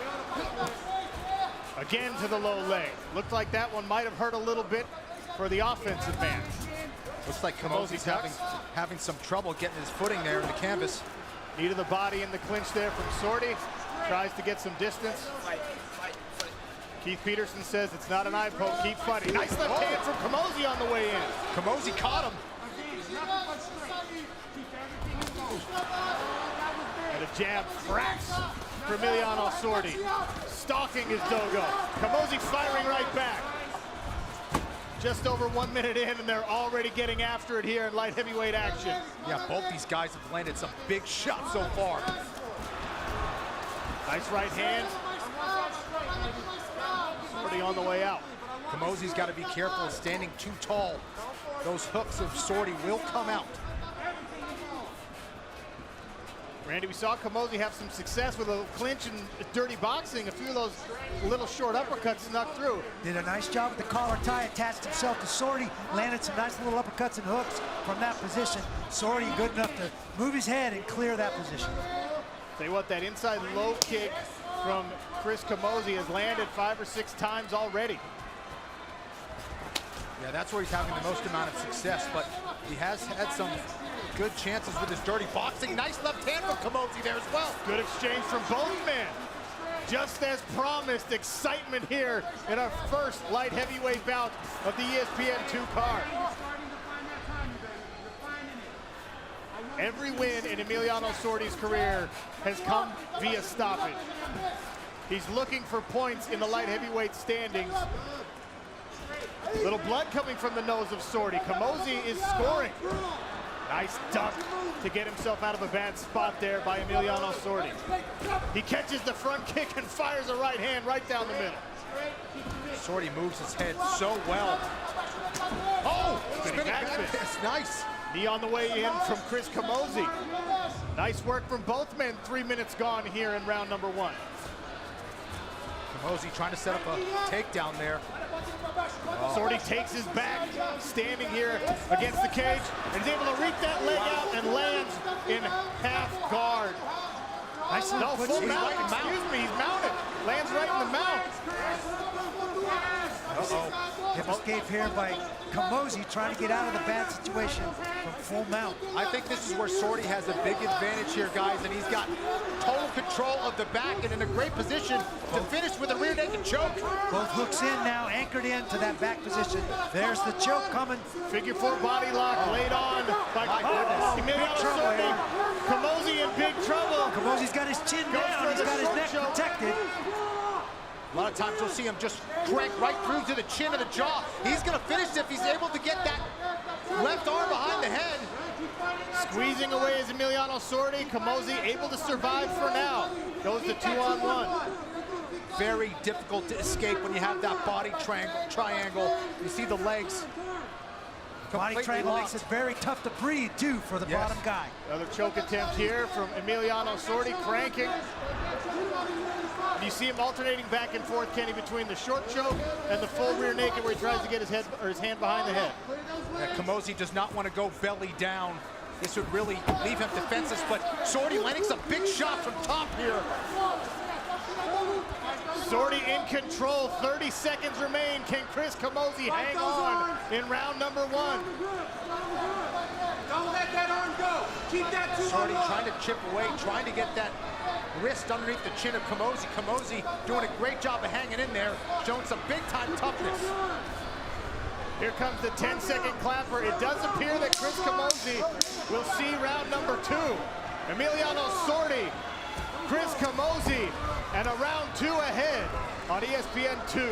Again to the low leg. Looked like that one might have hurt a little bit for the offensive man. Looks like Camozzi's having some trouble getting his footing there in the canvas. Knee to the body in the clinch there from Sordi. Tries to get some distance. Keith Peterson says it's not an eye poke, keep fighting. Nice left hand from Camozzi on the way in. Camozzi caught him. And a jab cracks for Emiliano Sordi. Stalking his dogo. Camozzi firing right back. Just over 1 minute in, and they're already getting after it here in light heavyweight action. Yeah, both these guys have landed some big shots so far. Nice right hand. Sordi on the way out. Camozzi's got to be careful of standing too tall. Those hooks of Sordi will come out. Randy, we saw Camozzi have some success with a clinch and dirty boxing. A few of those little short uppercuts snuck through. Did a nice job with the collar tie, attached himself to Sordi, landed some nice little uppercuts and hooks from that position. Sordi good enough to move his head and clear that position. Tell you what, that inside low kick from Chris Camozzi has landed 5 or 6 times already. Yeah, that's where he's having the most amount of success, but he has had some good chances with his dirty boxing. Nice left hand from Camozzi there as well. Good exchange from both men. Just as promised, excitement here in our first light heavyweight bout of the ESPN 2 card. Every win in Emiliano Sordi's career has come via stoppage. He's looking for points in the light heavyweight standings. Little blood coming from the nose of Sordi. Camozzi is scoring. Nice duck to get himself out of a bad spot there by Emiliano Sordi. He catches the front kick and fires a right hand right down the middle. Sordi moves his head so well. Oh, spinning back fist. Nice. Knee on the way in from Chris Camozzi. Nice work from both men. 3 minutes gone here in round number 1. Camozzi trying to set up a takedown there. Sordi takes his back, standing here against the cage, and is able to reach that leg out and lands in half guard. Nice no, full mount, excuse me, he's mounted. Lands right in the mount. Hip escape here by Camozzi trying to get out of the bad situation from full mount. I think this is where Sordi has a big advantage here, guys, and he's got total control of the back and in a great position to finish with a rear naked choke. Both hooks in now, anchored into that back position. There's the choke coming. Figure 4 body lock laid on by Emiliano Sordi. Camozzi in big trouble. Camozzi's got his chin down, he's got his neck protected. A lot of times you'll see him just crank right through to the chin of the jaw. He's gonna finish if he's able to get that left arm behind the head. Squeezing away is Emiliano Sordi. Camozzi able to survive for now. Goes to 2-on-1. Very difficult to escape when you have that body triangle. You see the legs. Body triangle makes it very tough to breathe, too, for the bottom guy. Another choke attempt here from Emiliano Sordi, cranking. You see him alternating back and forth, Kenny, between the short choke and the full rear naked where he tries to get his head or his hand behind the head. Yeah, Camozzi does not want to go belly down. This would really leave him defenseless, but Sordi landing some big shots from top here. Sordi in control, 30 seconds remain. Can Chris Camozzi hang on in round number 1? Don't let that arm go. Keep that 2 Sordi trying to chip away, trying to get that wrist underneath the chin of Camozzi. Camozzi doing a great job of hanging in there, showing some big-time toughness. Here comes the 10-second clapper. It does appear that Chris Camozzi will see round number 2. Emiliano Sordi, Chris Camozzi, and a round 2 ahead on ESPN 2.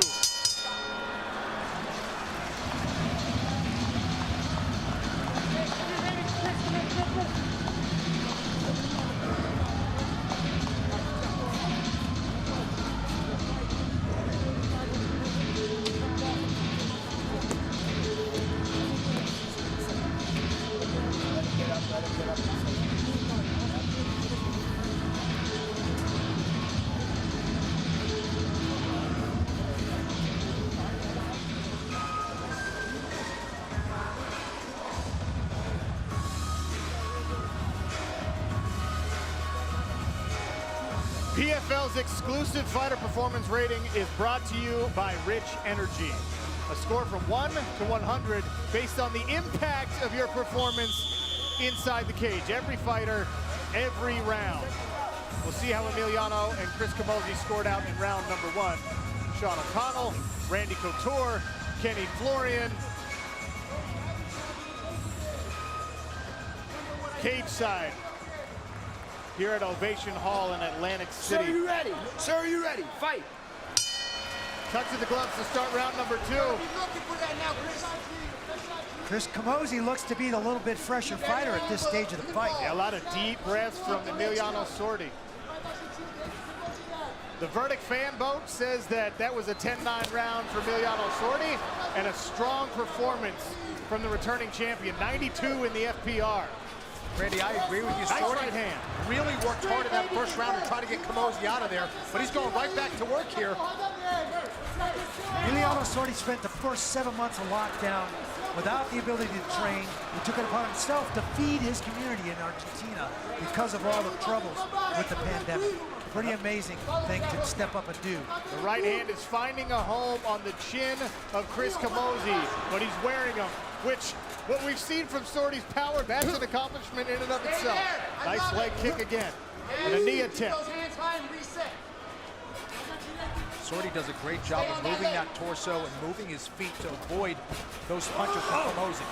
PFL's exclusive fighter performance rating is brought to you by Rich Energy. A score from 1 to 100 based on the impact of your performance inside the cage. Every fighter, every round. We'll see how Emiliano and Chris Camozzi scored out in round number 1. Sean O'Connell, Randy Couture, Kenny Florian. Cage side here at Ovation Hall in Atlantic City. Sir, you ready? Sir, you ready? Fight. Touch of the gloves to start round number 2. Chris Camozzi looks to be the little bit fresher fighter at this stage of the fight. Yeah, a lot of deep breaths from Emiliano Sordi. The verdict fan vote says that that was a 10-9 round for Emiliano Sordi and a strong performance from the returning champion, 92 in the FPR. Randy, I agree with you. Nice Sordi right hand. really worked hard in that first round to try to get Camozzi out of there, but he's going right back to work here. Emiliano Sordi spent the first 7 months of lockdown without the ability to train. He took it upon himself to feed his community in Argentina because of all the troubles with the pandemic. Pretty amazing thing to step up and do. The right hand is finding a home on the chin of Chris Camozzi, but he's wearing them, which what we've seen from Sordi's power, that's an accomplishment in and of itself. Nice leg kick again, and a knee attempt. Sordi does a great job of moving that torso and moving his feet to avoid those punches from Camozzi.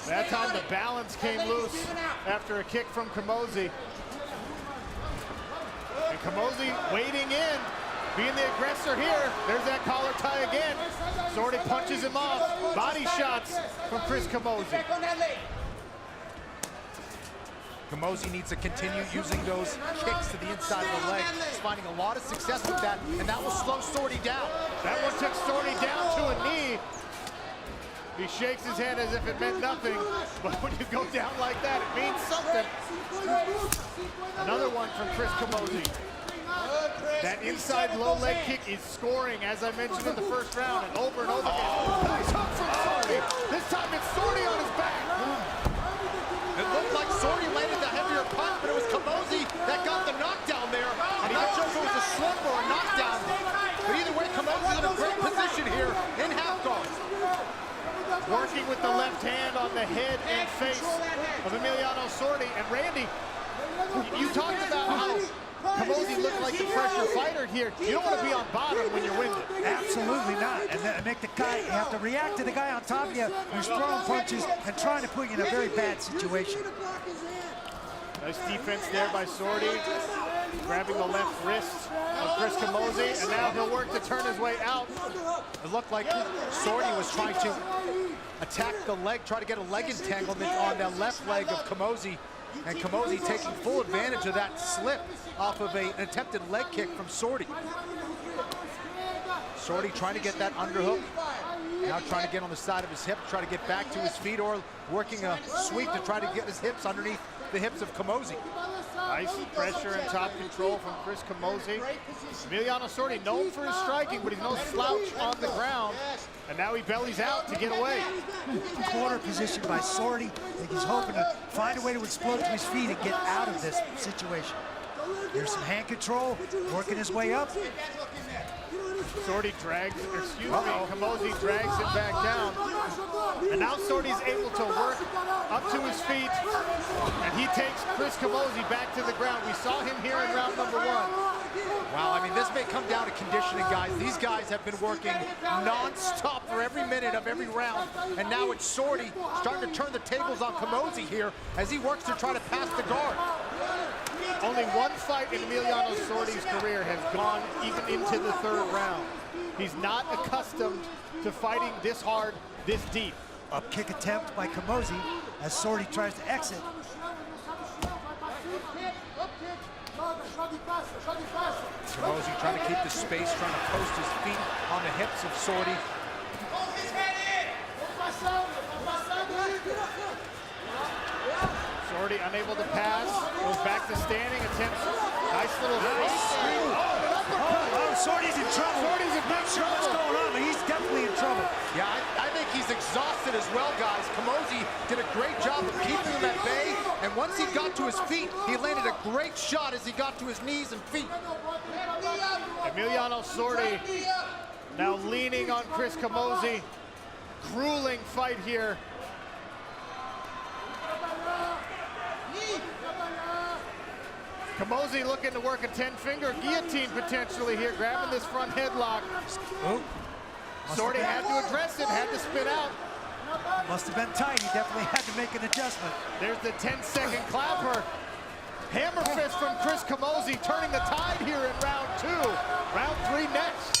That time the balance came loose after a kick from Camozzi. And Camozzi waiting in, being the aggressor here. There's that collar tie again. Sordi punches him off. Body shots from Chris Camozzi. Camozzi needs to continue using those kicks to the inside of the leg. He's finding a lot of success with that, and that will slow Sordi down. That one took Sordi down to a knee. He shakes his head as if it meant nothing, but when you go down like that, it means something. Another one from Chris Camozzi. That inside low leg kick is scoring, as I mentioned in the first round, and over again. Nice hook from Sordi. This time it's Sordi on his back. It looked like Sordi landed the heavier punch, but it was Camozzi that got the knockdown there. I'm not sure if it was a slip or a knockdown, but either way, Camozzi's in a great position here in half guard. Working with the left hand on the head and face of Emiliano Sordi. And Randy, you talked about how Camozzi looked like the fresher fighter here. You don't want to be on bottom when you're winded. Absolutely not. And then make the guy, you have to react to the guy on top of you who's throwing punches and trying to put you in a very bad situation. Nice defense there by Sordi, grabbing the left wrist of Chris Camozzi, and now he'll work to turn his way out. It looked like Sordi was trying to attack the leg, try to get a leg entanglement on that left leg of Camozzi, and Camozzi taking full advantage of that slip off of an attempted leg kick from Sordi. Sordi trying to get that underhook, now trying to get on the side of his hip, try to get back to his feet, or working a sweep to try to get his hips underneath the hips of Camozzi. Nice pressure and top control from Chris Camozzi. Emiliano Sordi known for his striking, but he's no slouch on the ground. And now he bellies out to get away. Corner position by Sordi. I think he's hoping to find a way to explode to his feet and get out of this situation. There's some hand control, working his way up. Sordi drags, Camozzi drags him back down. And now Sordi's able to work up to his feet, and he takes Chris Camozzi back to the ground. We saw him here in round number 1. Wow, I mean, this may come down to conditioning, guys. These guys have been working non-stop for every minute of every round, and now it's Sordi starting to turn the tables on Camozzi here as he works to try to pass the guard. Only one fight in Emiliano Sordi's career has gone even into the 3rd round. He's not accustomed to fighting this hard, this deep. Up kick attempt by Camozzi as Sordi tries to exit. Camozzi trying to keep the space, trying to post his feet on the hips of Sordi. Sordi unable to pass, goes back to standing, attempts nice little Sordi's in trouble. Sordi's in big trouble. What's going on, but he's definitely in trouble. Yeah, I think he's exhausted as well, guys. Camozzi did a great job of keeping him at bay, and once he got to his feet, he landed a great shot as he got to his knees and feet. Emiliano Sordi now leaning on Chris Camozzi. Grueling fight here. Camozzi looking to work a 10-finger guillotine potentially here, grabbing this front headlock. Oh. Sordi had to address it, had to spin out. Must have been tight. He definitely had to make an adjustment. There's the 10-second clapper. Hammer fist from Chris Camozzi, turning the tide here in round 2. Round 3 next.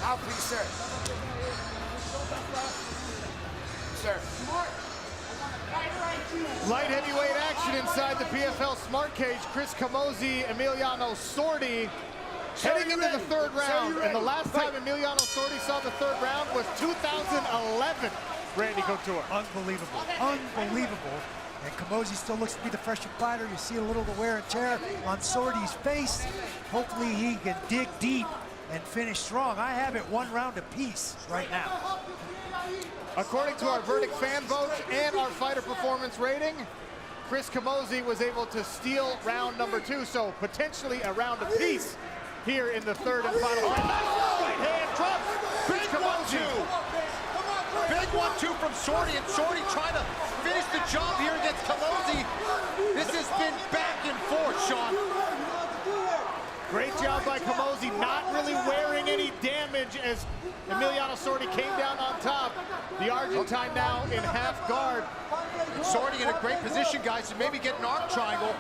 Out, please, sir. Sir. Light heavyweight action inside the PFL Smart Cage. Chris Camozzi, Emiliano Sordi heading into the third round. And the last time Emiliano Sordi saw the third round was 2011, Randy Couture. Unbelievable, unbelievable. And Camozzi still looks to be the fresher fighter. You see a little of the wear and tear on Sordi's face. Hopefully he can dig deep and finish strong. I have it 1 round apiece right now. According to our verdict fan vote and our fighter performance rating, Chris Camozzi was able to steal round number 2, so potentially a round apiece here in the third and final round. Right hand drops. Chris Camozzi. Big 1-2 from Sordi, and Sordi trying to finish the job here against Camozzi. This has been back and forth, Sean. Great job by Camozzi, not really wearing any damage as Emiliano Sordi came down on top. The Argentine now in half guard. Sordi in a great position, guys, to maybe get an arm triangle.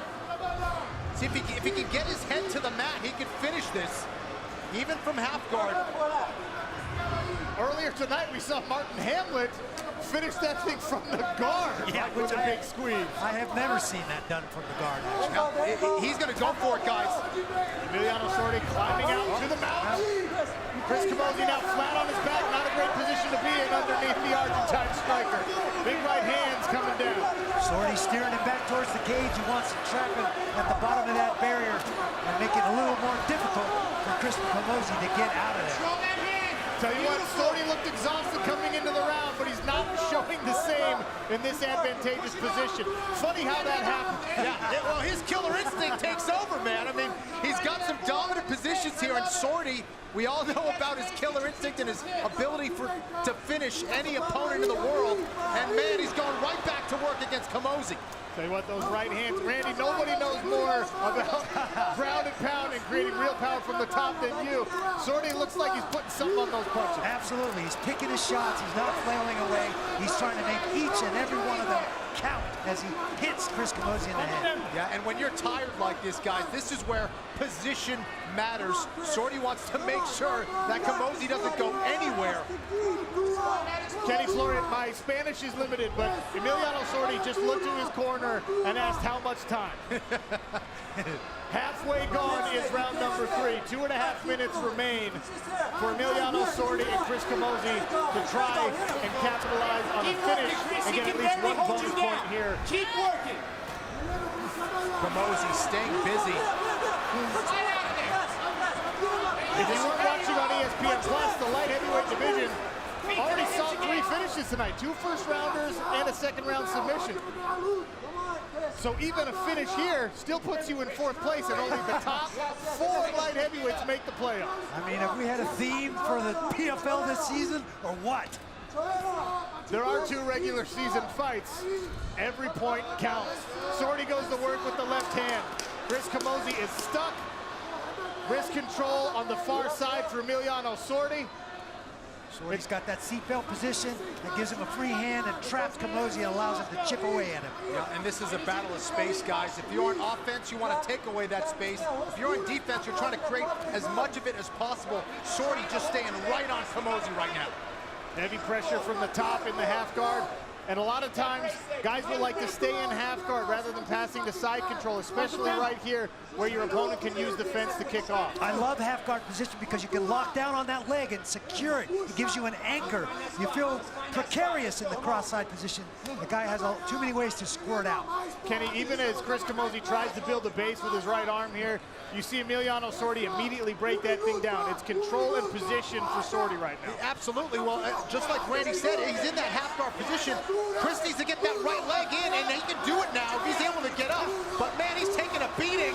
See if he can get his head to the mat, he can finish this, even from half guard. Earlier tonight, we saw Marthin Hamlet finish that thing from the guard. Yeah, with a big squeeze. I have never seen that done from the guard, actually. Now, he's going to go for it, guys. Emiliano Sordi climbing out to the mount. Chris Camozzi now flat on his back, not a great position to be in underneath the Argentine striker. Big right hands coming down. Sordi steering him back towards the cage. He wants to trap him at the bottom of that barrier and make it a little more difficult for Chris Camozzi to get out of there. Tell you what, Sordi looked exhausted coming into the round, but he's not showing the same in this advantageous position. Funny how that happened. Yeah, well, his killer instinct takes over, man. I mean, he's got some dominant positions here, and Sordi, we all know about his killer instinct and his ability to finish any opponent in the world. And man, he's going right back to work against Camozzi. Tell you what, those right hands, Randy, nobody knows more about ground and pound and creating real power from the top than you. Sordi looks like he's putting something on those punches. Absolutely, he's picking his shots, he's not flailing away. He's trying to make each and every one of them count as he hits Chris Camozzi in the head. Yeah, and when you're tired like this, guys, this is where position matters. Sordi wants to make sure that Camozzi doesn't go anywhere. Kenny Florian, my Spanish is limited, but Emiliano Sordi just looked to his corner and asked how much time. Halfway gone is round number 3. 2.5 minutes remain for Emiliano Sordi and Chris Camozzi to try and capitalize on a finish and get at least 1 bonus point here. Keep working. Camozzi staying busy. If you weren't watching on ESPN Plus, the light heavyweight division already saw 3 finishes tonight. 2 first-rounders and a second-round submission. So even a finish here still puts you in 4th place, and only the top 4 light heavyweights make the playoffs. I mean, have we had a theme for the PFL this season, or what? There are 2 regular season fights. Every point counts. Sordi goes to work with the left hand. Chris Camozzi is stuck. Wrist control on the far side for Emiliano Sordi. Sordi's got that seatbelt position that gives him a free hand and traps Camozzi and allows him to chip away at him. Yeah, and this is a battle of space, guys. If you're on offense, you want to take away that space. If you're on defense, you're trying to create as much of it as possible. Sordi just staying right on Camozzi right now. Heavy pressure from the top in the half guard. And a lot of times, guys will like to stay in half guard rather than passing to side control, especially right here where your opponent can use the fence to kick off. I love half guard position because you can lock down on that leg and secure it. It gives you an anchor. You feel precarious in the cross-side position. The guy has too many ways to squirt out. Kenny, even as Chris Camozzi tries to build a base with his right arm here, you see Emiliano Sordi immediately break that thing down. It's control and position for Sordi right now. Absolutely. Well, just like Randy said, he's in that half guard position. Chris needs to get that right leg in, and he can do it now if he's able to get up. But man, he's taking a beating.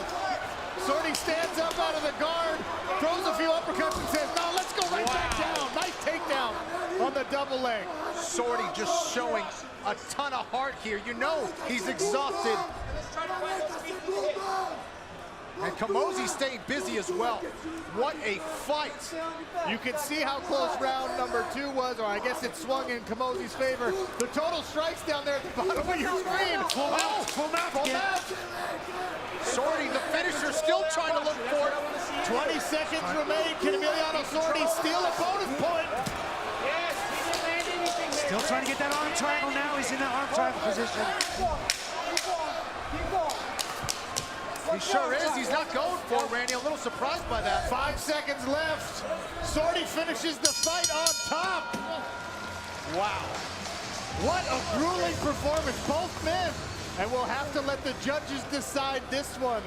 Sordi stands up out of the guard, throws a few uppercuts and says, no, let's go right back down. Nice takedown on the double leg. Sordi just showing a ton of heart here. You know he's exhausted. And Camozzi staying busy as well. What a fight. You can see how close round number 2 was, or I guess it swung in Camozzi's favor. The total strikes down there at the bottom of your screen. Full mount. Sordi, the finisher, still trying to look for it. 20 seconds remain. Can Emiliano Sordi steal a bonus point? Still trying to get that arm triangle now. He's in that arm triangle position. He sure is. He's not going for it, Randy. A little surprised by that. 5 seconds left. Sordi finishes the fight on top. Wow. What a grueling performance, both men. And we'll have to let the judges decide this one.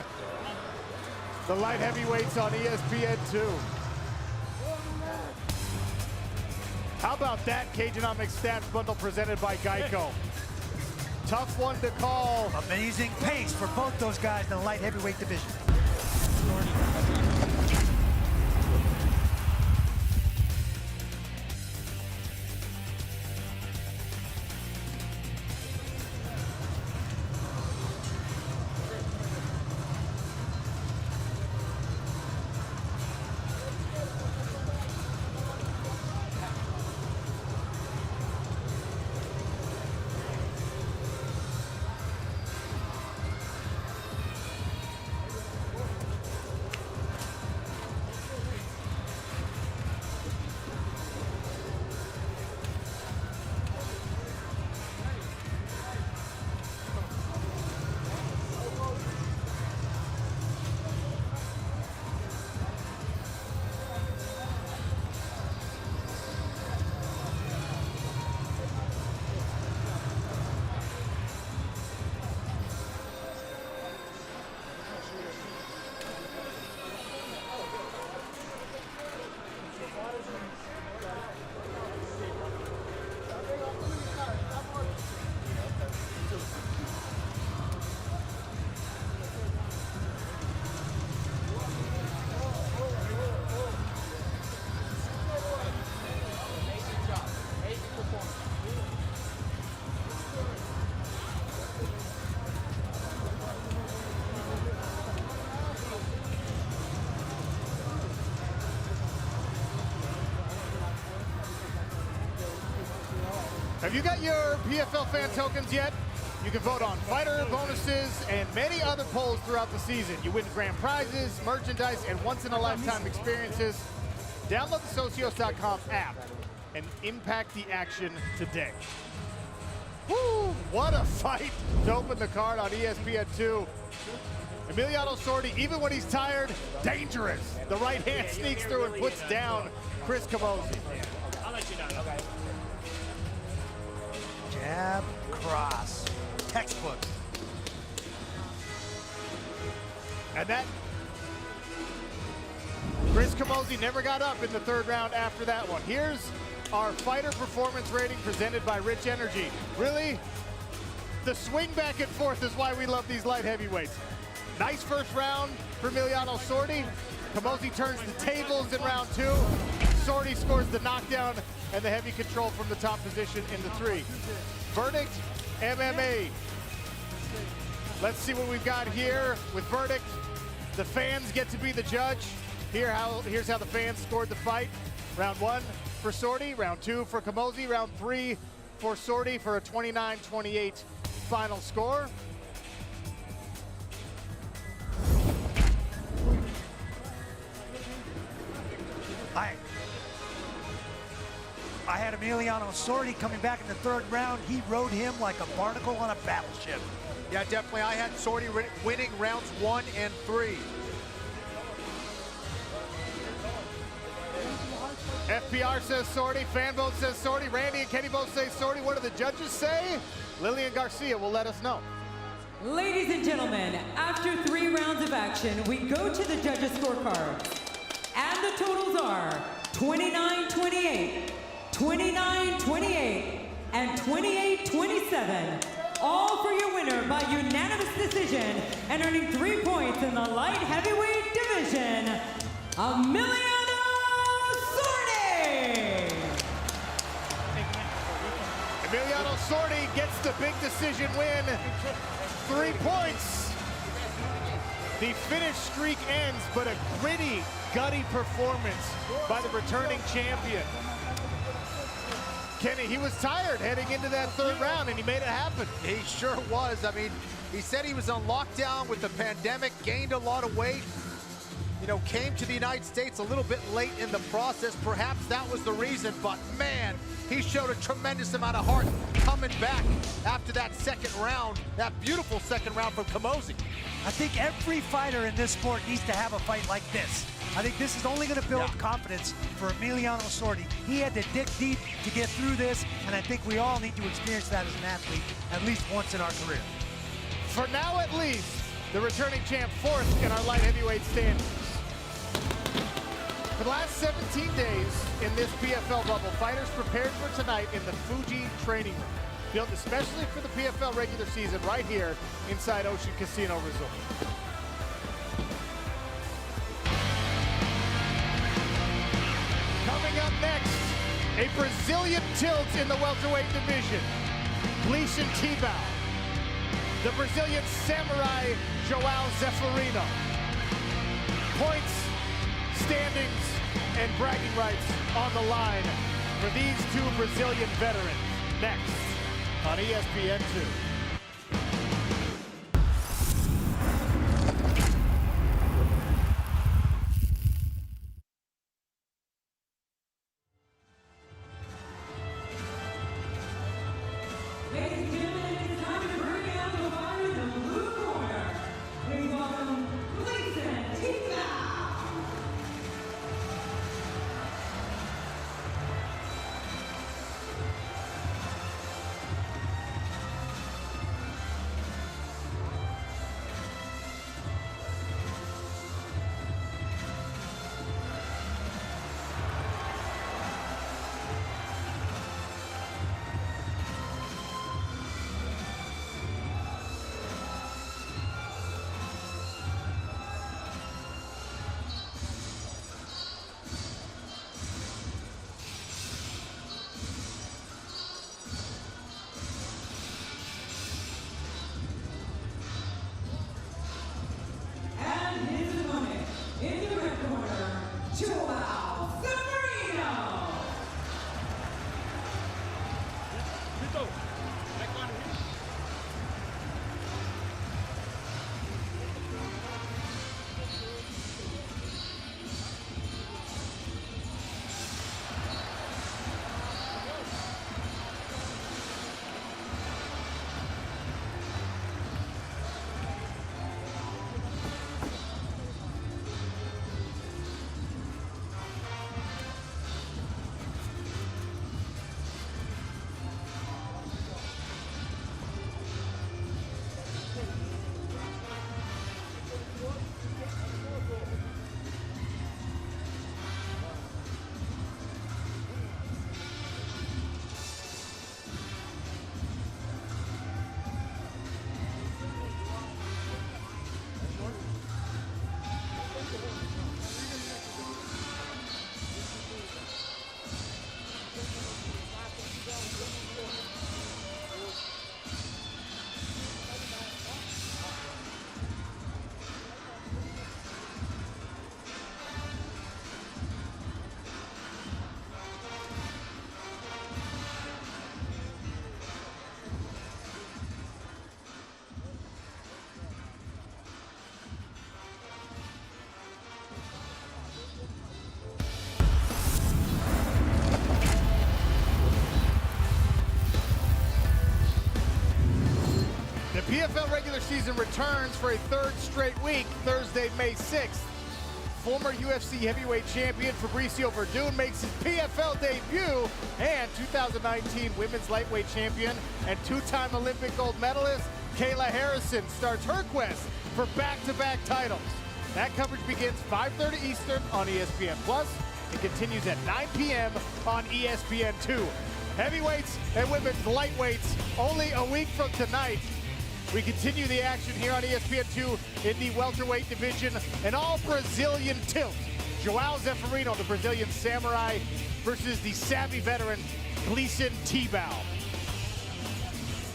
The light heavyweights on ESPN2. How about that Cageonomics stats bundle presented by Geico? Tough one to call. Amazing pace for both those guys in the light heavyweight division. Have you got your PFL fan tokens yet? You can vote on fighter bonuses and many other polls throughout the season. You win grand prizes, merchandise, and once-in-a-lifetime experiences. Download the Socios.com app and impact the action today. Woo! What a fight to open the card on ESPN2. Emiliano Sordi, even when he's tired, dangerous. The right hand sneaks through and puts down Chris Camozzi. I'll let you know. Okay. Jab, cross, textbook. And that, Chris Camozzi never got up in the third round after that one. Here's our fighter performance rating presented by Rich Energy. Really, The swing back and forth is why we love these light heavyweights. Nice first round for Emiliano Sordi. Camozzi turns the tables in round 2. Sordi scores the knockdown and the heavy control from the top position in the 3. Verdict, MMA. Let's see what we've got here with verdict. The fans get to be the judge. Here's how the fans scored the fight. Round 1 for Sordi, round 2 for Camozzi, round 3 for Sordi for a 29-28 final score. I had Emiliano Sordi coming back in the 3rd round. He rode him like a barnacle on a battleship. Yeah, definitely. I had Sordi winning rounds 1 and 3. FPR says Sordi, fan vote says Sordi, Randy and Kenny both say Sordi. What do the judges say? Lillian Garcia will let us know. Ladies and gentlemen, after 3 rounds of action, we go to the judges' scorecards. And the totals are 29-28, 29-28, and 28-27. All for your winner by unanimous decision and earning 3 points in the light heavyweight division, Emiliano Sordi! Emiliano Sordi gets the big decision win. 3 points. The finish streak ends, but a gritty, gutty performance by the returning champion. Kenny, he was tired heading into that 3rd round, and he made it happen. He sure was. I mean, he said he was on lockdown with the pandemic, gained a lot of weight, you know, came to the United States a little bit late in the process. Perhaps that was the reason, but man, he showed a tremendous amount of heart coming back after that 2nd round, that beautiful 2nd round from Camozzi. I think every fighter in this sport needs to have a fight like this. I think this is only going to build confidence for Emiliano Sordi. He had to dig deep to get through this, and I think we all need to experience that as an athlete at least once in our career. For now at least, the returning champ 4th in our light heavyweight standings. For the last 17 days in this PFL bubble, fighters prepared for tonight in the Fuji training room, built especially for the PFL regular season right here inside Ocean Casino Resort. Coming up next, a Brazilian tilt in the welterweight division. Gleison Tibau. The Brazilian samurai, João Zeferino. Points, standings, and bragging rights on the line for these 2 Brazilian veterans. Next on ESPN2. PFL regular season returns for a third straight week, Thursday, May 6th. Former UFC heavyweight champion Fabricio Verdun makes his PFL debut, and 2019 women's lightweight champion and two-time Olympic gold medalist Kayla Harrison starts her quest for back-to-back titles. That coverage begins 5:30 Eastern on ESPN+. It continues at 9 p.m. on ESPN2. Heavyweights and women's lightweights only a week from tonight. We continue the action here on ESPN2 in the welterweight division, an all-Brazilian tilt. João Zeferino, the Brazilian samurai, versus the savvy veteran Gleison Tibau.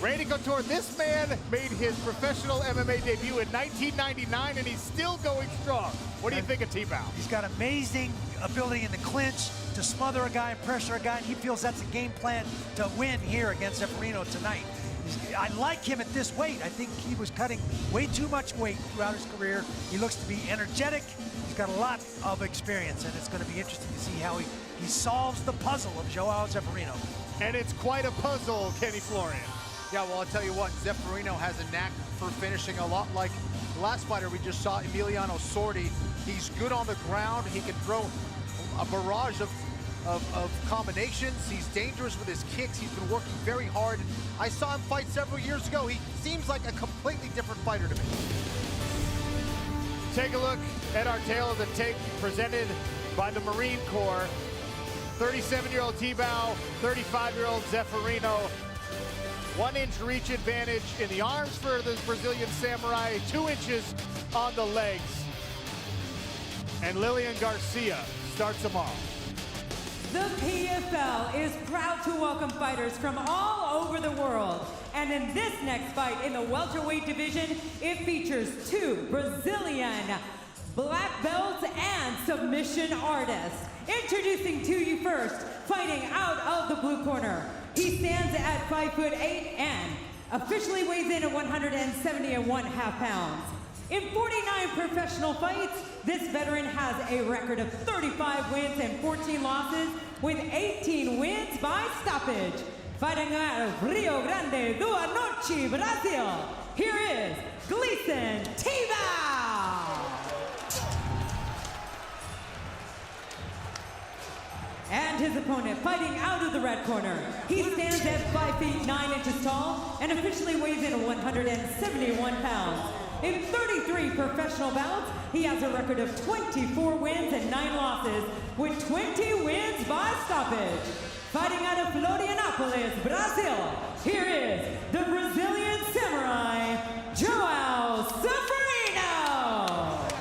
Randy Couture, this man made his professional MMA debut in 1999, and he's still going strong. What do you think of Tibau? He's got amazing ability in the clinch to smother a guy and pressure a guy, and he feels that's a game plan to win here against Zeferino tonight. I like him at this weight. I think he was cutting way too much weight throughout his career. He looks to be energetic. He's got a lot of experience, and it's going to be interesting to see how he solves the puzzle of João Zeferino. And it's quite a puzzle, Kenny Florian. Yeah, well, I'll tell you what, Zeferino has a knack for finishing a lot like the last fighter we just saw, Emiliano Sordi. He's good on the ground. He can throw a barrage of combinations. He's dangerous with his kicks. He's been working very hard. I saw him fight several years ago. He seems like a completely different fighter to me. Take a look at our tale of the tape presented by the Marine Corps. 37-year-old Tibau, 35-year-old Zeferino. 1 inch reach advantage in the arms for the Brazilian samurai, 2 inches on the legs. And Lilian Garcia starts them off. The PFL is proud to welcome fighters from all over the world. And in this next fight in the welterweight division, it features 2 Brazilian black belts and submission artists. Introducing to you first, fighting out of the blue corner. He stands at 5'8" and officially weighs in at 170.5 pounds. In 49 professional fights, this veteran has a record of 35 wins and 14 losses, with 18 wins by stoppage. Fighting out of Rio Grande do Norte, Brazil, here is Gleison Tibau. And his opponent, fighting out of the red corner. He stands at 5 feet 9 inches tall and officially weighs in at 171 pounds. In 33 professional bouts, he has a record of 24 wins and 9 losses, with 20 wins by stoppage. Fighting out of Florianópolis, Brazil, here is the Brazilian samurai, João Zeferino.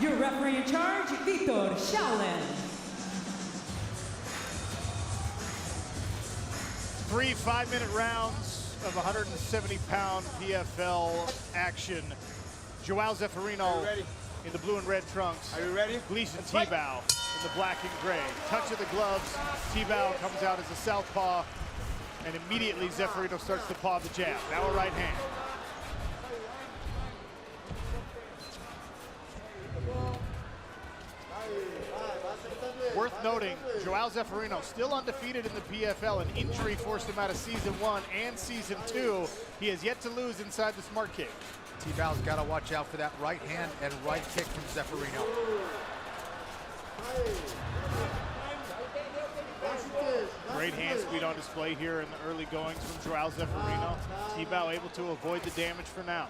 Your referee in charge, Vitor Shaolin. 3 5-minute rounds of 170-pound PFL action. João Zeferino in the blue and red trunks. Are you ready? Gleison Tibau in the black and gray. Touch of the gloves. Tibau comes out as a southpaw, and immediately Zeferino starts to paw the jab. Now a right hand. Worth noting, João Zeferino still undefeated in the PFL. An injury forced him out of Season 1 and Season 2. He has yet to lose inside the smart cage. Tibau's got to watch out for that right hand and right kick from Zeferino. Great hand speed on display here in the early goings from João Zeferino. Tibau able to avoid the damage for now.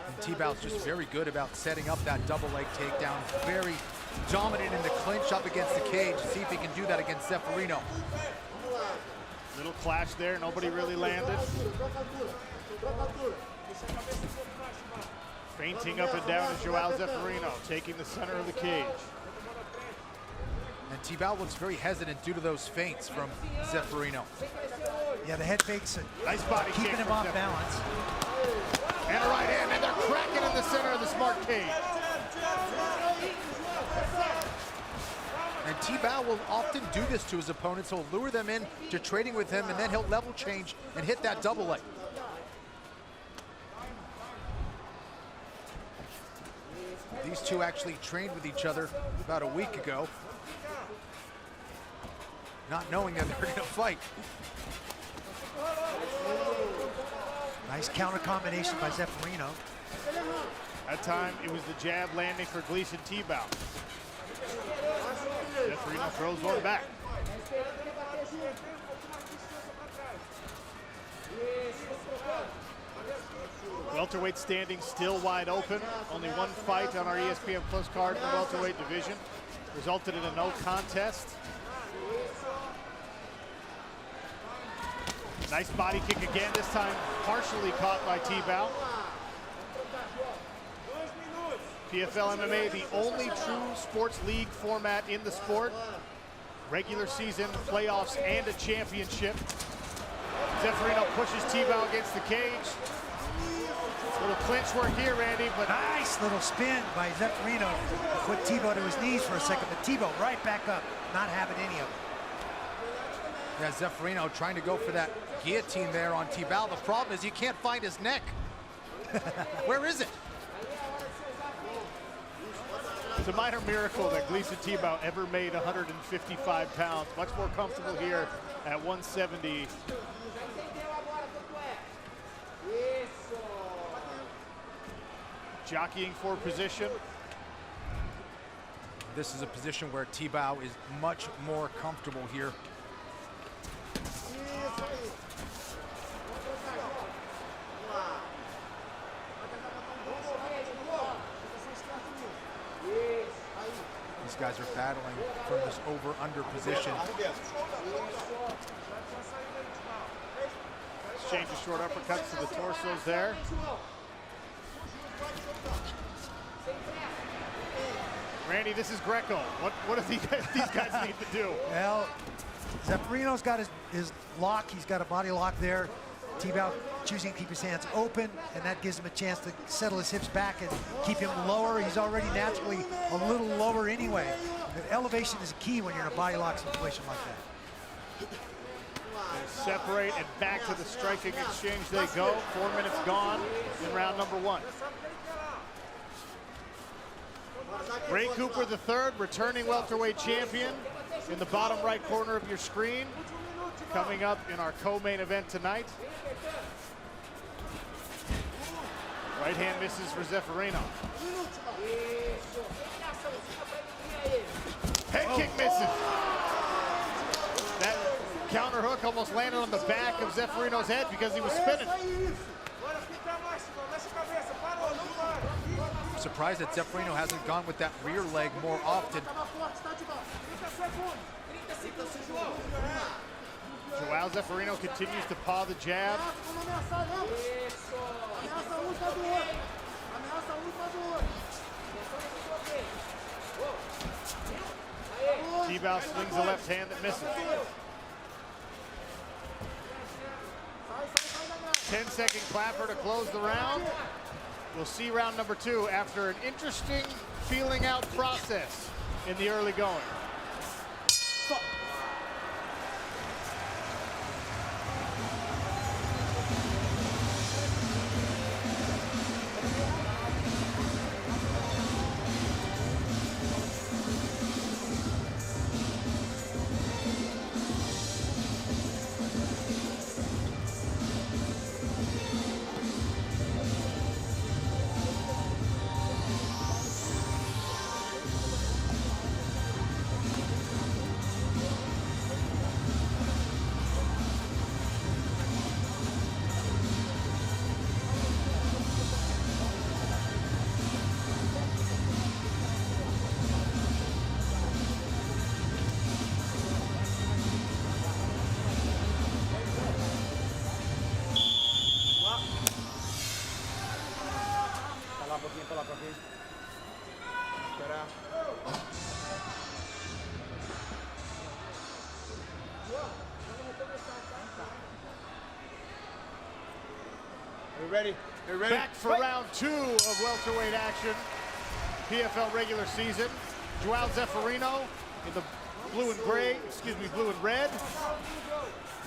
And Tibau's just very good about setting up that double leg takedown. Very dominant in the clinch up against the cage. See if he can do that against Zeferino. Little clash there, nobody really landed. Feinting up and down is João Zeferino, taking the center of the cage. And Tibau looks very hesitant due to those feints from Zeferino. Yeah, the head fakes, nice body keeping kick him off balance. And a right hand, and they're cracking in the center of the smart cage. And Tibau will often do this to his opponents. He'll lure them in to trading with him, and then he'll level change and hit that double leg. These two actually trained with each other about a week ago, not knowing that they're going to fight. Nice counter combination by Zeferino. That time, it was the jab landing for Gleison Tibau. Zeferino throws one back. Welterweight standing still wide open. Only one fight on our ESPN Plus card in the welterweight division. Resulted in a no contest. Nice body kick again, this time partially caught by Tibau. PFL MMA, the only true sports league format in the sport. Regular season, playoffs, and a championship. Zeferino pushes Tibau against the cage. Little clinch work here, Randy, but nice little spin by Zeferino. Put Tibau to his knees for a second, but Tibau right back up, not having any of it. Yeah, Zeferino trying to go for that guillotine there on Tibau. The problem is you can't find his neck. Where is it? It's a minor miracle that Gleison Tibau ever made 155 pounds. Much more comfortable here at 170. Jockeying for position. This is a position where Tibau is much more comfortable here. These guys are battling from this over-under position. Exchange of short uppercuts to the torsos there. Randy, this is Greco. What do these guys need to do? Well, Zeferino's got his lock. He's got a body lock there. Tibau choosing to keep his hands open, and that gives him a chance to settle his hips back and keep him lower. He's already naturally a little lower anyway. But elevation is key when you're in a body lock situation like that. They separate and back to the striking exchange they go. 4 minutes gone in round number one. Ray Cooper III, returning welterweight champion, in the bottom right corner of your screen. Coming up in our co-main event tonight. Right hand misses for Zeferino. Head kick misses. That counter hook almost landed on the back of Zeferino's head because he was spinning. I'm surprised that Zeferino hasn't gone with that rear leg more often. João Zeferino continues to paw the jab. Tibau swings a left hand that misses. 10-second clapper to close the round. We'll see round number two after an interesting feeling out process in the early going. Ready? They're ready. Back for round two of welterweight action. PFL regular season. João Zeferino in the blue and gray, blue and red.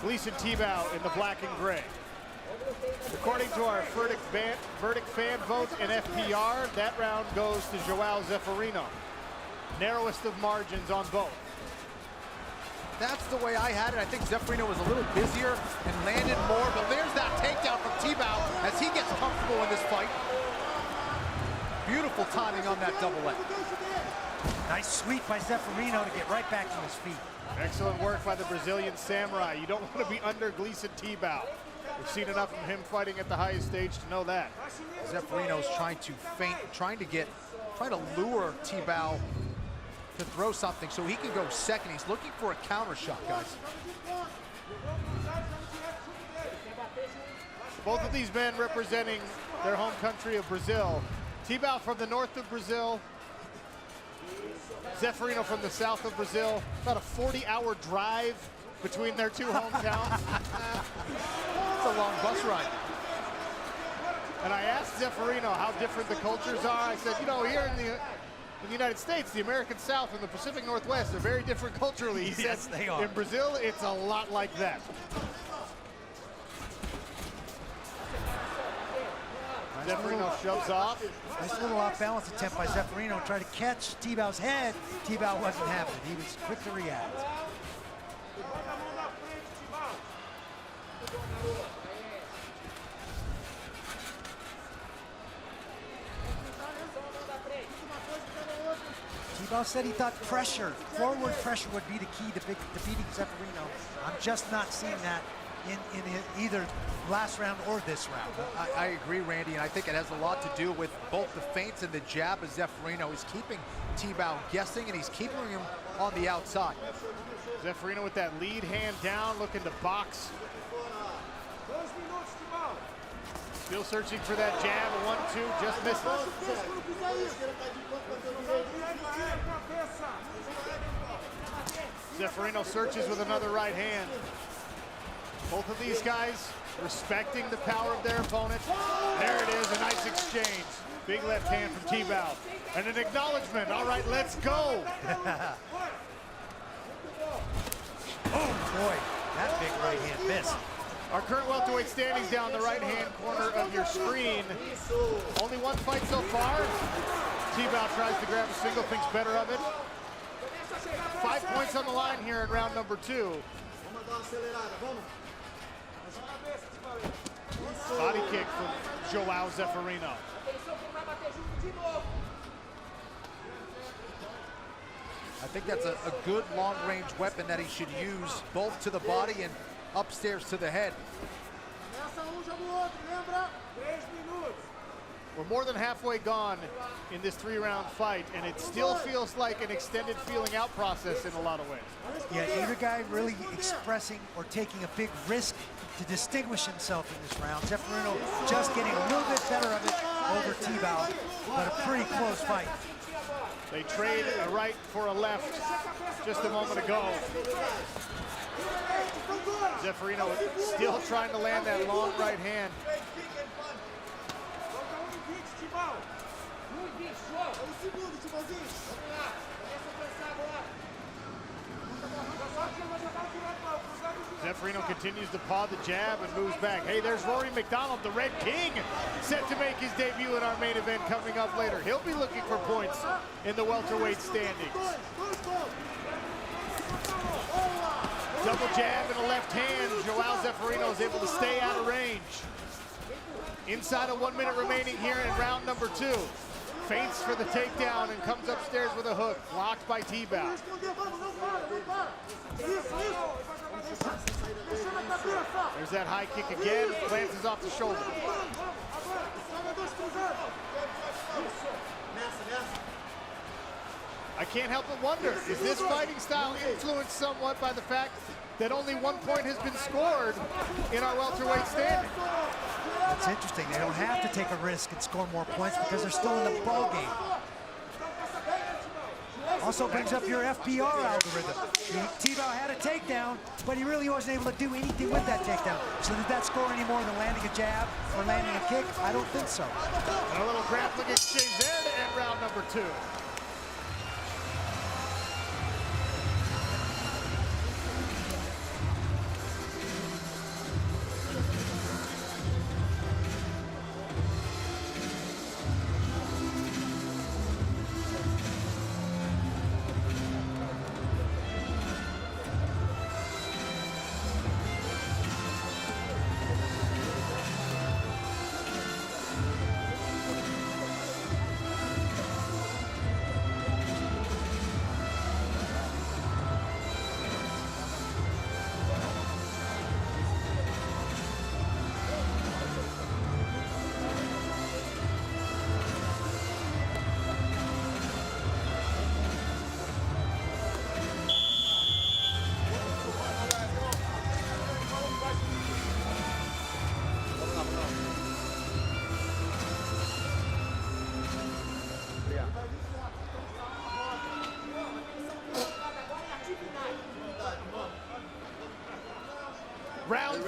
Gleison Tibau in the black and gray. According to our verdict fan votes in FPR, that round goes to João Zeferino. Narrowest of margins on both. That's the way I had it. I think Zeferino was a little busier and landed more, but there's that takedown from Tibau as he gets comfortable in this fight. Beautiful timing on that double leg. Nice sweep by Zeferino to get right back to his feet. Excellent work by the Brazilian Samurai. You don't want to be under Gleison Tibau. We've seen enough of him fighting at the highest stage to know that. Zeferino's trying to feint, trying to lure Tibau to throw something so he can go second. He's looking for a counter shot, guys. Both of these men representing their home country of Brazil. Tibau from the north of Brazil, Zeferino from the south of Brazil. About a 40-hour drive between their two hometowns. It's a long bus ride. And I asked Zeferino how different the cultures are. I said, you know, here in the United States, the American South and the Pacific Northwest are very different culturally. He Yes, said, they are. in Brazil, it's a lot like that. Zeferino shoves off. Nice little off-balance attempt by Zeferino. Tried to catch Tibau's head. Tibau wasn't having it. He was quick to react. Tibau said he thought pressure, forward pressure would be the key to beating Zeferino. I'm just not seeing that in either last round or this round. I agree, Randy, and I think it has a lot to do with both the feints and the jab of Zeferino. He's keeping Tibau guessing, and he's keeping him on the outside. Zeferino with that lead hand down, looking to box. Still searching for that jab, a 1-2, just missed it. Zeferino searches with another right hand. Both of these guys respecting the power of their opponent. There it is, a nice exchange. Big left hand from Tibau. And an acknowledgement. All right, let's go. Oh boy, that big right hand missed. Our current welterweight standings down the right-hand corner of your screen. Only one fight so far. Tibau tries to grab a single, thinks better of it. 5 points on the line here in round number 2. Body kick from João Zeferino. I think that's a good long-range weapon that he should use both to the body and upstairs to the head. We're more than halfway gone in this 3-round fight, and it still feels like an extended feeling out process in a lot of ways. Yeah, either guy really expressing or taking a big risk to distinguish himself in this round. Zeferino just getting a little bit better of it over Tibau, but a pretty close fight. They trade a right for a left just a moment ago. Zeferino still trying to land that long right hand. Zeferino continues to paw the jab and moves back. Hey, there's Rory McDonald, the Red King, set to make his debut in our main event coming up later. He'll be looking for points in the welterweight standings. Double jab in the left hand. João Zeferino is able to stay out of range. Inside of 1 minute remaining here in round number 2. Feints for the takedown and comes upstairs with a hook. Blocked by Tibau. There's that high kick again. Glances off the shoulder. I can't help but wonder, is this fighting style influenced somewhat by the fact that only 1 point has been scored in our welterweight standing? It's interesting. They don't have to take a risk and score more points because they're still in the ball game. Also brings up your FPR algorithm. Tibau had a takedown, but he really wasn't able to do anything with that takedown. So did that score any more than landing a jab or landing a kick? I don't think so. And a little grappling exchange there to end round number 2.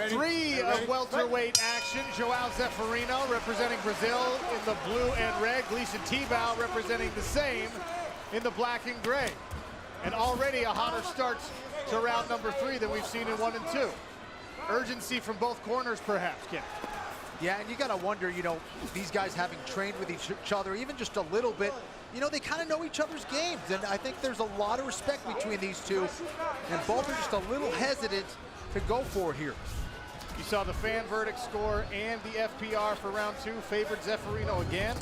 3 of welterweight action. João Zeferino representing Brazil in the blue and red. Gleison Tibau representing the same in the black and gray. And already a hotter start to round number 3 than we've seen in 1 and 2. Urgency from both corners, perhaps, Ken. Yeah, and you got to wonder, you know, these guys having trained with each other even just a little bit, you know, they kind of know each other's games. And I think there's a lot of respect between these two. And both are just a little hesitant to go for it here. You saw the fan verdict score and the FPR for round 2 favored Zeferino again.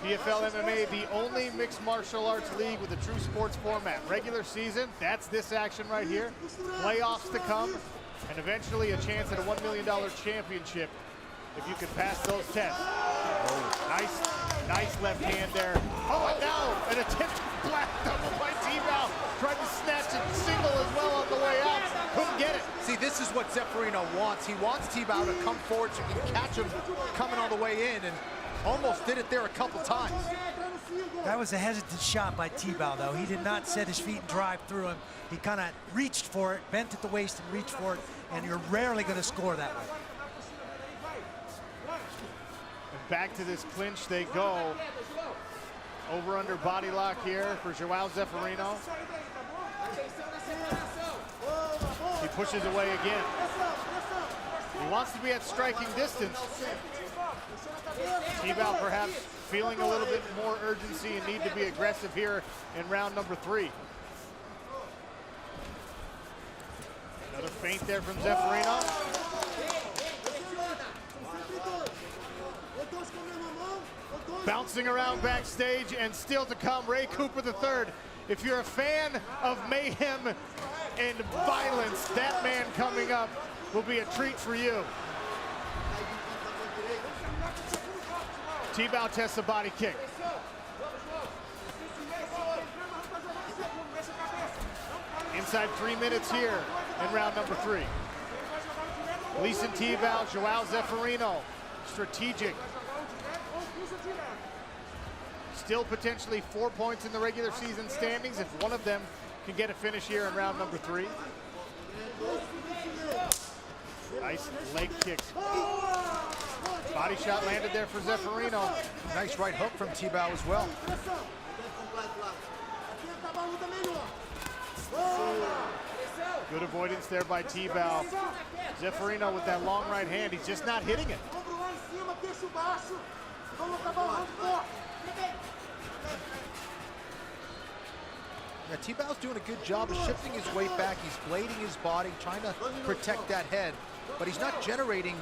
PFL MMA, the only mixed martial arts league with a true sports format. Regular season, that's this action right here. Playoffs to come, and eventually a chance at a $1 million championship if you can pass those tests. Oh, nice left hand there. Oh, and now an attempt to black double by Tibau. Tried to snatch a single as well on the way out. Couldn't get it. See, this is what Zeferino wants. He wants Tibau to come forward so he can catch him coming on the way in, and almost did it there a couple times. That was a hesitant shot by Tibau, though. He did not set his feet and drive through him. He kind of reached for it, bent at the waist and reached for it, and you're rarely going to score that way. And back to this clinch they go. Over under body lock here for João Zeferino. He pushes away again. He wants to be at striking distance. Tibau perhaps feeling a little bit more urgency and need to be aggressive here in round number 3. Another feint there from Zeferino. Bouncing around backstage, and still to come, Ray Cooper III. If you're a fan of mayhem and violence, that man coming up will be a treat for you. Tibau tests a body kick. Inside 3 minutes here in round number 3. Gleison Tibau, João Zeferino, strategic. Still potentially 4 points in the regular season standings if one of them can get a finish here in round number 3. Nice leg kick. Body shot landed there for Zeferino. Nice right hook from Tibau as well. Good avoidance there by Tibau. Zeferino with that long right hand, he's just not hitting it. Yeah, Tibau's doing a good job of shifting his weight back. He's blading his body, trying to protect that head, but he's not generating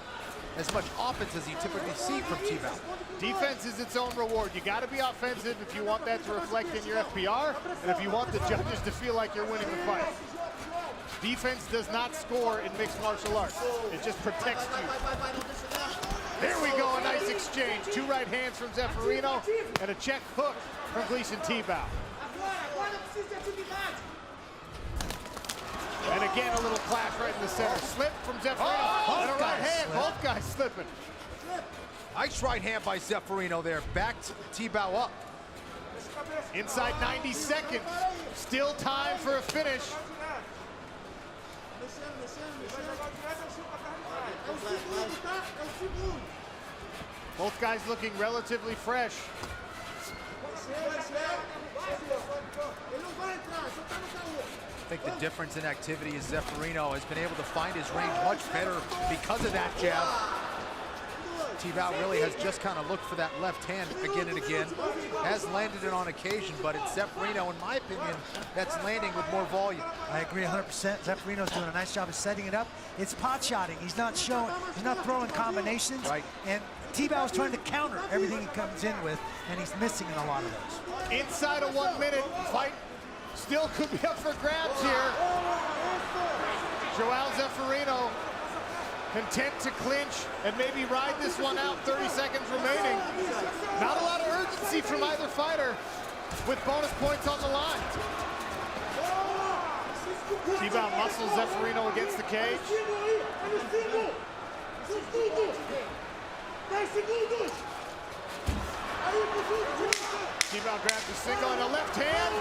as much offense as you typically see from Tibau. Defense is its own reward. You got to be offensive if you want that to reflect in your FPR, and if you want the judges to feel like you're winning the fight. Defense does not score in mixed martial arts. It just protects you. There we go, a nice exchange. 2 right hands from Zeferino and a check hook from Gleison Tibau. And again, a little clash right in the center. Slip from Zeferino and a right hand. Both guys slipping. Nice right hand by Zeferino there. Backed Tibau up. Inside 90 seconds. Still time for a finish. Both guys looking relatively fresh. I think the difference in activity is Zeferino has been able to find his range much better because of that jab. Tibau really has just kind of looked for that left hand again and again. Has landed it on occasion, but it's Zeferino, in my opinion, that's landing with more volume. I agree 100%. Zeferino's doing a nice job of setting it up. It's pot shotting. He's not throwing combinations. Right. And Tibau's trying to counter everything he comes in with, and he's missing in a lot of those. Inside a 1 minute fight. Still could be up for grabs here. João Zeferino content to clinch and maybe ride this one out, 30 seconds remaining. Not a lot of urgency from either fighter with bonus points on the line. Tibau muscles Zeferino against the cage. Tibau grabs the single and a left hand.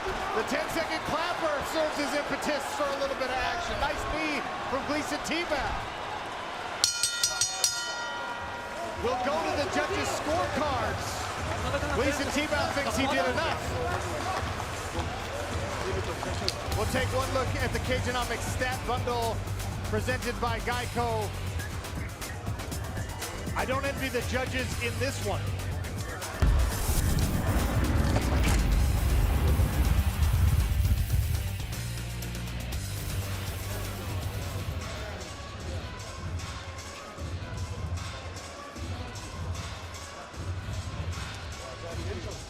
The 10-second clapper serves as impetus for a little bit of action. Nice knee from Gleison Tibau. We'll go to the judges' scorecards. Gleison Tibau thinks he did enough. We'll take one look at the Cagenomics stat bundle presented by Geico. I don't envy the judges in this one.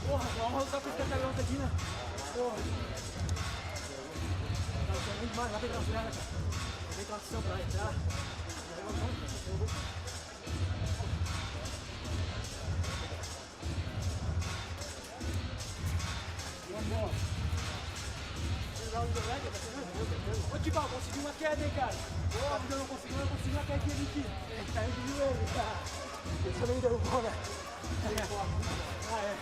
Porra, vamos usar pra esquentar a garota aqui, né? Porra. Tá muito demais, lá tem tração, cara. Tem tração pra entrar. Ô, Tibau, consegui uma queda, hein, cara? Porra, eu não consegui uma queda aqui. Caiu de joelho, cara. Ele também derrubou, né? Ah, é.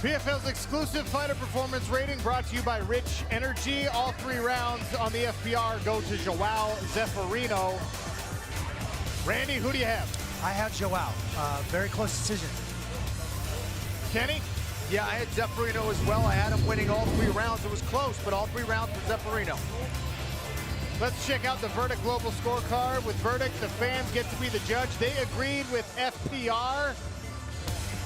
PFL's exclusive fighter performance rating brought to you by Rich Energy. All 3 rounds on the FPR go to João Zeferino. Randy, who do you have? I have João. Very close decision. Kenny? Yeah, I had Zeferino as well. I had him winning all 3 rounds. It was close, but all 3 rounds for Zeferino. Let's check out the Verdict Global Scorecard. With Verdict, the fans get to be the judge. They agreed with FPR.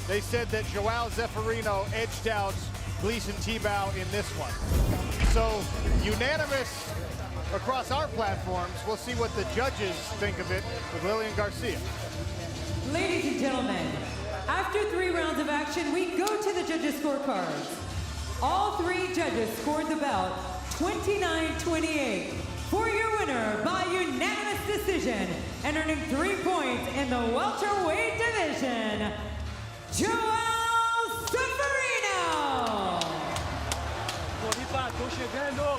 They said that João Zeferino edged out Gleison Tibau in this one. So, unanimous across our platforms. We'll see what the judges think of it with Lillian Garcia. Ladies and gentlemen, after 3 rounds of action, we go to the judges' scorecards. All 3 judges scored the bout 29-28 for your winner by unanimous decision and earning 3 points in the welterweight division, João Zeferino!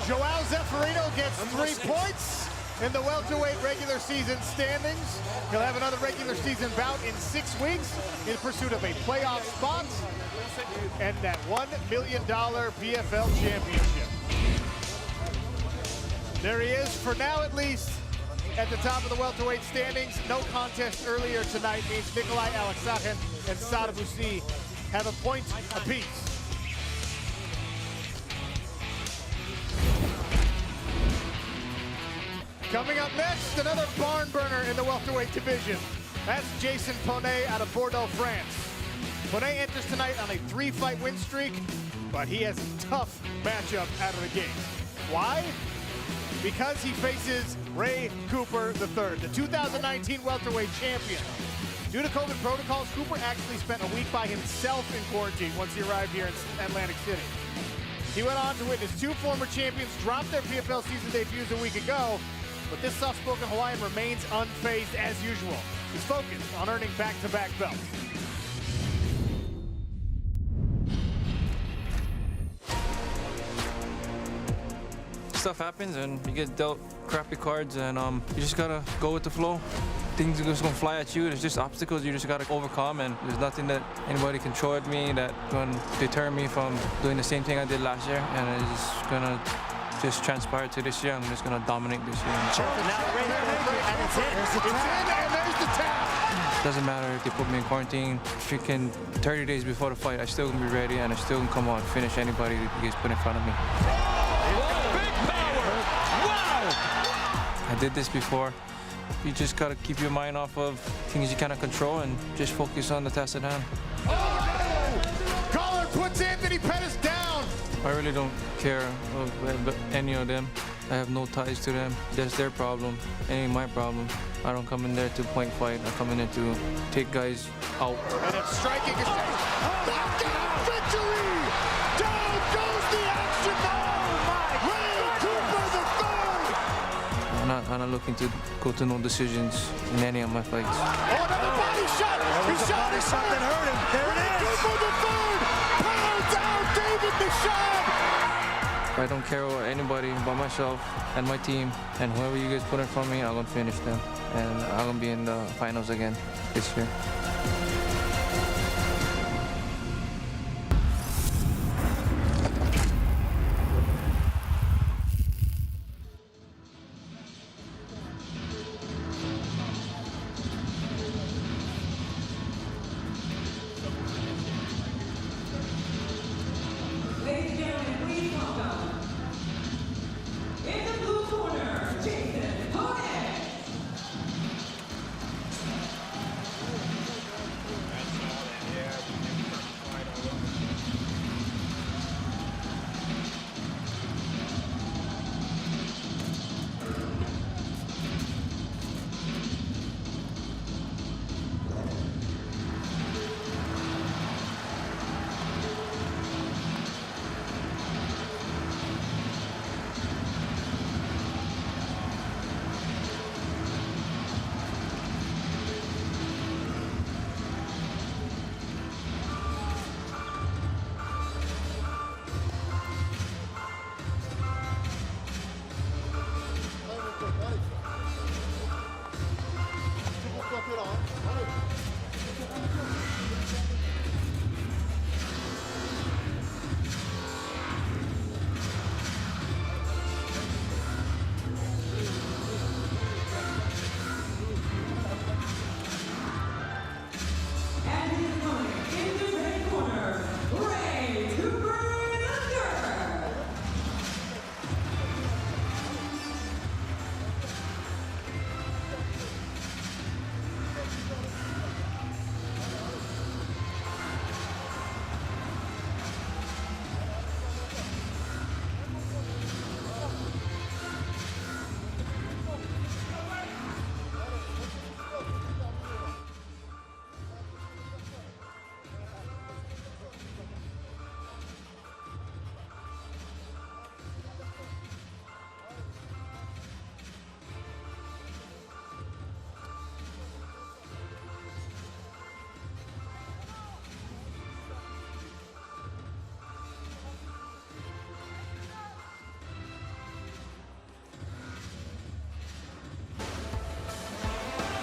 João Zeferino gets 3 points in the welterweight regular season standings. He'll have another regular season bout in 6 weeks in pursuit of a playoff spot and that $1 million PFL championship. There he is, for now at least, at the top of the welterweight standings. No contest earlier tonight means Nikolai, Aleksakhin, and Sadibou have a point apiece. Coming up next, another barn burner in the welterweight division. That's Jason Ponet out of Bordeaux, France. Ponet enters tonight on a 3-fight win streak, but he has a tough matchup out of the gate. Why? Because he faces Ray Cooper III, the 2019 welterweight champion. Due to COVID protocols, Cooper actually spent a week by himself in quarantine once he arrived here in Atlantic City. He went on to witness 2 former champions drop their PFL season debuts a week ago, but this soft-spoken Hawaiian remains unfazed as usual. He's focused on earning back-to-back belts. Stuff happens and you get dealt crappy cards, and you just gotta go with the flow. Things are just gonna fly at you. There's just obstacles you just gotta overcome, and there's nothing that anybody can throw at me that can deter me from doing the same thing I did last year. And it's just gonna transpire to this year. I'm just gonna dominate this year. And it's in, and there's the tap. Doesn't matter if they put me in quarantine. Freaking 30 days before the fight, I still gonna be ready, and I still can come on and finish anybody that gets put in front of me. I did this before. You just gotta keep your mind off of things you cannot control and just focus on the task at hand. Oh! Collar puts Anthony Pettis down. I really don't care of any of them. I have no ties to them. That's their problem. It ain't my problem. I don't come in there to point fight. I come in there to take guys out. And it's striking his knockout victory! Down goes the action ball! Ray Cooper the third! I'm not looking to go to no decisions in any of my fights. Oh, another body shot! He shot his something hurt him. There it is! Cooper the third! Pounds out David Michaud! I don't care about anybody but myself and my team, and whoever you guys put in front of me, I'm gonna finish them. And I'm gonna be in the finals again this year.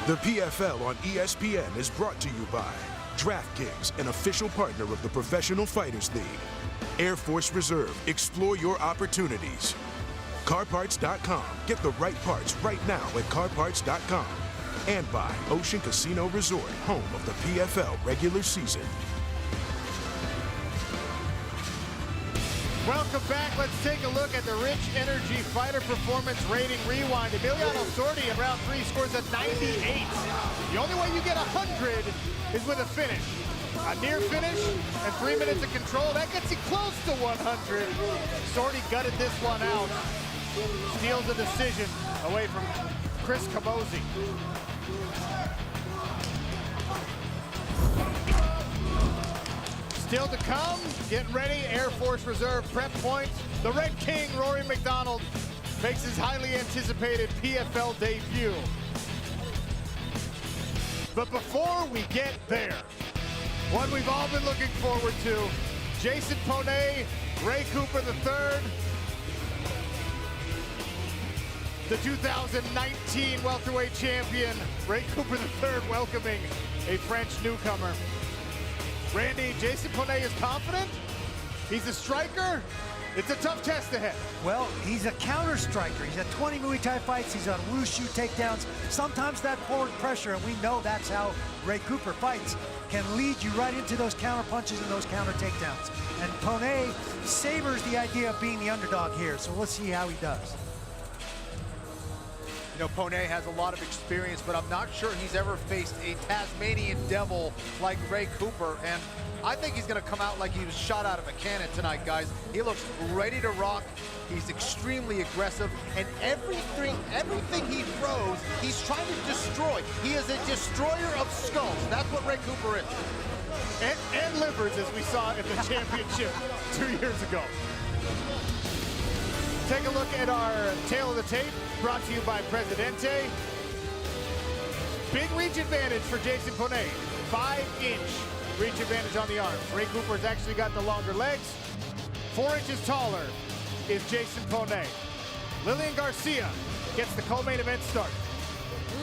The PFL on ESPN is brought to you by DraftKings, an official partner of the Professional Fighters League. Air Force Reserve, explore your opportunities. CarParts.com, get the right parts right now at CarParts.com. And by Ocean Casino Resort, home of the PFL regular season. Welcome back. Let's take a look at the Rich Energy Fighter Performance Rating Rewind. Emiliano Sordi in round 3 scores a 98. The only way you get 100 is with a finish. A near finish and 3 minutes of control. That gets you close to 100. Sordi gutted this one out. Steals the decision away from Chris Camozzi. Still to come, getting ready, Air Force Reserve prep points. The Red King, Rory McDonald, makes his highly anticipated PFL debut. But before we get there, what we've all been looking forward to, Jason Ponet, Ray Cooper III, the 2019 welterweight champion, Ray Cooper III, welcoming a French newcomer. Randy, Jason Ponet is confident. He's a striker. It's a tough test ahead. Well, he's a counter striker. He's had 20 Muay Thai fights. He's on wushu takedowns. Sometimes that forward pressure, and we know that's how Ray Cooper fights, can lead you right into those counter punches and those counter takedowns. And Ponet savors the idea of being the underdog here, so let's see how he does. You know, Ponet has a lot of experience, but I'm not sure he's ever faced a Tasmanian devil like Ray Cooper. And I think he's going to come out like he was shot out of a cannon tonight, guys. He looks ready to rock. He's extremely aggressive, and everything he throws, he's trying to destroy. He is a destroyer of skulls. That's what Ray Cooper is. And livers, as we saw at the championship 2 years ago. Take a look at our tail of the tape, brought to you by Presidente. Big reach advantage for Jason Ponet. 5-inch reach advantage on the arms. Ray Cooper's actually got the longer legs. 4 inches taller is Jason Ponet. Lillian Garcia gets the co-main event started.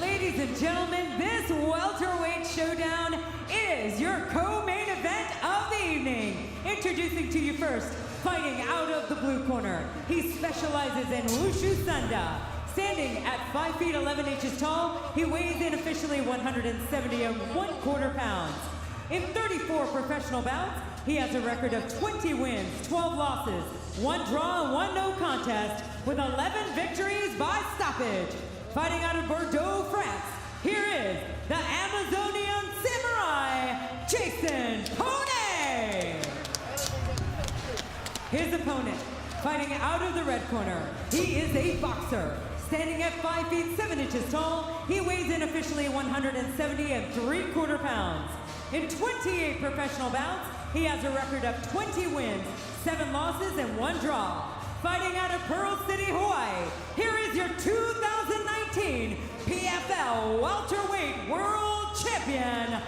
Ladies and gentlemen, this welterweight showdown is your co-main event of the evening. Introducing to you first, fighting out of the blue corner. He specializes in Wushu Sanda. Standing at 5 feet 11 inches tall, he weighs in officially 170.25 pounds. In 34 professional bouts, he has a record of 20 wins, 12 losses, 1 draw, and 1 no contest, with 11 victories by stoppage. Fighting out of Bordeaux, France, here is the Amazonian Samurai, Jason Ponet. His opponent, fighting out of the red corner, he is a boxer. Standing at 5 feet 7 inches tall, he weighs in officially 170.75 pounds. In 28 professional bouts, he has a record of 20 wins, 7 losses, and 1 draw. Fighting out of Pearl City, Hawaii, here is your 2019 PFL Welterweight World Champion,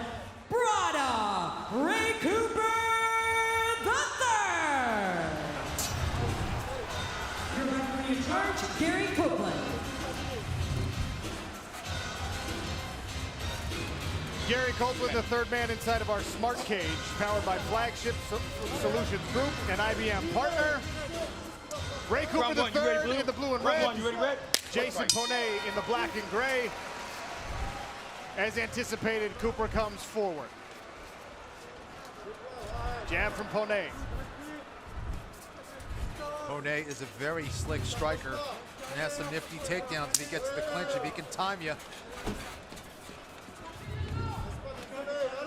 Brada Ray Cooper III. Your referee in charge, Gary Copeland. Gary Copeland, the third man inside of our Smart Cage, powered by Flagship Solutions Group and IBM partner. Ray Cooper the third in the blue and red. Jason Ponet in the black and gray. As anticipated, Cooper comes forward. Jab from Ponet. Ponet is a very slick striker and has some nifty takedowns if he gets to the clinch, if he can time you.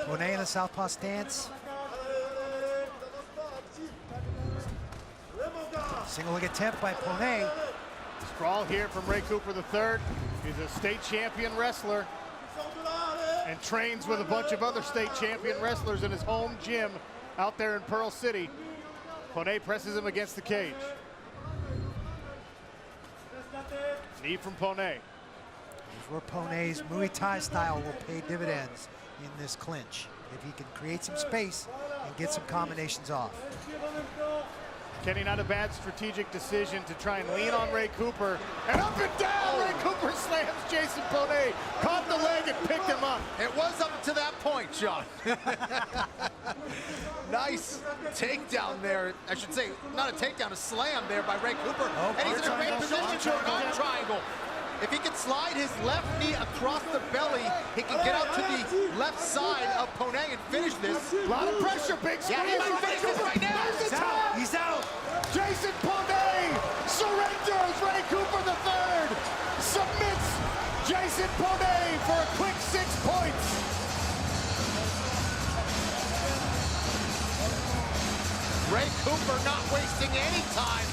Ponet in a southpaw stance. Single leg attempt by Ponet. Sprawl here from Ray Cooper III. He's a state champion wrestler and trains with a bunch of other state champion wrestlers in his home gym out there in Pearl City. Ponet presses him against the cage. Knee from Ponet. Here's where Ponet's Muay Thai style will pay dividends in this clinch, if he can create some space and get some combinations off. Kenny, not a bad strategic decision to try and lean on Ray Cooper. And up and down, Ray Cooper slams Jason Ponet. Caught the leg and picked him up. It was up to that point, Sean. Nice takedown there. I should say, not a takedown, a slam there by Ray Cooper. Oh, and he's in a great position for an arm triangle. If he can slide his left knee across the belly, he can get out to the left side of Ponet and finish this. A lot of pressure, big squeeze. Yeah, he might finish this right now. He's out. Jason Ponet surrenders. Ray Cooper III submits Jason Ponet for a quick 6 points. Ray Cooper not wasting any time.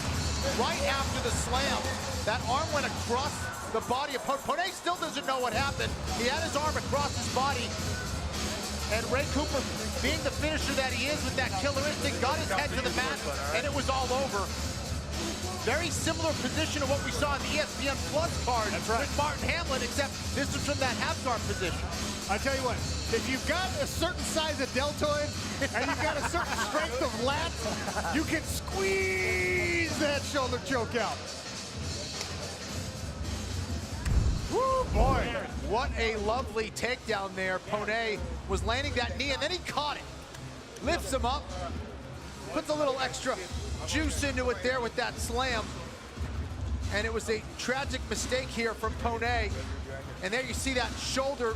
Right after the slam, that arm went across the body of Ponet. Ponet still doesn't know what happened. He had his arm across his body. And Ray Cooper, being the finisher that he is with that killer instinct, got his head to the mat, and it was all over. Very similar position to what we saw in the ESPN Plus card with Marthin Hamlet, except this was from that half guard position. I tell you what, if you've got a certain size of deltoid and you've got a certain strength of lat, you can squeeze that shoulder choke out. Woo, boy. What a lovely takedown there. Ponet was landing that knee, and then he caught it. Lifts him up, puts a little extra juice into it there with that slam. And it was a tragic mistake here from Ponet. And there you see that shoulder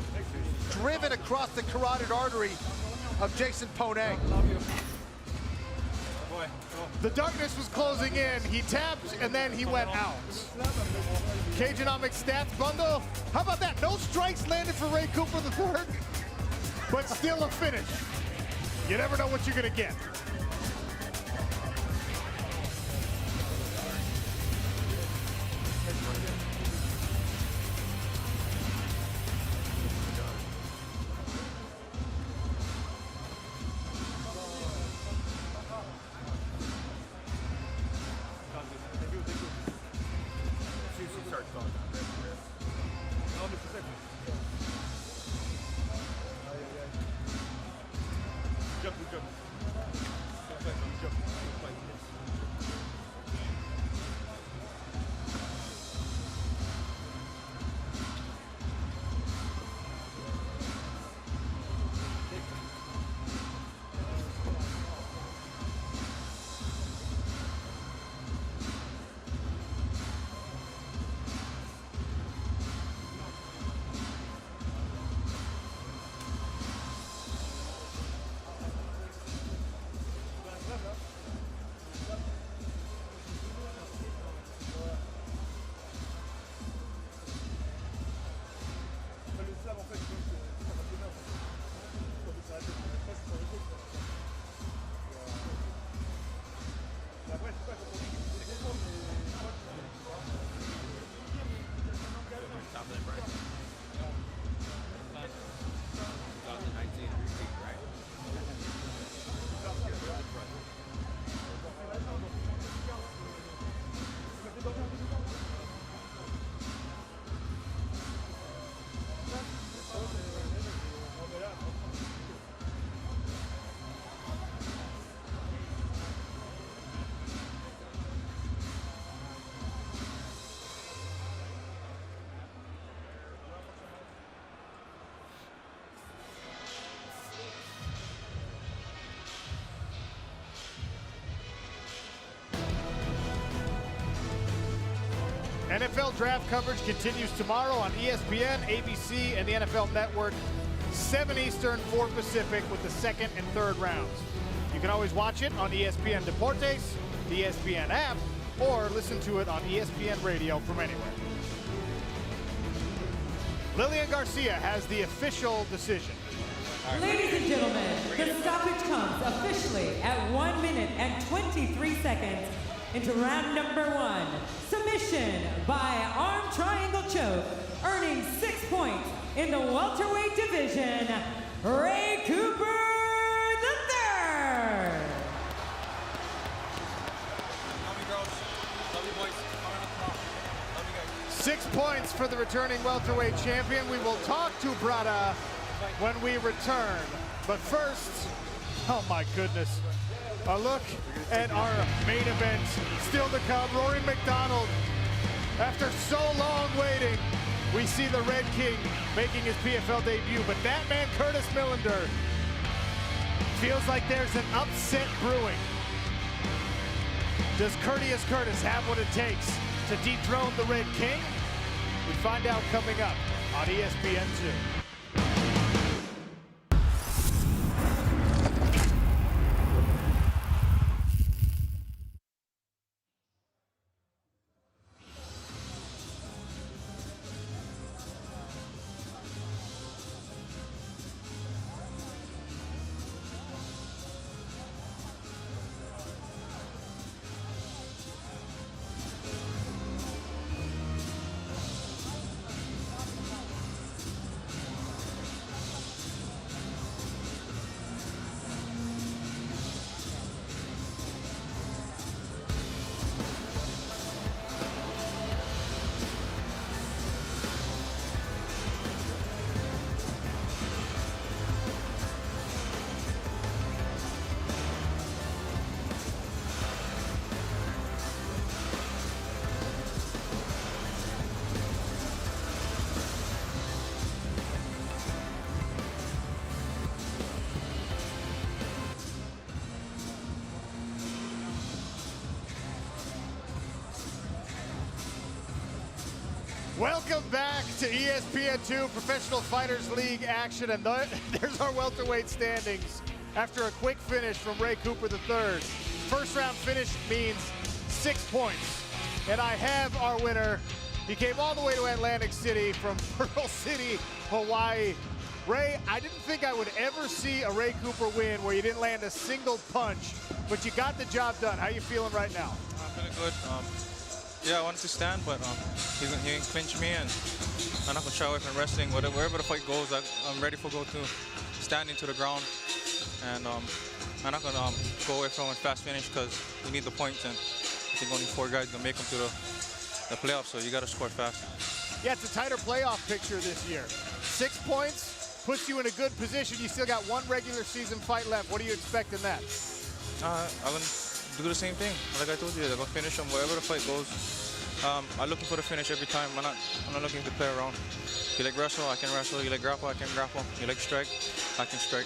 driven across the carotid artery of Jason Ponet. The darkness was closing in. He tapped, and then he went out. Cageonomics stats bundle. How about that? No strikes landed for Ray Cooper III, but still a finish. You never know what you're going to get. NFL draft coverage continues tomorrow on ESPN, ABC, and the NFL Network, 7 Eastern, 4 Pacific, with the second and third rounds. You can always watch it on ESPN Deportes, the ESPN app, or listen to it on ESPN Radio from anywhere. Lillian Garcia has the official decision. Ladies and gentlemen, the stoppage comes officially at 1 minute and 23 seconds into round number 1. Submission by arm triangle choke, earning 6 points in the welterweight division, Ray Cooper III. 6 points for the returning welterweight champion. We will talk to Brada when we return. But first, oh my goodness, a look at our main event. Still to come, Rory McDonald. After so long waiting, we see the Red King making his PFL debut, but that man, Curtis Millender, feels like there's an upset brewing. Does Courteous Curtis have what it takes to dethrone the Red King? We find out coming up on ESPN2. Welcome back to ESPN2 Professional Fighters League action, and there's our welterweight standings after a quick finish from Ray Cooper III. First round finish means 6 points, and I have our winner. He came all the way to Atlantic City from Pearl City, Hawaii. Ray, I didn't think I would ever see a Ray Cooper win where you didn't land a single punch, but you got the job done. How you feeling right now? I'm feeling good. Yeah, I wanted to stand, but he didn't clinch me, and I'm not going to shy away from wrestling. Wherever the fight goes, I'm ready for go to standing to the ground, and I'm not going to go away from a fast finish because we need the points, and I think only 4 guys going to make them to the playoffs, so you got to score fast. Yeah, it's a tighter playoff picture this year. 6 points puts you in a good position. You still got 1 regular season fight left. What do you expect in that? I'm going to do the same thing. Like I told you, I'm going to finish them wherever the fight goes. I'm looking for the finish every time. I'm not looking to play around. You like wrestle, I can wrestle. You like grapple, I can grapple. You like strike, I can strike.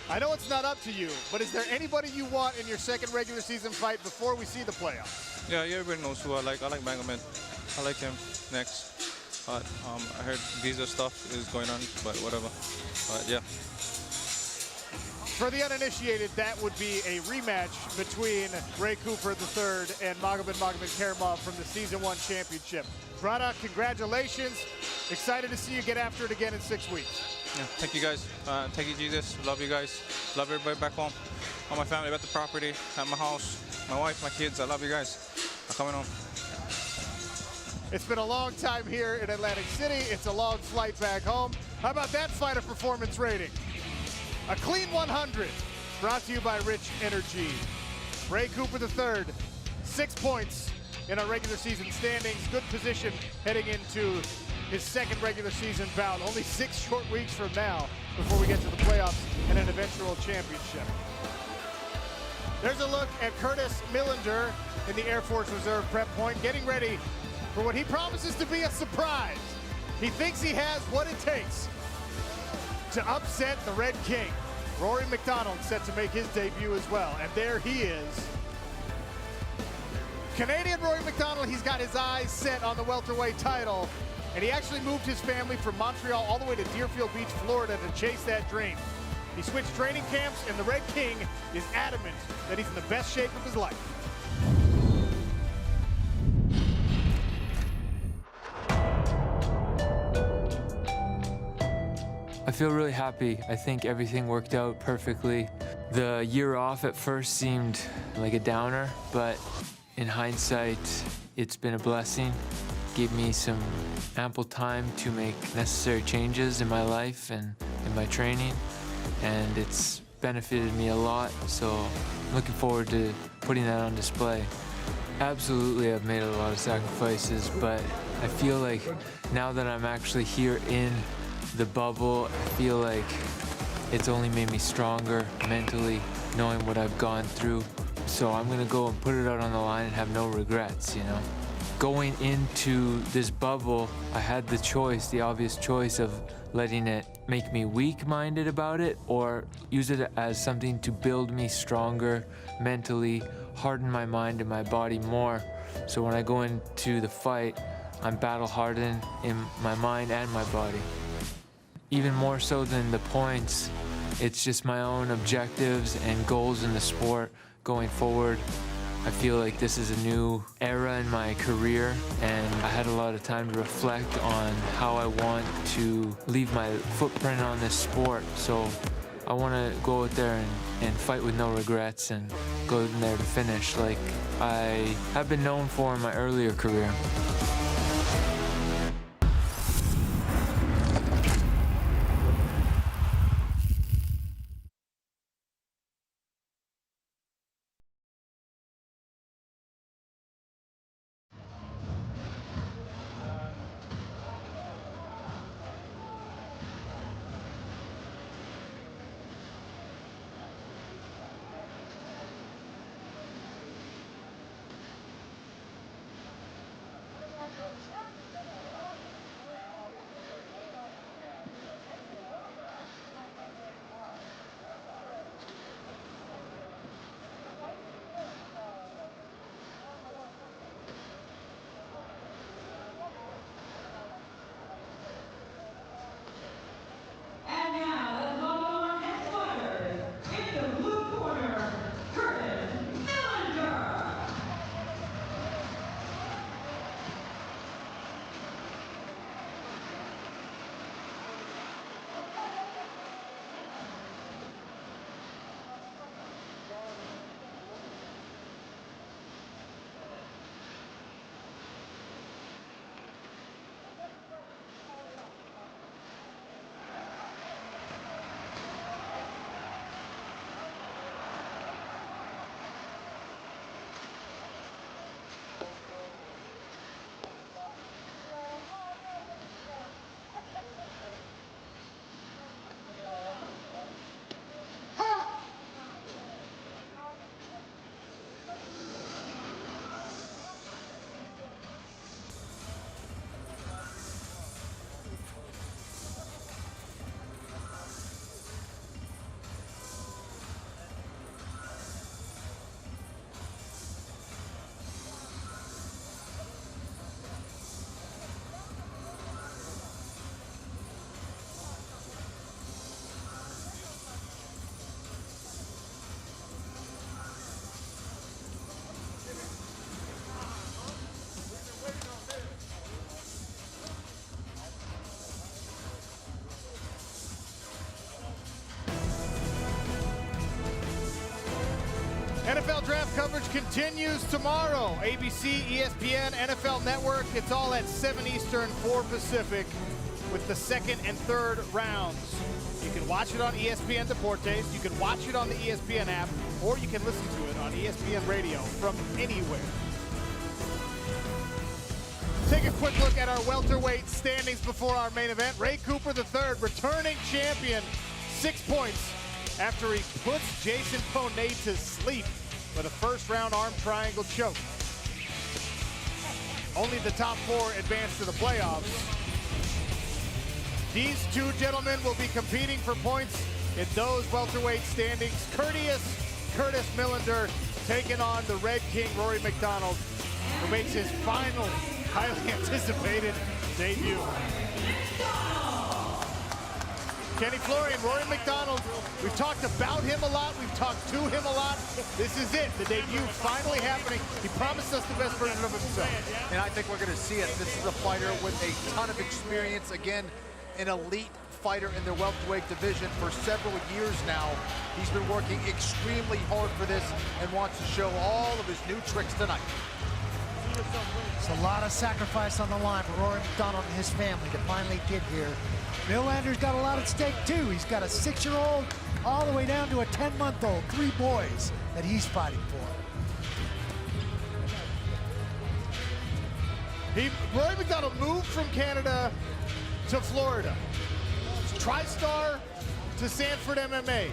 I know it's not up to you, but is there anybody you want in your second regular season fight before we see the playoffs? Yeah, everybody knows who I like. I like Magalhães. I like him next. But I heard visa stuff is going on, but whatever. But yeah. For the uninitiated, that would be a rematch between Ray Cooper III and Magomed Karimov from the Season 1 Championship. Brada, congratulations. Excited to see you get after it again in 6 weeks. Yeah, thank you guys. Thank you, Jesus. Love you guys. Love everybody back home. All my family at the property, at my house, my wife, my kids. I love you guys. I'm coming home. It's been a long time here in Atlantic City. It's a long flight back home. How about that fighter performance rating? A clean 100, brought to you by Rich Energy. Ray Cooper III, 6 points in our regular season standings. Good position heading into his second regular season bout. Only 6 short weeks from now before we get to the playoffs and an eventual championship. There's a look at Curtis Millender in the Air Force Reserve prep point, getting ready for what he promises to be a surprise. He thinks he has what it takes to upset the Red King. Rory McDonald set to make his debut as well, and there he is. Canadian Rory McDonald, he's got his eyes set on the welterweight title, and he actually moved his family from Montreal all the way to Deerfield Beach, Florida to chase that dream. He switched training camps, and the Red King is adamant that he's in the best shape of his life. I feel really happy. I think everything worked out perfectly. The year off at first seemed like a downer, but in hindsight, it's been a blessing. Gave me some ample time to make necessary changes in my life and in my training, and it's benefited me a lot, so I'm looking forward to putting that on display. Absolutely, I've made a lot of sacrifices, but I feel like now that I'm actually here in the bubble, I feel like it's only made me stronger mentally, knowing what I've gone through. So I'm gonna go and put it out on the line and have no regrets, you know? Going into this bubble, I had the choice, the obvious choice of letting it make me weak-minded about it or use it as something to build me stronger mentally, harden my mind and my body more. So when I go into the fight, I'm battle-hardened in my mind and my body. Even more so than the points, it's just my own objectives and goals in the sport going forward. I feel like this is a new era in my career, and I had a lot of time to reflect on how I want to leave my footprint on this sport. So I want to go out there and fight with no regrets and go in there to finish like I have been known for in my earlier career. continues tomorrow. ABC, ESPN, NFL Network. It's all at 7 Eastern, 4 Pacific with the second and third rounds. You can watch it on ESPN Deportes. You can watch it on the ESPN app, or you can listen to it on ESPN Radio from anywhere. Take a quick look at our welterweight standings before our main event. Ray Cooper III, returning champion, 6 points after he puts Jason Ponet to sleep with a first-round arm triangle choke. Only the top 4 advance to the playoffs. These two gentlemen will be competing for points in those welterweight standings. Curtis Millender taking on the Red King, Rory McDonald, who makes his final highly anticipated debut. Kenny Florian, Rory McDonald, we've talked about him a lot, we've talked to him a lot. This is it, the debut finally happening. He promised us the best version of himself. And I think we're gonna see it. This is a fighter with a ton of experience. Again, an elite fighter in the welterweight division for several years now. He's been working extremely hard for this and wants to show all of his new tricks tonight. It's a lot of sacrifice on the line for Rory McDonald and his family to finally get here. Millender's got a lot at stake too. He's got a 6-year-old all the way down to a 10-month-old, 3 boys that he's fighting for. Rory McDonald moved from Canada to Florida. TriStar to Sanford MMA.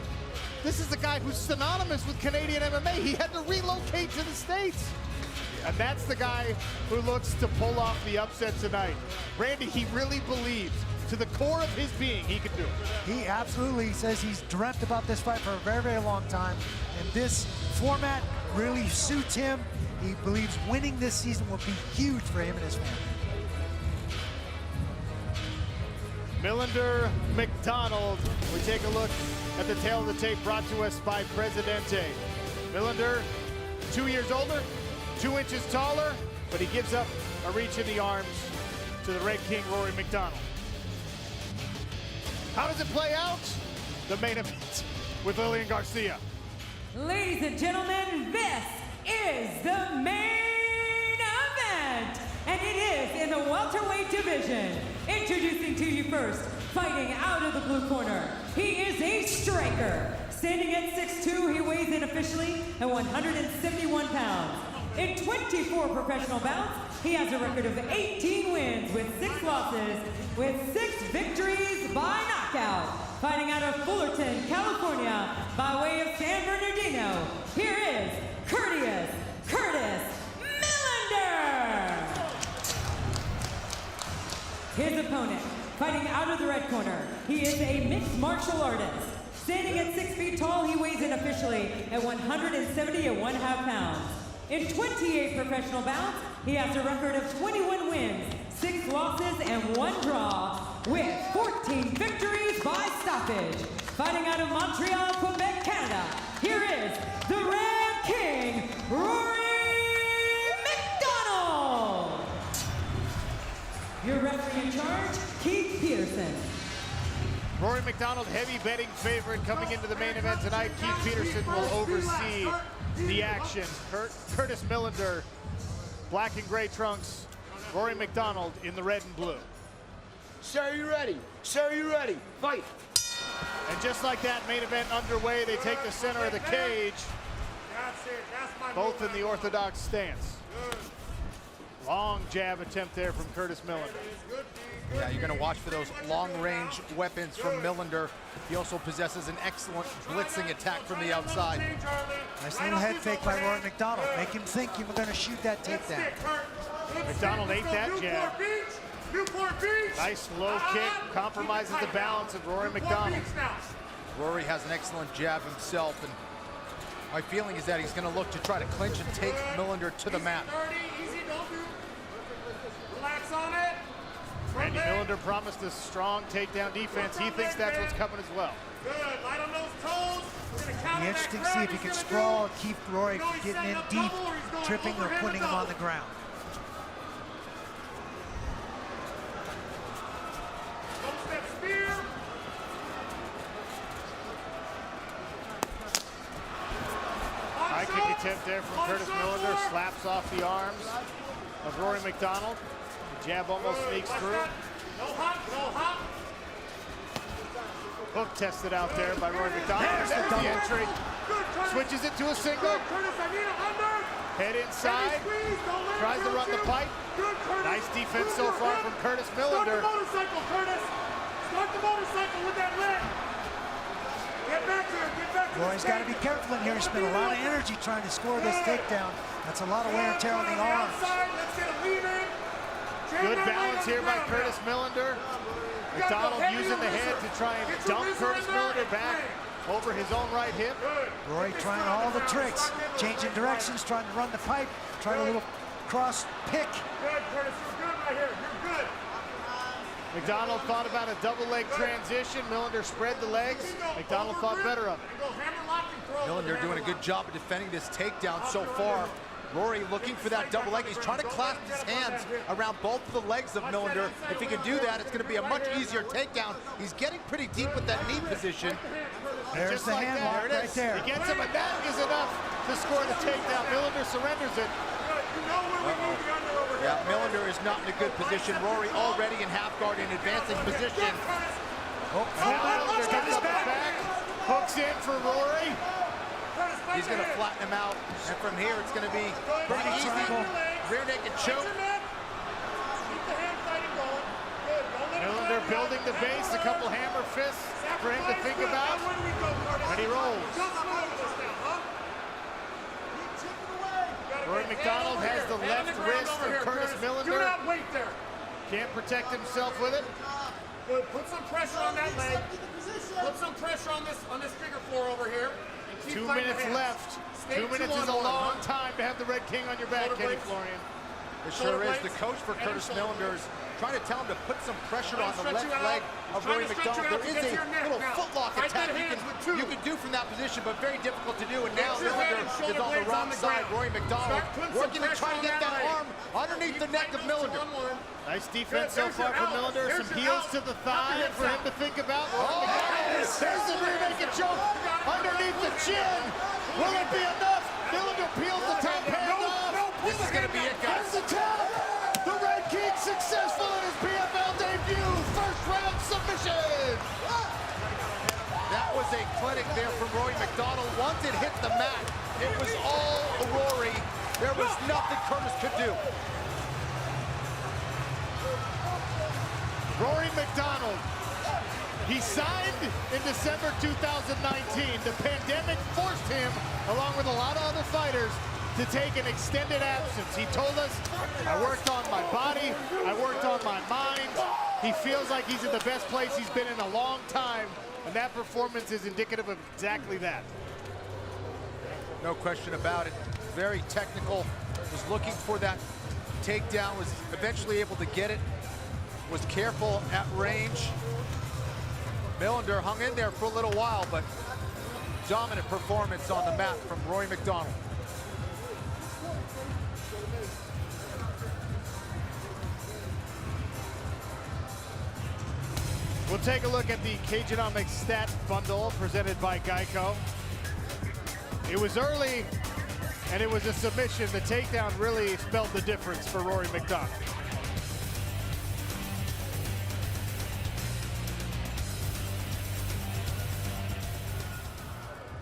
This is a guy who's synonymous with Canadian MMA. He had to relocate to the States. And that's the guy who looks to pull off the upset tonight. Randy, he really believes to the core of his being he could do it. He absolutely says he's dreamt about this fight for a very, very long time. And this format really suits him. He believes winning this season will be huge for him and his family. Millender, McDonald. We take a look at the tail of the tape brought to us by Presidente. Millender, 2 years older, 2 inches taller, but he gives up a reach in the arms to the Red King, Rory McDonald. How does it play out? The main event with Lillian Garcia. Ladies and gentlemen, this is the main event, and it is in the welterweight division. Introducing to you first, fighting out of the blue corner, he is a striker. Standing at 6'2", he weighs in officially at 171 pounds. In 24 professional bouts, he has a record of 18 wins with 6 losses, with 6 victories by knockout. Fighting out of Fullerton, California, by way of San Bernardino, here is Curtis Millender. His opponent, fighting out of the red corner, he is a mixed martial artist. Standing at 6 feet tall, he weighs in officially at 170.5 pounds. In 28 professional bouts, he has a record of 21 wins, 6 losses, and 1 draw, with 14 victories by stoppage. Fighting out of Montreal, Quebec, Canada, here is the Red King, Rory McDonald. Your referee in charge, Keith Peterson. Rory McDonald, heavy betting favorite coming into the main event tonight. Keith Peterson will oversee the action. Curtis Millender, black and gray trunks. Rory McDonald in the red and blue. Sir, are you ready? Sir, are you ready? Fight. And just like that, main event underway. They take the center of the cage. Both in the orthodox stance. Long jab attempt there from Curtis Millender. Yeah, you're going to watch for those long-range weapons from Millender. He also possesses an excellent blitzing attack from the outside. Nice little head fake by Rory McDonald. Make him think you were going to shoot that takedown. McDonald ate that jab. Nice low kick, compromises the balance of Rory McDonald. Rory has an excellent jab himself, and my feeling is that he's going to look to try to clinch and take Millender to the mat. Relax on it. Randy Millender promised a strong takedown defense. He thinks that's what's coming as well. Good, light on those toes. It'll be interesting to see if he can sprawl and keep Rory from getting in deep, tripping or putting him on the ground. High kick attempt there there from Curtis Millender, slaps off the arms of Rory McDonald. The jab almost sneaks through. Hook tested out there by Rory McDonald. There's the entry. Switches it to a single. Head inside. Tries to run the pipe. Nice defense so far from Curtis Millender. Start the motorcycle, Curtis. Start the motorcycle with that leg. Get back here. Get back to Roy's got to be careful in here. He spent a lot of energy trying to score this takedown. That's a lot of wear and tear on the arms. Let's get a lead in. Good balance here by Curtis Millender. McDonald using the head to try and dump Curtis Millender back over his own right hip. Roy trying all the tricks, changing directions, trying to run the pipe, trying a little cross pick. Good, Curtis, you're good right here. You're good. McDonald thought about a double leg transition. Millender spread the legs. McDonald thought better of it. Millender doing a good job of defending this takedown so far. Rory looking for that double leg. He's trying to clasp his hands around both of the legs of Millender. If he can do that, it's going to be a much easier takedown. He's getting pretty deep with that knee position. There's Just the like hand that. lock right there. He gets him, and that is enough to score the takedown. Millender surrenders it. Yeah, Millender is not in a good position. Rory already in half guard in advancing position. Oh, Millender gets up the back. Hooks in for Rory. He's going to flatten him out, and from here it's going to be pretty easy. Rear naked choke. Millender building the base, a couple hammer fists for him to think about. And he rolls. Rory McDonald has the left wrist of Curtis Millender. Can't protect himself with it. Good. Put some pressure on that leg. Put some pressure on this trigger floor over here. 2 minutes left. 2 minutes is a long time to have the Red King on your back, Kenny Florian. It sure is. The coach for Curtis Millender is trying to tell him to put some pressure on the left leg of Rory McDonald. There is a little footlock attack you can do from that position, but very difficult to do. And now Millender is on the wrong side. Rory McDonald working to try to get that arm underneath the neck of Millender. Nice defense so far from Millender. Some heels to the thigh for him to think about. There's the rear naked choke underneath the chin. Will it be enough? Millender peels the top hand off. This is going to be it, guys. The tap. The Red King successful in his PFL debut. First round submission. That was a clinic there from Rory McDonald. Once it hit the mat, it was all Rory. There was nothing Curtis could do. Rory McDonald. He signed in December 2019. The pandemic forced him, along with a lot of other fighters, to take an extended absence. He told us, I worked on my body, I worked on my mind. He feels like he's in the best place he's been in a long time, and that performance is indicative of exactly that. No question about it. Very technical. Was looking for that takedown, was eventually able to get it. Was careful at range. Millender hung in there for a little while, but dominant performance on the mat from Rory McDonald. We'll take a look at the Cagenomics stat bundle presented by Geico. It was early, and it was a submission. The takedown really spelled the difference for Rory McDonald.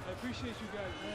I appreciate you guys, man.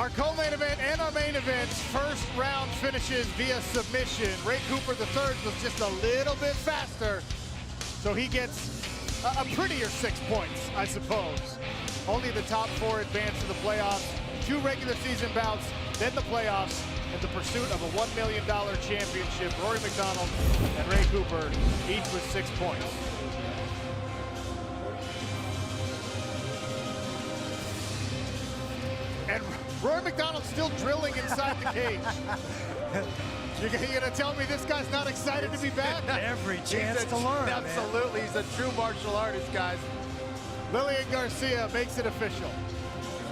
Our co-main event and our main event, first round finishes via submission. Ray Cooper III was just a little bit faster, so he gets a prettier 6 points, I suppose. Only the top 4 advance to the playoffs, 2 regular season bouts, then the playoffs, and the pursuit of a $1 million championship. Rory McDonald and Ray Cooper, each with 6 points. And Rory McDonald still drilling inside the cage. You're gonna tell me this guy's not excited to be back? Every chance to learn, absolutely, man. He's a true martial artist, guys. Lillian Garcia makes it official.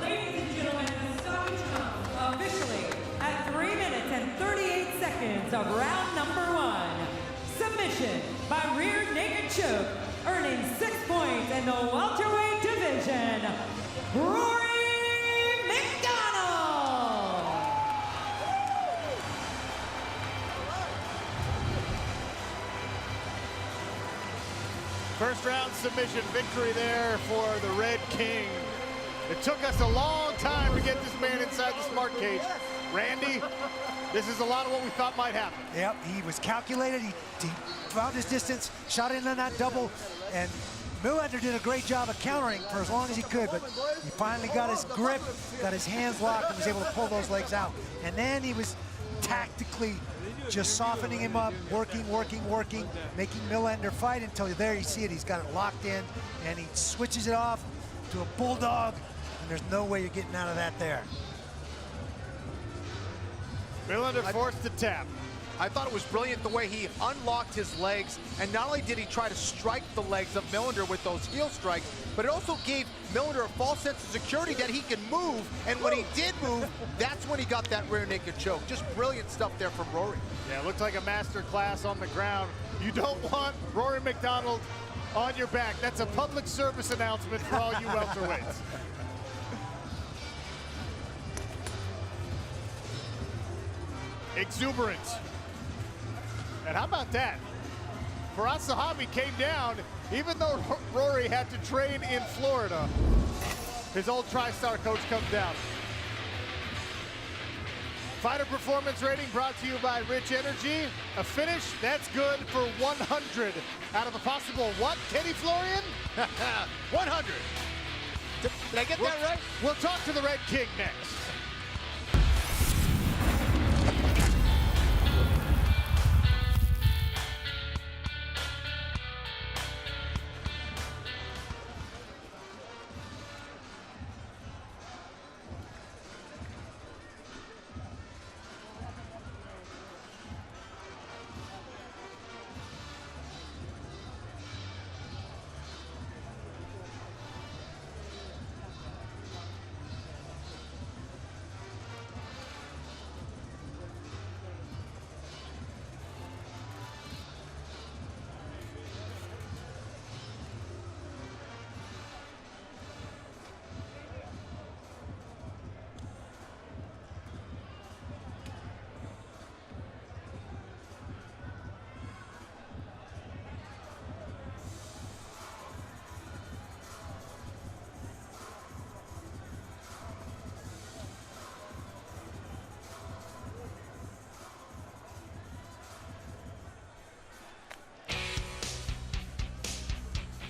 Ladies and gentlemen, the stoppage comes officially at 3 minutes and 38 seconds of round number 1. Submission by rear naked choke, earning 6 points in the welterweight division, Rory McDonald. First round submission victory there for the Red King. It took us a long time to get this man inside the smart cage. Randy, this is a lot of what we thought might happen. Yep, he was calculated. He found his distance, shot in on that double, and Millender did a great job of countering for as long as he could, but he finally got his grip, got his hands locked, and was able to pull those legs out. And then he was tactically just softening him up, working, making Millender fight until there you see it. He's got it locked in, and he switches it off to a bulldog, and there's no way you're getting out of that there. Millender forced to tap. I thought it was brilliant the way he unlocked his legs, and not only did he try to strike the legs of Millender with those heel strikes, but it also gave Millender a false sense of security that he can move, and when he did move, that's when he got that rear naked choke. Just brilliant stuff there from Rory. Yeah, it looked like a master class on the ground. You don't want Rory McDonald on your back. That's a public service announcement for all you welterweights. Exuberant. And how about that? Firas Zahabi came down, even though Rory had to train in Florida. His old TriStar coach comes down. Fighter performance rating brought to you by Rich Energy. A finish, that's good for 100 out of a possible what, Kenny Florian? 100. Did I get that right? We'll talk to the Red King next.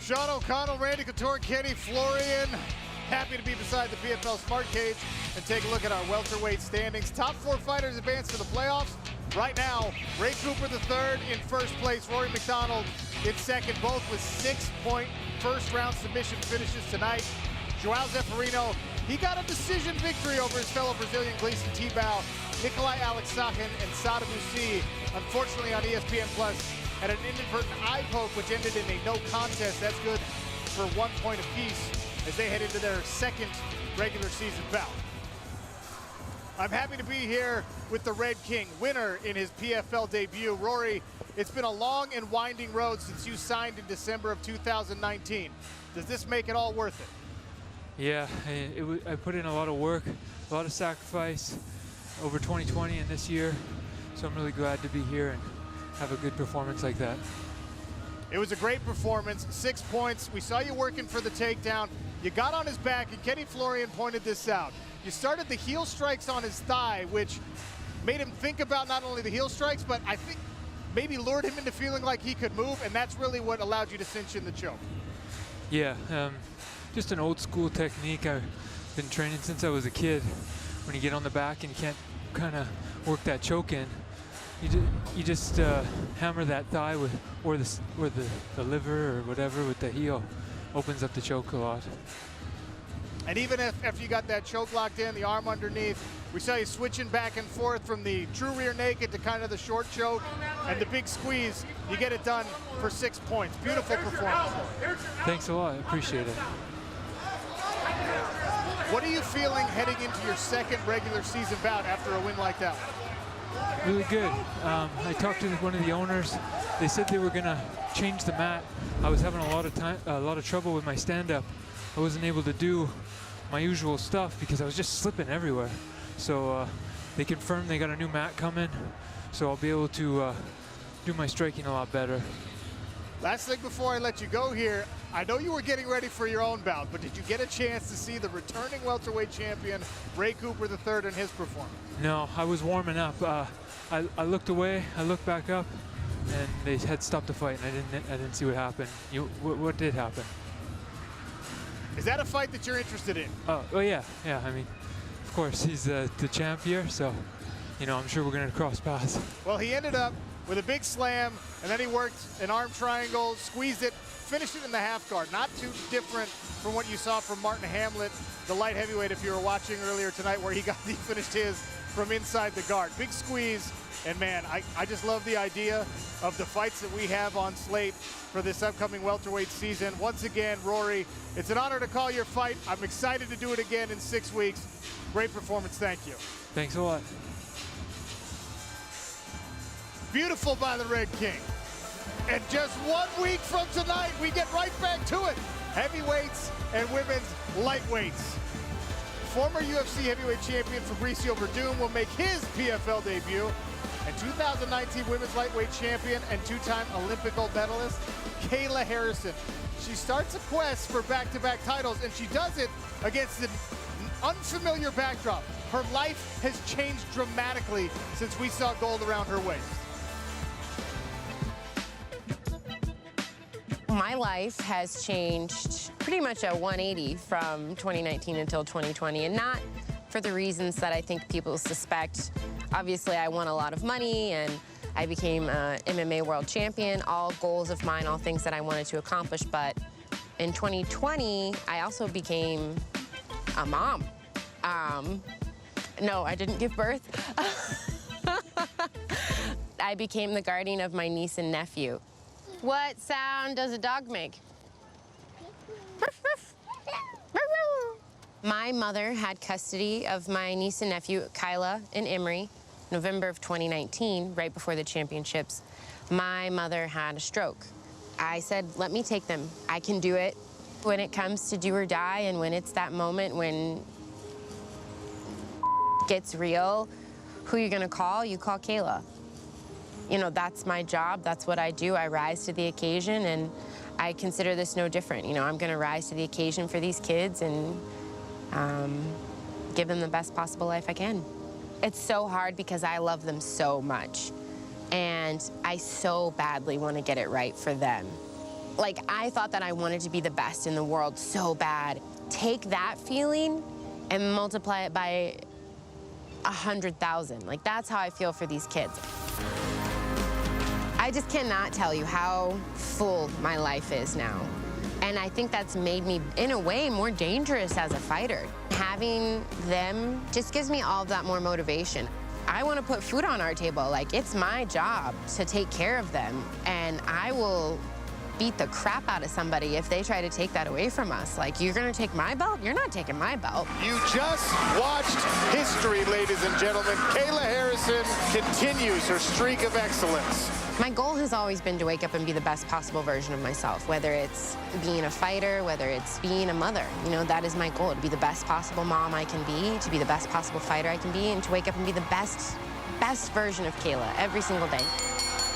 Sean O'Connell, Randy Couture, Kenny Florian. Happy to be beside the PFL Smart Cage and take a look at our welterweight standings. Top 4 fighters advance to the playoffs. Right now, Ray Cooper III in first place, Rory McDonald in second, both with 6-point first round submission finishes tonight. João Zeferino, he got a decision victory over his fellow Brazilian Gleison Tibau. Nikolai Aleksakhin and Sadibou, unfortunately on ESPN Plus, had an inadvertent eye poke, which ended in a no contest. That's good for 1 point apiece as they head into their second regular season bout. I'm happy to be here with the Red King, winner in his PFL debut. Rory, it's been a long and winding road since you signed in December of 2019. Does this make it all worth it? Yeah, I put in a lot of work, a lot of sacrifice over 2020 and this year, so I'm really glad to be here and have a good performance like that. It was a great performance, 6 points. We saw you working for the takedown. You got on his back, and Kenny Florian pointed this out. You started the heel strikes on his thigh, which made him think about not only the heel strikes, but I think maybe lured him into feeling like he could move, and that's really what allowed you to cinch in the choke. Yeah, just an old school technique. I've been training since I was a kid. When you get on the back and you can't kind of work that choke in, you just hammer that thigh with, or the liver or whatever with the heel. Opens up the choke a lot. And even after you got that choke locked in, the arm underneath, we saw you switching back and forth from the true rear naked to kind of the short choke and the big squeeze. You get it done for 6 points. Beautiful performance. Thanks a lot, I appreciate it. What are you feeling heading into your second regular season bout after a win like that? Really good. I talked to one of the owners. They said they were gonna change the mat. I was having a lot of trouble with my stand-up. I wasn't able to do my usual stuff because I was just slipping everywhere. So they confirmed they got a new mat coming, so I'll be able to do my striking a lot better. Last thing before I let you go here, I know you were getting ready for your own bout, but did you get a chance to see the returning welterweight champion, Ray Cooper III, and his performance? No, I was warming up. I looked away, I looked back up, and they had stopped the fight, and I didn't see what happened. What did happen? Is that a fight that you're interested in? Oh yeah. I mean, of course, he's the champ here, so you know, I'm sure we're gonna cross paths. Well, he ended up with a big slam, and then he worked an arm triangle, squeezed it, finished it in the half guard. Not too different from what you saw from Marthin Hamlet, the light heavyweight, if you were watching earlier tonight, where he finished his from inside the guard. Big squeeze, and man, I just love the idea of the fights that we have on slate for this upcoming welterweight season. Once again, Rory, it's an honor to call your fight. I'm excited to do it again in 6 weeks. Great performance, thank you. Thanks a lot. Beautiful by the Red King. And just 1 week from tonight, we get right back to it. Heavyweights and women's lightweights. Former UFC heavyweight champion Fabricio Verdum will make his PFL debut. And 2019 women's lightweight champion and two-time Olympic gold medalist, Kayla Harrison. She starts a quest for back-to-back titles, and she does it against an unfamiliar backdrop. Her life has changed dramatically since we saw gold around her waist. My life has changed pretty much a 180 from 2019 until 2020, and not for the reasons that I think people suspect. Obviously, I won a lot of money, and I became an MMA world champion, all goals of mine, all things that I wanted to accomplish. But in 2020, I also became a mom. No, I didn't give birth. I became the guardian of my niece and nephew. What sound does a dog make? My mother had custody of my niece and nephew, Kayla and Emery, November of 2019, right before the championships. My mother had a stroke. I said, let me take them. I can do it. When it comes to do or die, and when it's that moment when it gets real, who you're gonna call? You call Kayla. You know, that's my job, that's what I do. I rise to the occasion, and I consider this no different. You know, I'm gonna rise to the occasion for these kids and give them the best possible life I can. It's so hard because I love them so much, and I so badly want to get it right for them. Like, I thought that I wanted to be the best in the world so bad. Take that feeling and multiply it by 100,000. Like, that's how I feel for these kids. I just cannot tell you how full my life is now. And I think that's made me, in a way, more dangerous as a fighter. Having them just gives me all of that more motivation. I want to put food on our table. Like, it's my job to take care of them. And I will beat the crap out of somebody if they try to take that away from us. Like, you're gonna take my belt? You're not taking my belt. You just watched history, ladies and gentlemen. Kayla Harrison continues her streak of excellence. My goal has always been to wake up and be the best possible version of myself, whether it's being a fighter, whether it's being a mother. You know, that is my goal, to be the best possible mom I can be, to be the best possible fighter I can be, and to wake up and be the best version of Kayla every single day.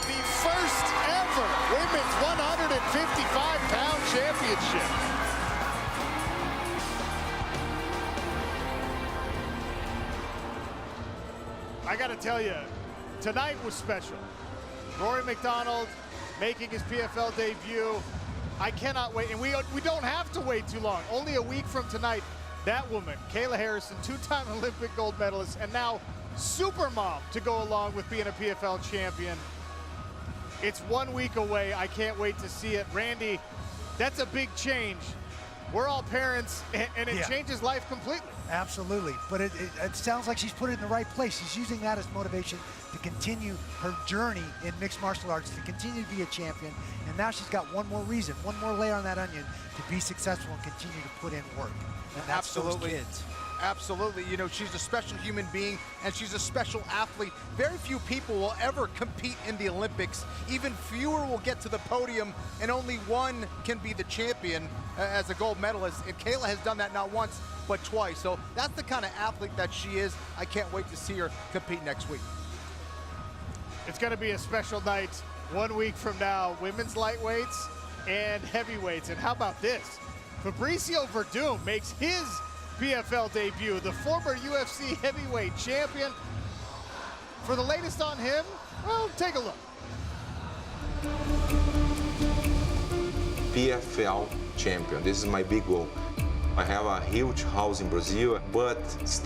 The first ever women's 155-pound championship. got to tell you, tonight was special. Rory McDonald making his PFL debut. I cannot wait, and we don't have to wait too long. Only a week from tonight, that woman, Kayla Harrison, two-time Olympic gold medalist, and now super mom to go along with being a PFL champion. It's 1 week away. I can't wait to see it. Randy, that's a big change. We're all parents, and it changes life completely. Absolutely, but it sounds like she's put it in the right place. She's using that as motivation to continue her journey in mixed martial arts, to continue to be a champion, and now she's got one more reason, one more layer on that onion to be successful and continue to put in work. And that's Absolutely. those kids. Absolutely. You know, she's a special human being and she's a special athlete. Very few people will ever compete in the Olympics. Even fewer will get to the podium, and only one can be the champion as a gold medalist. And Kayla has done that not once, but twice. So that's the kind of athlete that she is. I can't wait to see her compete next week. It's going to be a special night 1 week from now. Women's lightweights and heavyweights. And how about this? Fabricio Verdum makes his PFL debut, the former UFC heavyweight champion. For the latest on him, well, take a look. PFL champion, this is my big goal. I have a huge house in Brazil, but